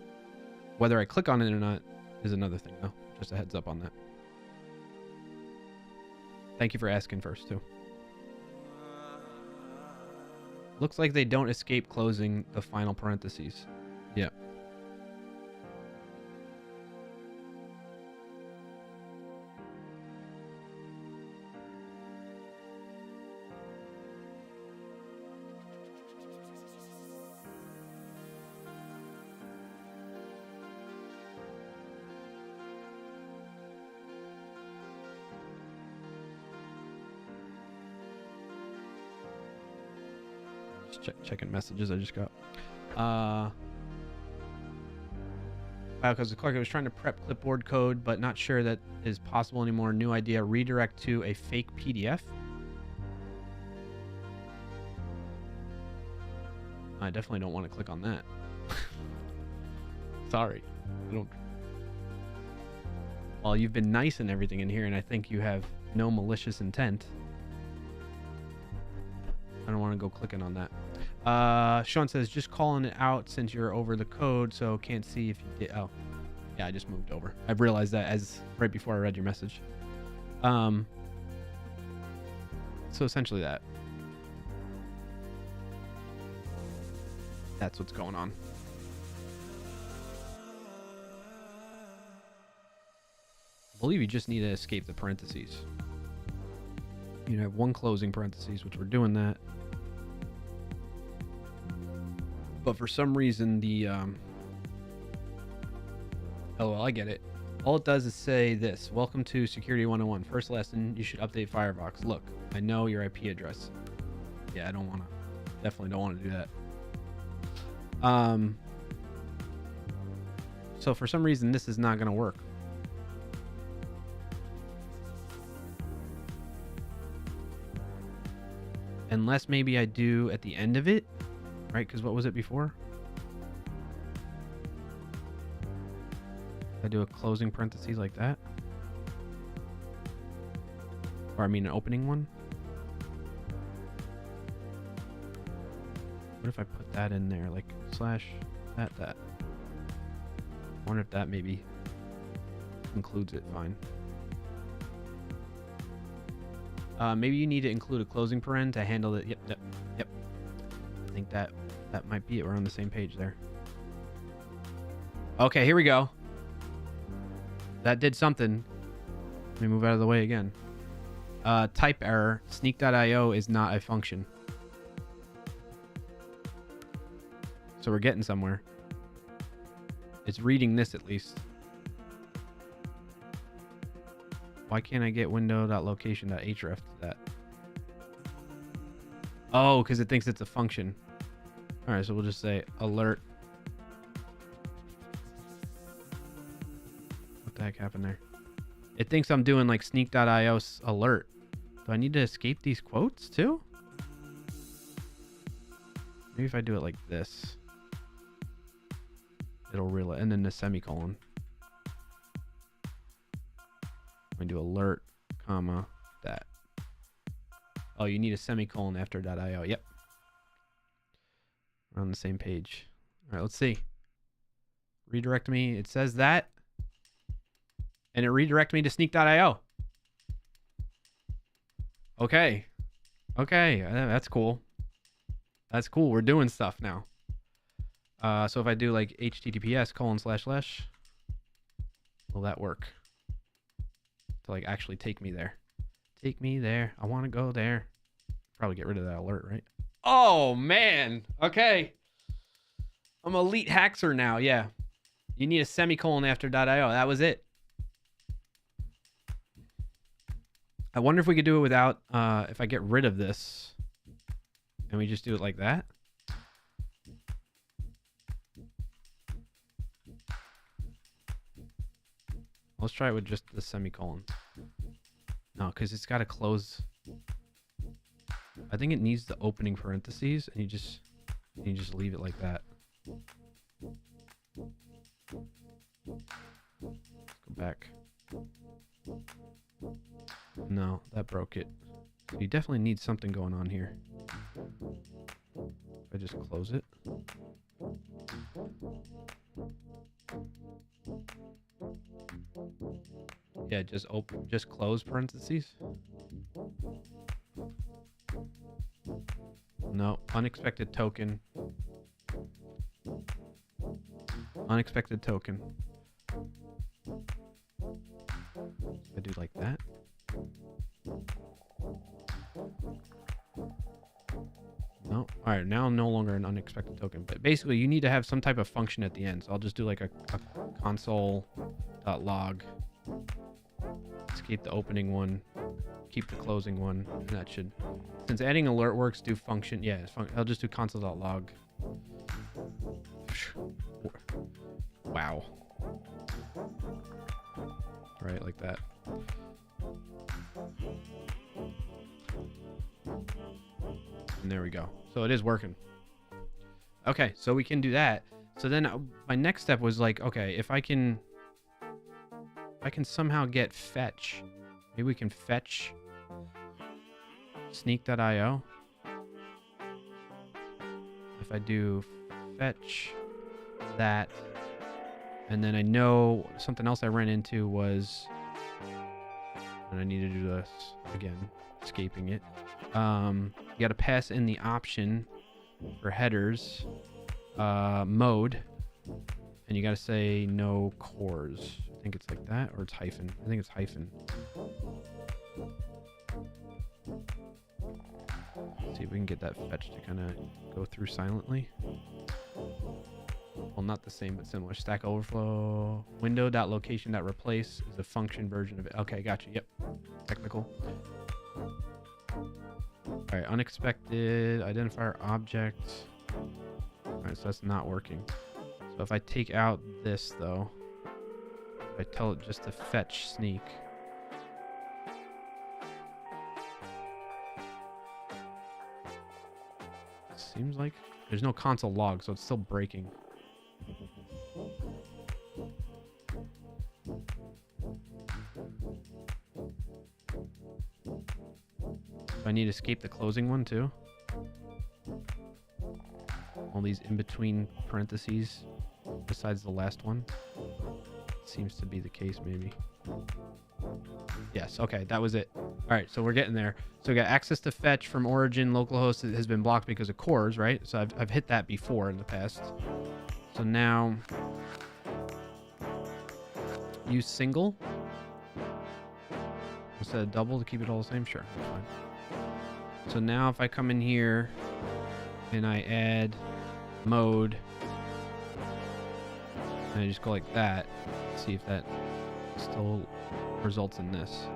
Whether I click on it or not is another thing, though. Just a heads up on that. Thank you for asking first, too. Looks like they don't escape closing the final parentheses. Yeah. Checking messages I just got. Wow, because Clark, I was trying to prep clipboard code, but not sure that is possible anymore. New idea: redirect to a fake PDF. I definitely don't want to click on that. Sorry, I don't. Well, you've been nice and everything in here, and I think you have no malicious intent. I don't want to go clicking on that. Sean says, just calling it out since you're over the code, so can't see if you did. Oh, yeah, I just moved over. I realized that as right before I read your message. So essentially that's what's going on. I believe you just need to escape the parentheses. You have one closing parentheses, which we're doing that. But for some reason, the LOL, I get it. All it does is say this: welcome to Security 101. First lesson, you should update Firefox. Look, I know your IP address. Yeah, I don't want to. Definitely don't want to do that. So for some reason, this is not going to work. Unless maybe I do at the end of it. Right, because what was it before? I do a closing parentheses like that. Or I mean an opening one. What if I put that in there, like slash that? I wonder if that maybe includes it fine. Maybe you need to include a closing paren to handle it. Yep. I think that might be it. We're on the same page there. Okay, here we go. That did something. Let me move out of the way again. Type error. Sneak.io is not a function. So we're getting somewhere. It's reading this at least. Why can't I get window.location.href to that? Oh, because it thinks it's a function. All right, so we'll just say alert. What the heck happened there? It thinks I'm doing like sneak.io alert. Do I need to escape these quotes too? Maybe if I do it like this, it'll realize, and then the semicolon. I'm going to do alert, comma, that. Oh, you need a semicolon after .io. Yep. We're on the same page. All right, let's see. Redirect me. It says that. And it redirected me to sneak.io. Okay. Okay, that's cool. That's cool. We're doing stuff now. So if I do like https:// will that work? To like actually take me there. Take me there. I want to go there. Probably get rid of that alert, right? Oh, man. Okay. I'm elite hacker now. Yeah. You need a semicolon after .io. That was it. I wonder if we could do it without, if I get rid of this and we just do it like that. Let's try it with just the semicolon. No, because it's got to close. I think it needs the opening parentheses, and you just leave it like that. Let's go back. No, that broke it. So you definitely need something going on here. If I just close it. Yeah, just close parentheses. No, unexpected token. Unexpected token. I do like that. No. All right, now I'm no longer an unexpected token. But basically, you need to have some type of function at the end. So I'll just do like a console.log. Escape the opening one. Keep the closing one. And that should... Since adding alert works, do function. Yeah, I'll just do console.log. Wow. Right, like that. And there we go. So it is working. Okay, so we can do that. So then my next step was like, okay, if I can somehow get fetch. Maybe we can fetch sneak.io. If I do fetch that, and then I know something else I ran into was, and I need to do this again, escaping it. You got to pass in the option for headers, mode, and you got to say no cores. I think it's like that, or it's hyphen. I think it's hyphen. Let's see if we can get that fetch to kind of go through silently. Well, not the same, but similar. Stack Overflow. Window.location.replace is a function version of it. Okay, gotcha. Yep. Technical. All right, unexpected identifier object. All right, so that's not working. So if I take out this, though, if I tell it just to fetch sneak. Seems like there's no console log, so it's still breaking. Do I need to escape the closing one too? All these in between parentheses besides the last one? Seems to be the case, maybe. Yes, okay, that was it. All right, so we're getting there. So we got access to fetch from origin. Localhost has been blocked because of cores, right? So I've hit that before in the past. So now use single instead of double to keep it all the same. Sure, that's fine. So now if I come in here and I add mode And I just go like that. See if that still results in this.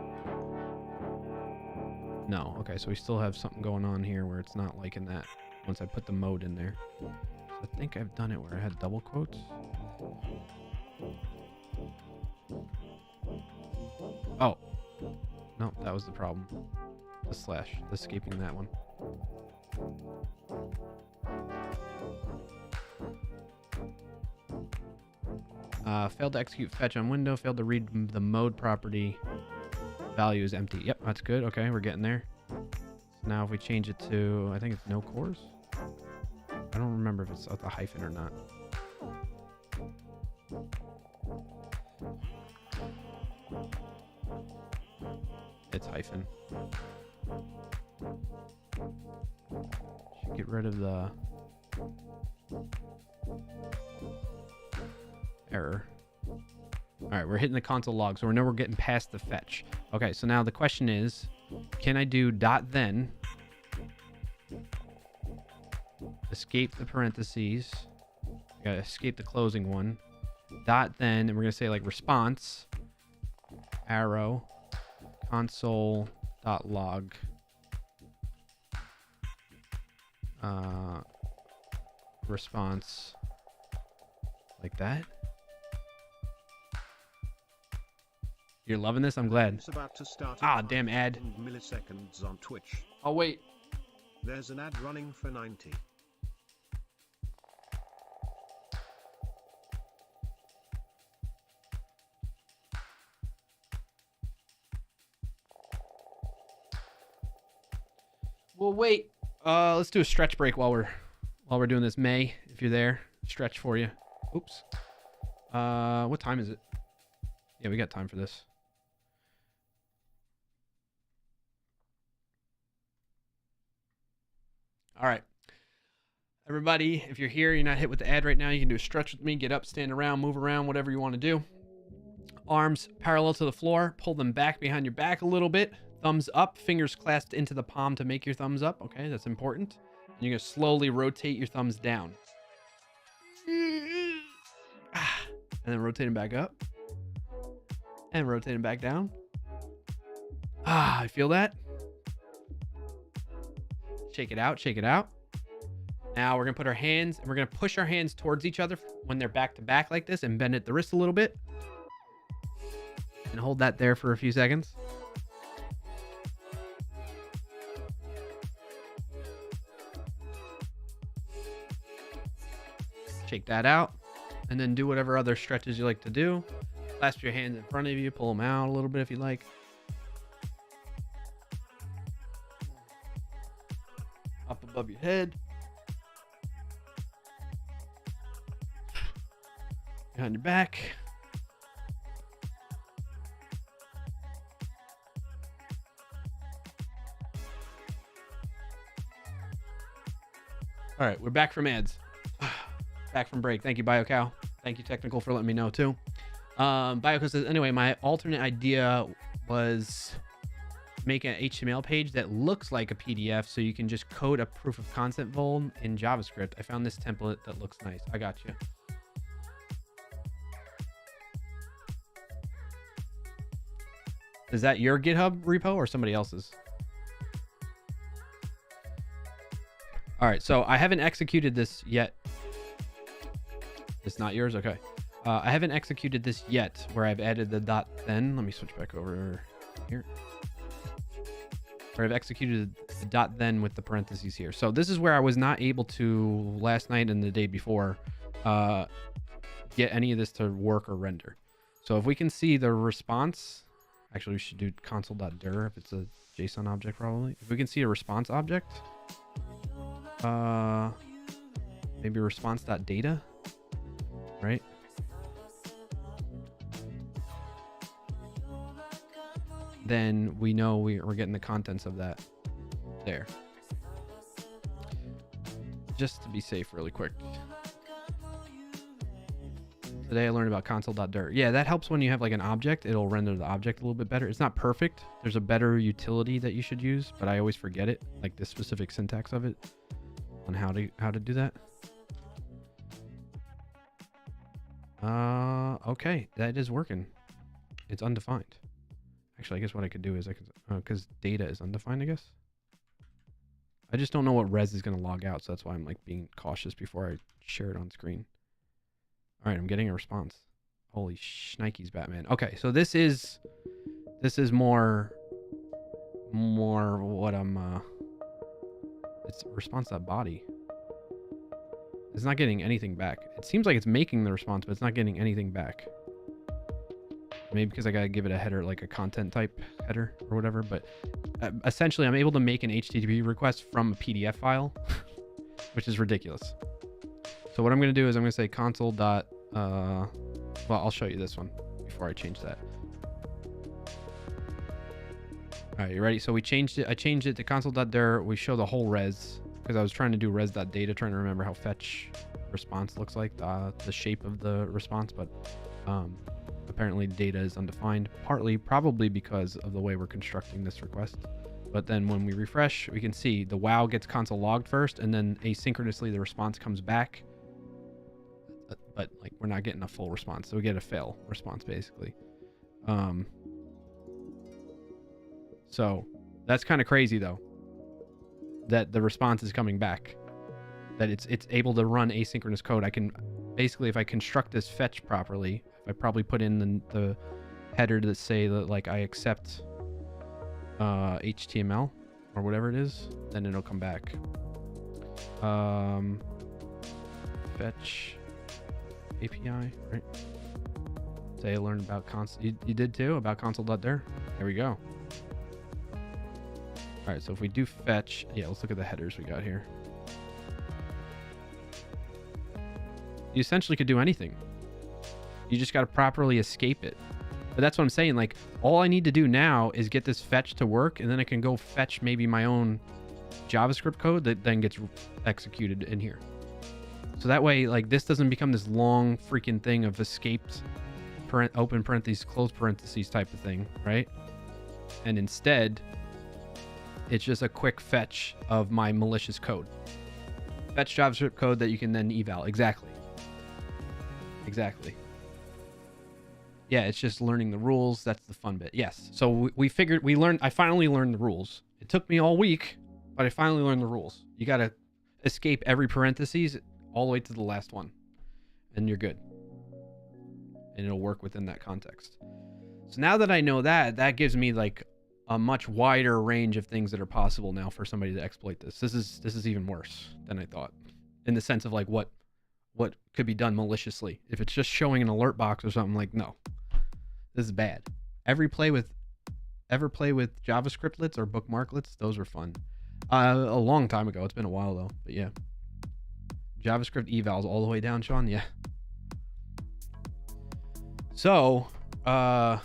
No. Okay, so we still have something going on here where it's not liking that once I put the mode in there. So I think I've done it where I had double quotes. Oh. No, that was the problem. The slash. Escaping that one. Failed to execute fetch on window. Failed to read the mode property. Value is empty. Yep, that's good. Okay, we're getting there. So now if we change it to, I think it's no cores. I don't remember if it's with a hyphen or not. It's hyphen. Should get rid of the error. All right, we're hitting the console log, so we know we're getting past the fetch. Okay, so now the question is, can I do .then, escape the parentheses, gotta escape the closing one, .then, and we're gonna say like response, arrow, console.log, response, like that. You're loving this? I'm glad. It's about to start. Ah, damn ad. Milliseconds on Twitch. Oh, wait. There's an ad running for 90. Well, wait. Let's do a stretch break while we're doing this. May, if you're there, stretch for you. Oops. What time is it? Yeah, we got time for this. All right. Everybody, if you're here, you're not hit with the ad right now, you can do a stretch with me. Get up, stand around, move around, whatever you want to do. Arms parallel to the floor. Pull them back behind your back a little bit. Thumbs up, fingers clasped into the palm to make your thumbs up. Okay, that's important. And you're going to slowly rotate your thumbs down. And then rotate them back up. And rotate them back down. I feel that. Shake it out, shake it out. Now we're gonna put our hands, and we're gonna push our hands towards each other when they're back to back like this, and bend at the wrist a little bit. And hold that there for a few seconds. Shake that out, and then do whatever other stretches you like to do. Clasp your hands in front of you, pull them out a little bit if you like. Up above your head. Behind your back. All right, we're back from ads. Back from break. Thank you, BioCow. Thank you, Technical, for letting me know, too. BioCow says, anyway, my alternate idea was make an HTML page that looks like a PDF so you can just code a proof of concept vol in JavaScript. I found this template that looks nice. I got you. Is that your GitHub repo or somebody else's? All right, so I haven't executed this yet. It's not yours? Okay. I haven't executed this yet where I've added the .then. Let me switch back over here. Where I've executed the .then with the parentheses here. So this is where I was not able to last night and the day before get any of this to work or render. So if we can see the response, actually we should do console.dir if it's a JSON object probably. If we can see a response object, maybe response.data, right? Then we know we're getting the contents of that there. Just to be safe really quick. Today I learned about console.dir. Yeah, that helps when you have like an object. It'll render the object a little bit better. It's not perfect. There's a better utility that you should use, but I always forget it, like the specific syntax of it on how to do that. Okay, that is working. It's undefined. Actually, I guess what I could do is I could, because data is undefined, I guess. I just don't know what res is going to log out, so that's why I'm like being cautious before I share it on screen. All right, I'm getting a response. Holy shnikes, Batman. Okay, so this is more what I'm it's response.body. It's not getting anything back. It seems like it's making the response, but it's not getting anything back. Maybe because I gotta give it a header, like a content type header or whatever. But essentially, I'm able to make an HTTP request from a PDF file, which is ridiculous. So what I'm gonna do is I'm gonna say console dot. Well, I'll show you this one before I change that. All right, you ready? So we changed it. I changed it to console.dir. We show the whole res because I was trying to do res.data, trying to remember how fetch response looks like, the shape of the response, but apparently data is undefined, partly probably because of the way we're constructing this request. But then when we refresh, we can see the wow gets console logged first, and then asynchronously the response comes back. But like we're not getting a full response, so we get a fail response basically. So that's kind of crazy though, that the response is coming back, that it's able to run asynchronous code. I can basically, if I construct this fetch properly, if I probably put in the header to say that like I accept HTML or whatever it is, then it'll come back. Fetch API, right? Say I learned about console. You did too, about console.dir. There we go. All right, so if we do fetch, yeah, let's look at the headers we got here. You essentially could do anything. You just got to properly escape it. But that's what I'm saying. Like, all I need to do now is get this fetch to work, and then I can go fetch maybe my own JavaScript code that then gets executed in here. So that way, like, this doesn't become this long freaking thing of escaped open parentheses, close parentheses type of thing, right? And instead, it's just a quick fetch of my malicious code. Fetch JavaScript code that you can then eval. Exactly. Yeah, it's just learning the rules. That's the fun bit. Yes. So I finally learned the rules. It took me all week, but I finally learned the rules. You got to escape every parentheses all the way to the last one, and you're good. And it'll work within that context. So now that I know that, that gives me like a much wider range of things that are possible now for somebody to exploit this. This is even worse than I thought, in the sense of like what could be done maliciously. If it's just showing an alert box or something, like, no, this is bad. Ever play with JavaScriptlets or bookmarklets? Those were fun. A long time ago. It's been a while though, but yeah. JavaScript evals all the way down, Sean. Yeah. So, I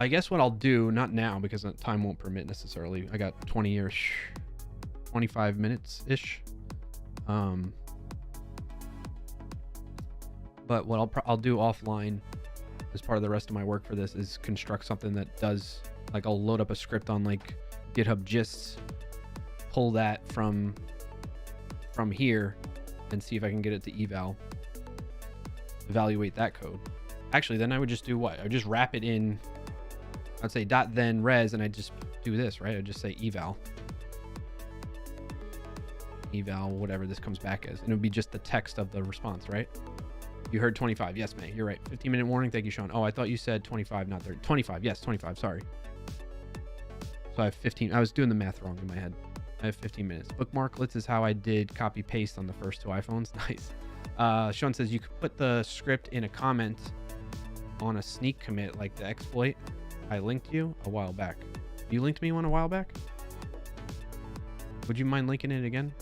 guess what I'll do, not now because time won't permit necessarily. I got 25 minutes ish. But what I'll do offline as part of the rest of my work for this is construct something that does, like, I'll load up a script on like GitHub Gists, pull that from here, and see if I can get it to evaluate that code. Actually, then I would just do what? I would just wrap it in. I'd say .then res, and I'd just do this, right? I'd just say eval, whatever this comes back as, and it would be just the text of the response, right? You heard 25. Yes, May. You're right. 15-minute warning. Thank you, Sean. Oh, I thought you said 25, not 30. 25. Yes, 25. Sorry. So I have 15. I was doing the math wrong in my head. I have 15 minutes. Bookmarklets is how I did copy paste on the first 2 iPhones. Nice. Sean says you could put the script in a comment on a sneak commit like the exploit. I linked you a while back. You linked me one a while back? Would you mind linking it again?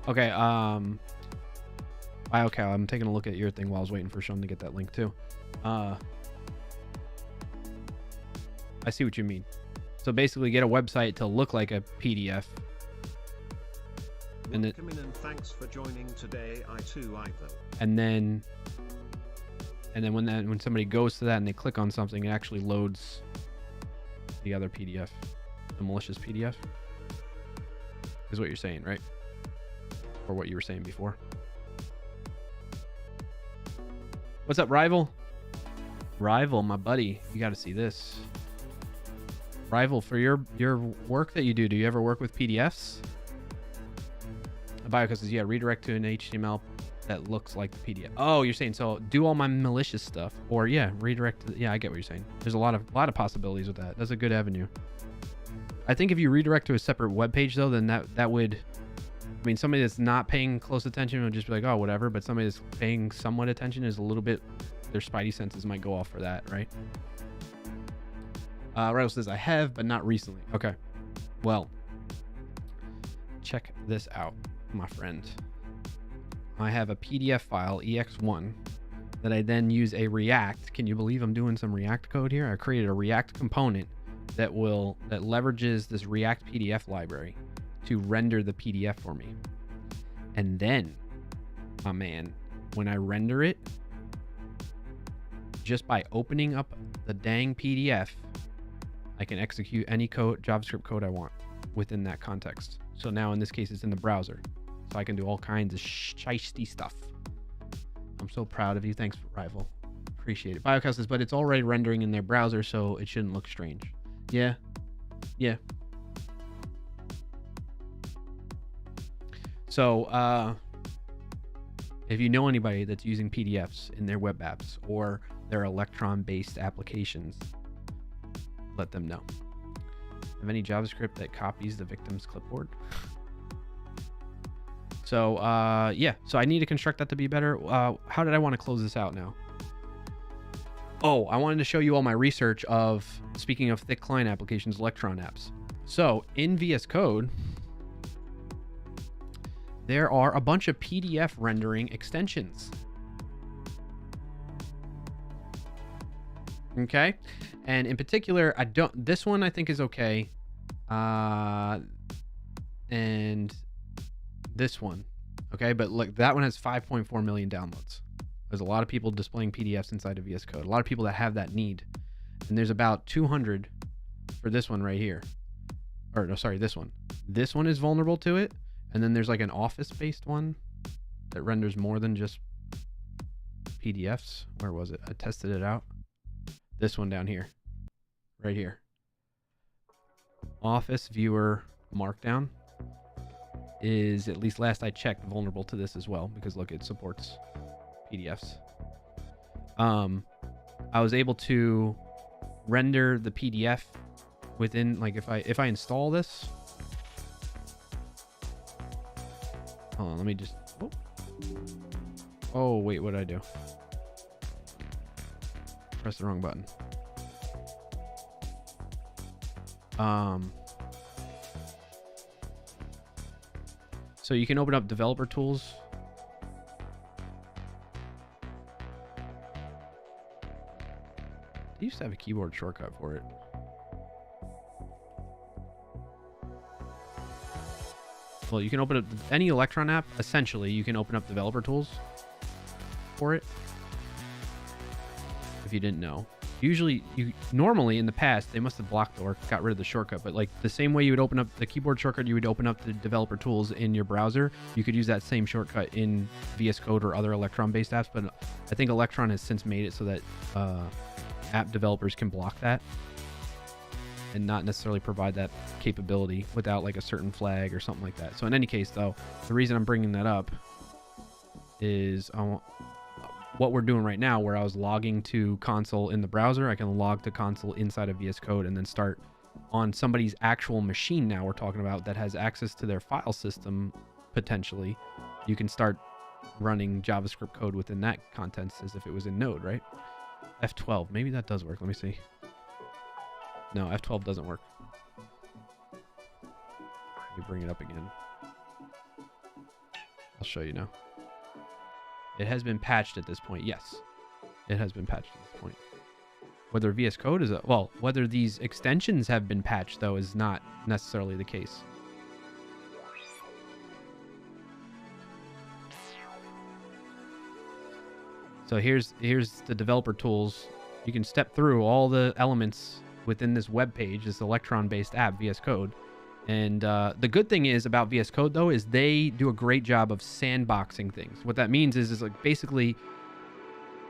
Okay. Okay, I'm taking a look at your thing while I was waiting for Sean to get that link too. I see what you mean. So basically, get a website to look like a PDF. And Welcome in and thanks for joining today, I2Ivo. And then when somebody goes to that and they click on something, it actually loads the other PDF, the malicious PDF. Is what you're saying, right? Or what you were saying before. What's up, Rival? Rival, my buddy, you got to see this. Rival, for your work that you do you ever work with PDFs? Biocast says, yeah, redirect to an HTML that looks like the PDF. Oh, you're saying, so do all my malicious stuff, or yeah, redirect to, yeah, I get what you're saying. There's a lot of possibilities with that. That's a good avenue. I think if you redirect to a separate web page though, then that would, I mean, somebody that's not paying close attention would just be like, oh, whatever. But somebody that's paying somewhat attention is a little bit, their spidey senses might go off for that, right? Rival says, I have, but not recently. Okay. Well, check this out, my friend. I have a PDF file, EX1, that I then use a React. Can you believe I'm doing some React code here? I created a React component that leverages this React PDF library to render the PDF for me. And then, my man, when I render it, just by opening up the dang PDF, I can execute any code, JavaScript code I want within that context. So now in this case, it's in the browser. So I can do all kinds of shiesty stuff. I'm so proud of you. Thanks, Rival. Appreciate it. Biocast says, but it's already rendering in their browser, so it shouldn't look strange. Yeah. Yeah. So if you know anybody that's using PDFs in their web apps or their Electron-based applications, let them know. Have any JavaScript that copies the victim's clipboard? So yeah, so I need to construct that to be better. How did I want to close this out now? Oh, I wanted to show you all my research of, speaking of thick client applications, Electron apps. So in VS Code, there are a bunch of PDF rendering extensions. Okay. And in particular, this one I think is okay. And this one. Okay. But look, that one has 5.4 million downloads. There's a lot of people displaying PDFs inside of VS Code. A lot of people that have that need. And there's about 200 for this one right here. Or no, sorry, this one. This one is vulnerable to it. And then there's like an Office-based one that renders more than just PDFs. Where was it? I tested it out. This one down here. Right here. Office Viewer Markdown is, at least last I checked, vulnerable to this as well. Because look, it supports PDFs. I was able to render the PDF within, like, if I install this. Hold on, let me just. Oh wait, what did I do? Press the wrong button. So you can open up developer tools. They used to have a keyboard shortcut for it. Well, you can open up any Electron app. Essentially, you can open up developer tools for it. If you didn't know, usually normally in the past they must have blocked or got rid of the shortcut. But like the same way you would open up the keyboard shortcut, you would open up the developer tools in your browser. You could use that same shortcut in VS Code or other Electron-based apps. But I think Electron has since made it so that app developers can block that and not necessarily provide that capability without like a certain flag or something like that. So in any case, though, the reason I'm bringing that up is what we're doing right now, where I was logging to console in the browser. I can log to console inside of VS Code and then start on somebody's actual machine now we're talking about that has access to their file system potentially. You can start running JavaScript code within that contents as if it was in Node, right? F12, maybe that does work. Let me see. No, F12 doesn't work. Let me bring it up again. show you now. It has been patched at this point. Yes, it has been patched at this point. Whether VS Code is whether these extensions have been patched though is not necessarily the case. So here's the developer tools. You can step through all the elements within this web page, this Electron-based app, VS Code. And the good thing is about VS Code though is they do a great job of sandboxing things. What that means is like basically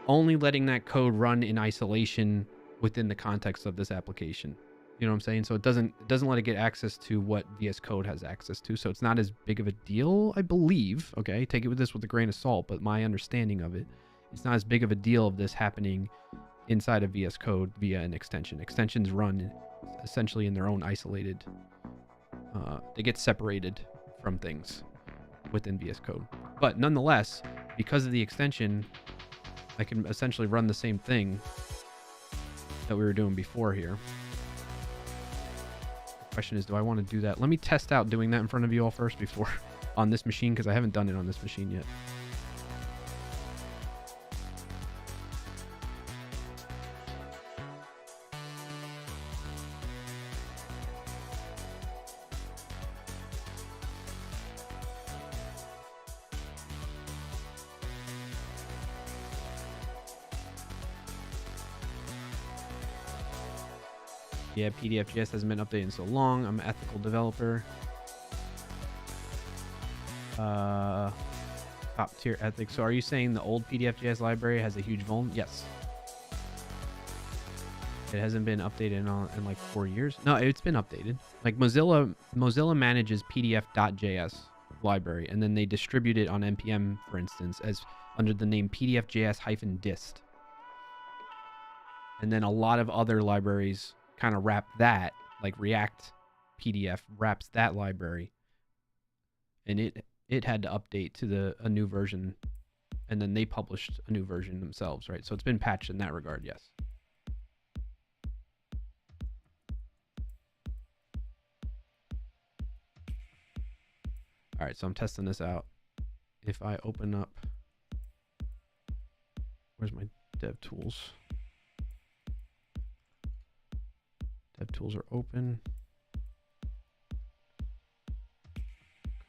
only letting that code run in isolation within the context of this application. You know what I'm saying? So it doesn't let it get access to what VS Code has access to. So it's not as big of a deal, I believe. Okay, take it with a grain of salt, but my understanding of it, it's not as big of a deal of this happening inside of VS Code via an extension. Extensions run essentially in their own isolated. They get separated from things within VS Code. But nonetheless, because of the extension, I can essentially run the same thing that we were doing before here. The question is, do I want to do that? Let me test out doing that in front of you all first before on this machine, because I haven't done it on this machine yet. Yeah, PDF.js hasn't been updated in so long. I'm an ethical developer. Top tier ethics. So are you saying the old PDF.js library has a huge vuln? Yes. It hasn't been updated in like 4 years. No, it's been updated. Like Mozilla manages PDF.js library, and then they distribute it on NPM, for instance, as under the name PDF.js-dist. And then a lot of other libraries kind of wrap that, like React PDF wraps that library, and it had to update to a new version, and then they published a new version themselves, right? So it's been patched in that regard, yes. All right, so I'm testing this out. If I open up, where's my dev tools? Dev tools are open.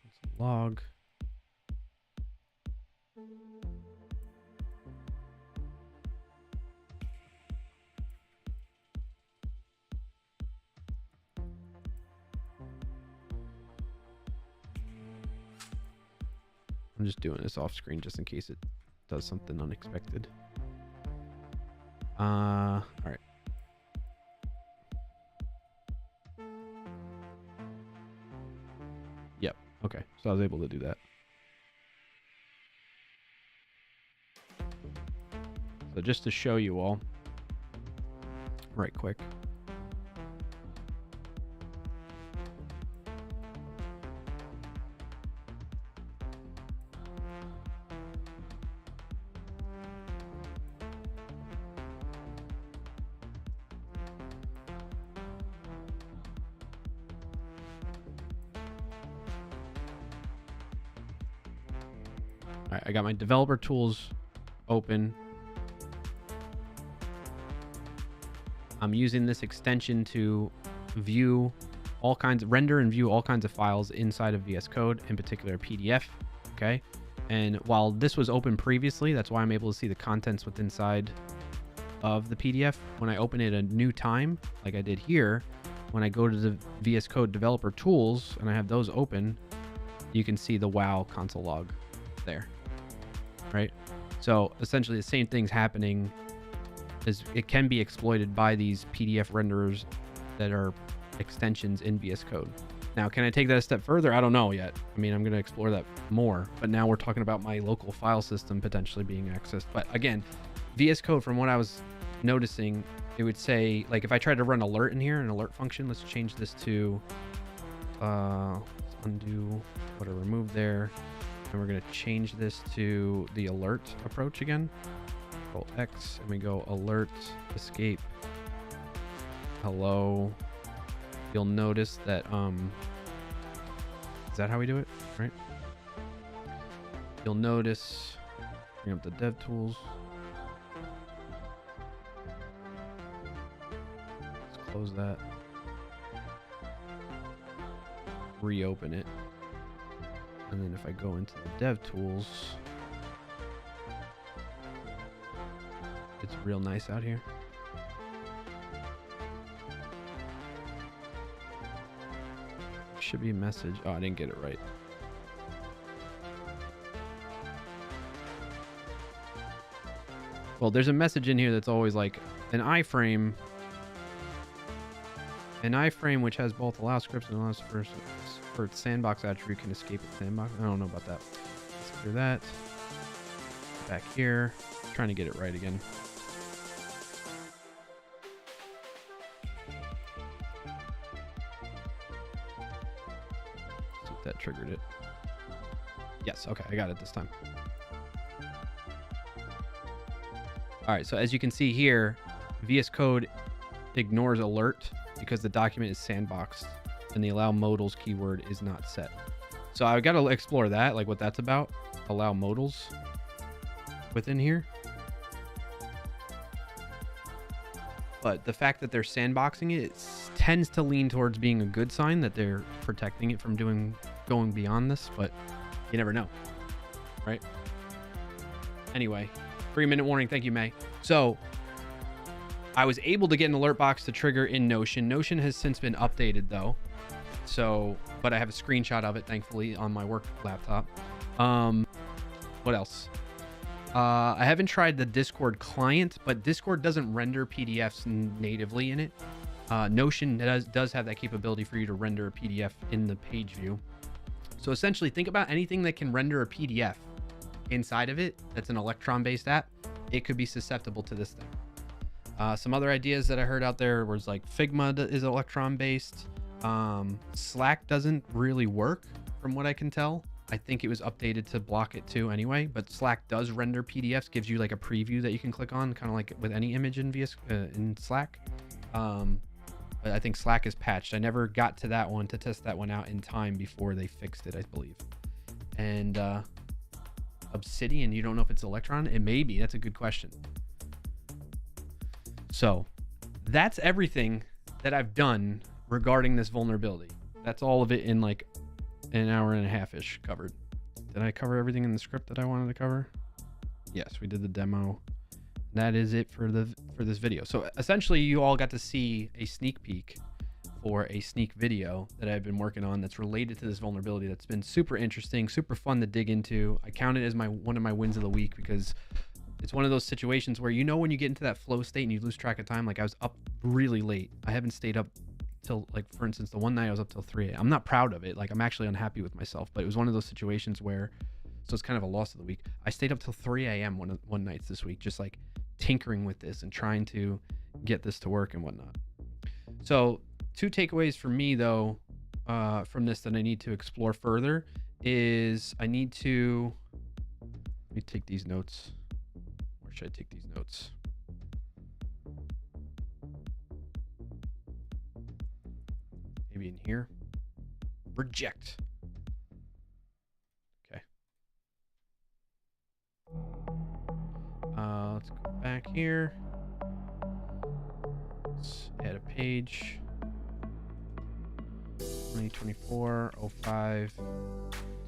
Console log. I'm just doing this off screen just in case it does something unexpected. All right. Yep. Okay. So I was able to do that. So just to show you all, right quick. All right, I got my developer tools open. I'm using this extension to view all kinds of render and view all kinds of files inside of VS Code, in particular PDF. Okay. And while this was open previously, that's why I'm able to see the contents within inside of the PDF. When I open it a new time, like I did here, when I go to the VS Code developer tools and I have those open, you can see the WoW console log there. Right? So essentially the same thing's happening. Is it can be exploited by these PDF renderers that are extensions in VS Code. Now, can I take that a step further? I don't know yet. I mean, I'm going to explore that more, but now we're talking about my local file system potentially being accessed. But again, VS Code, from what I was noticing, it would say, like if I tried to run alert in here, an alert function, let's change this to, let's undo what I removed there. And we're going to change this to the alert approach again. Control X, and we go alert, escape, hello. You'll notice that, is that how we do it? Right? you'll notice, bring up the dev tools. Let's close that. Reopen it. And then if I go into the dev tools, it's real nice out here. Should be a message. Oh, I didn't get it right. Well, there's a message in here that's always like an iframe. An iframe which has both allow scripts and allows for its sandbox attribute can escape its sandbox. I don't know about that. Let's clear that. Back here. Trying to get it right again. See if that triggered it. Yes, okay, I got it this time. All right, so as you can see here, VS Code ignores alert because the document is sandboxed and the allow modals keyword is not set. So I got to explore that, like what that's about. Allow modals within here. But the fact that they're sandboxing it tends to lean towards being a good sign that they're protecting it from going beyond this, but you never know, right? Anyway, 3-minute warning. Thank you, May. So I was able to get an alert box to trigger in Notion. Notion has since been updated though. So, but I have a screenshot of it, thankfully, on my work laptop. What else? I haven't tried the Discord client, but Discord doesn't render PDFs natively in it. Notion does have that capability for you to render a PDF in the page view. So essentially, think about anything that can render a PDF inside of it that's an Electron-based app. It could be susceptible to this thing. Some other ideas that I heard out there was like Figma is Electron-based. Slack doesn't really work from what I can tell. I think it was updated to block it too anyway, but Slack does render PDFs, gives you like a preview that you can click on, kind of like with any image in Slack. But I think Slack is patched. I never got to that one to test that one out in time before they fixed it, I believe. And Obsidian, you don't know if it's Electron? It may be. That's a good question. So that's everything that I've done regarding this vulnerability. That's all of it in like an hour and a half-ish covered. Did I cover everything in the script that I wanted to cover? Yes, we did the demo. That is it for this video. So essentially you all got to see a sneak peek for a sneak video that I've been working on that's related to this vulnerability. That's been super interesting, super fun to dig into. I count it as one of my wins of the week because it's one of those situations where, you know, when you get into that flow state and you lose track of time. Like I was up really late. I haven't stayed up till, like, for instance, the one night I was up till 3 a.m. I'm not proud of it. Like, I'm actually unhappy with myself, but it was one of those situations where, so it's kind of a loss of the week. I stayed up till 3 a.m. one night this week, just like tinkering with this and trying to get this to work and whatnot. So 2 takeaways for me though, from this that I need to explore further is let me take these notes. Where should I take these notes? Maybe in here. Reject. Okay. Let's go back here. Let's add a page. 2024 05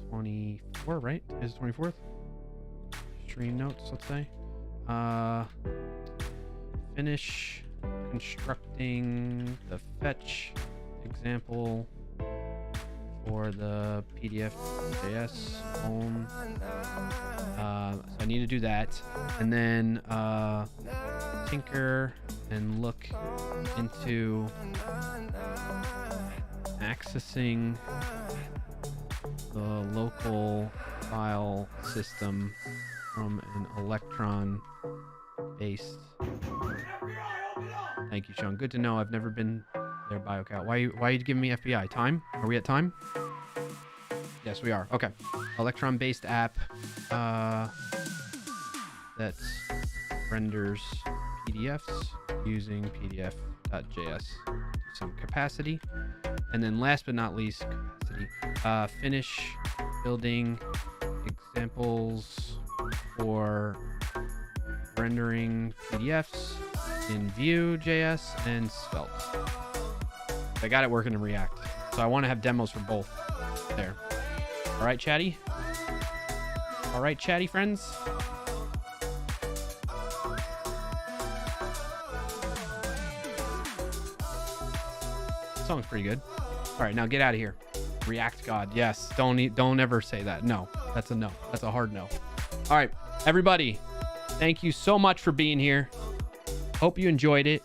24, right? Is it 24th? Stream notes, let's say. Finish constructing the fetch example for the PDF.js home. So I need to do that, and then tinker and look into accessing the local file system from an Electron based. Thank you, Sean. Good to know. I've never been there, BioCat. Why are you giving me FBI? Time? Are we at time? Yes, we are. Okay. Electron based app that renders PDFs using PDF.js to some capacity. And then last but not least, capacity. Finish building examples for rendering PDFs in Vue.js and Svelte. I got it working in React, so I want to have demos for both there. All right, chatty? All right, chatty friends? Song's pretty good. All right, now get out of here. React God. Yes, don't ever say that. No, that's a no. That's a hard no. All right, everybody, thank you so much for being here. Hope you enjoyed it.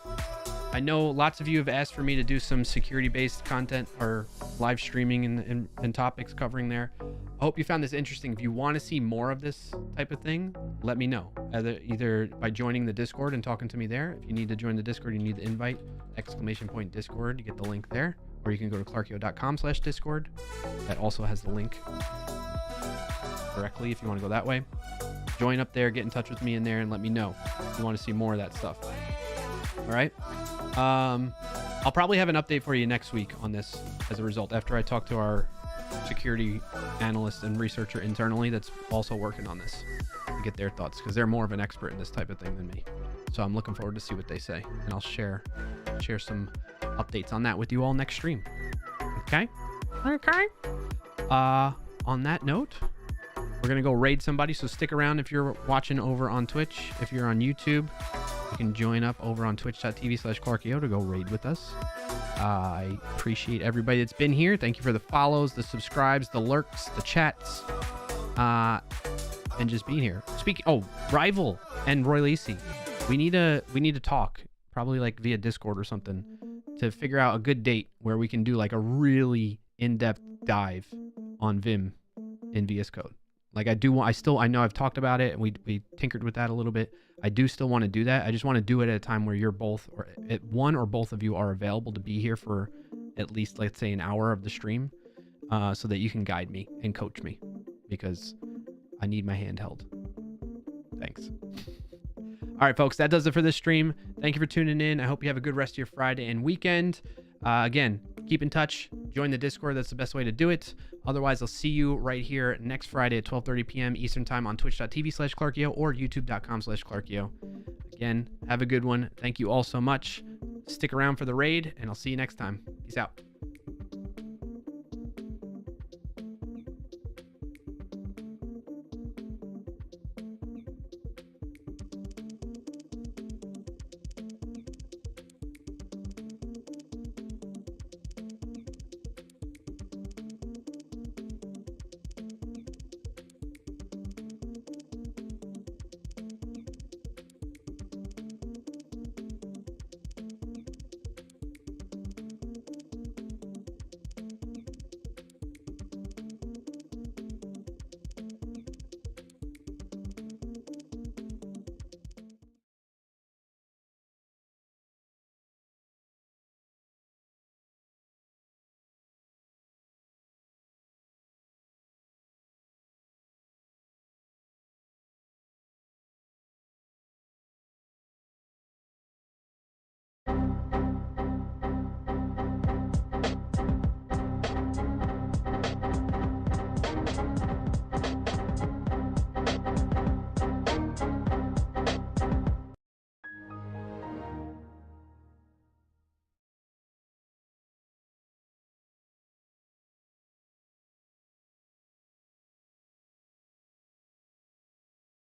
I know lots of you have asked for me to do some security-based content or live streaming and topics covering there. I hope you found this interesting. If you want to see more of this type of thing, let me know. Either by joining the Discord and talking to me there. If you need to join the Discord, you need the invite, !Discord. You get the link there. Or you can go to clarkio.com/Discord. That also has the link directly if you want to go that way. Join up there, get in touch with me in there, and let me know if you want to see more of that stuff. All right. I'll probably have an update for you next week on this as a result after I talk to our security analyst and researcher internally that's also working on this to get their thoughts, because they're more of an expert in this type of thing than me. So I'm looking forward to see what they say, and I'll share some updates on that with you all next stream. Okay. On that note, we're gonna go raid somebody, so stick around if you're watching over on Twitch. If you're on YouTube, you can join up over on twitch.tv/Clarkio to go raid with us. I appreciate everybody that's been here. Thank you for the follows, the subscribes, the lurks, the chats, and just being here. Rival and Roy Lacey, we need to talk, probably like via Discord or something, to figure out a good date where we can do like a really in-depth dive on Vim in VS Code. Like I know I've talked about it and we tinkered with that a little bit. I do still want to do that. I just want to do it at a time where you're both, or one or both of you are available to be here for at least, let's say, an hour of the stream, so that you can guide me and coach me, because I need my hand held. Thanks. All right, folks, that does it for this stream. Thank you for tuning in. I hope you have a good rest of your Friday and weekend. Again, keep in touch. Join the Discord. That's the best way to do it. Otherwise, I'll see you right here next Friday at 12:30 p.m. Eastern Time on twitch.tv/Clarkio or youtube.com/Clarkio. Again, have a good one. Thank you all so much. Stick around for the raid, and I'll see you next time. Peace out.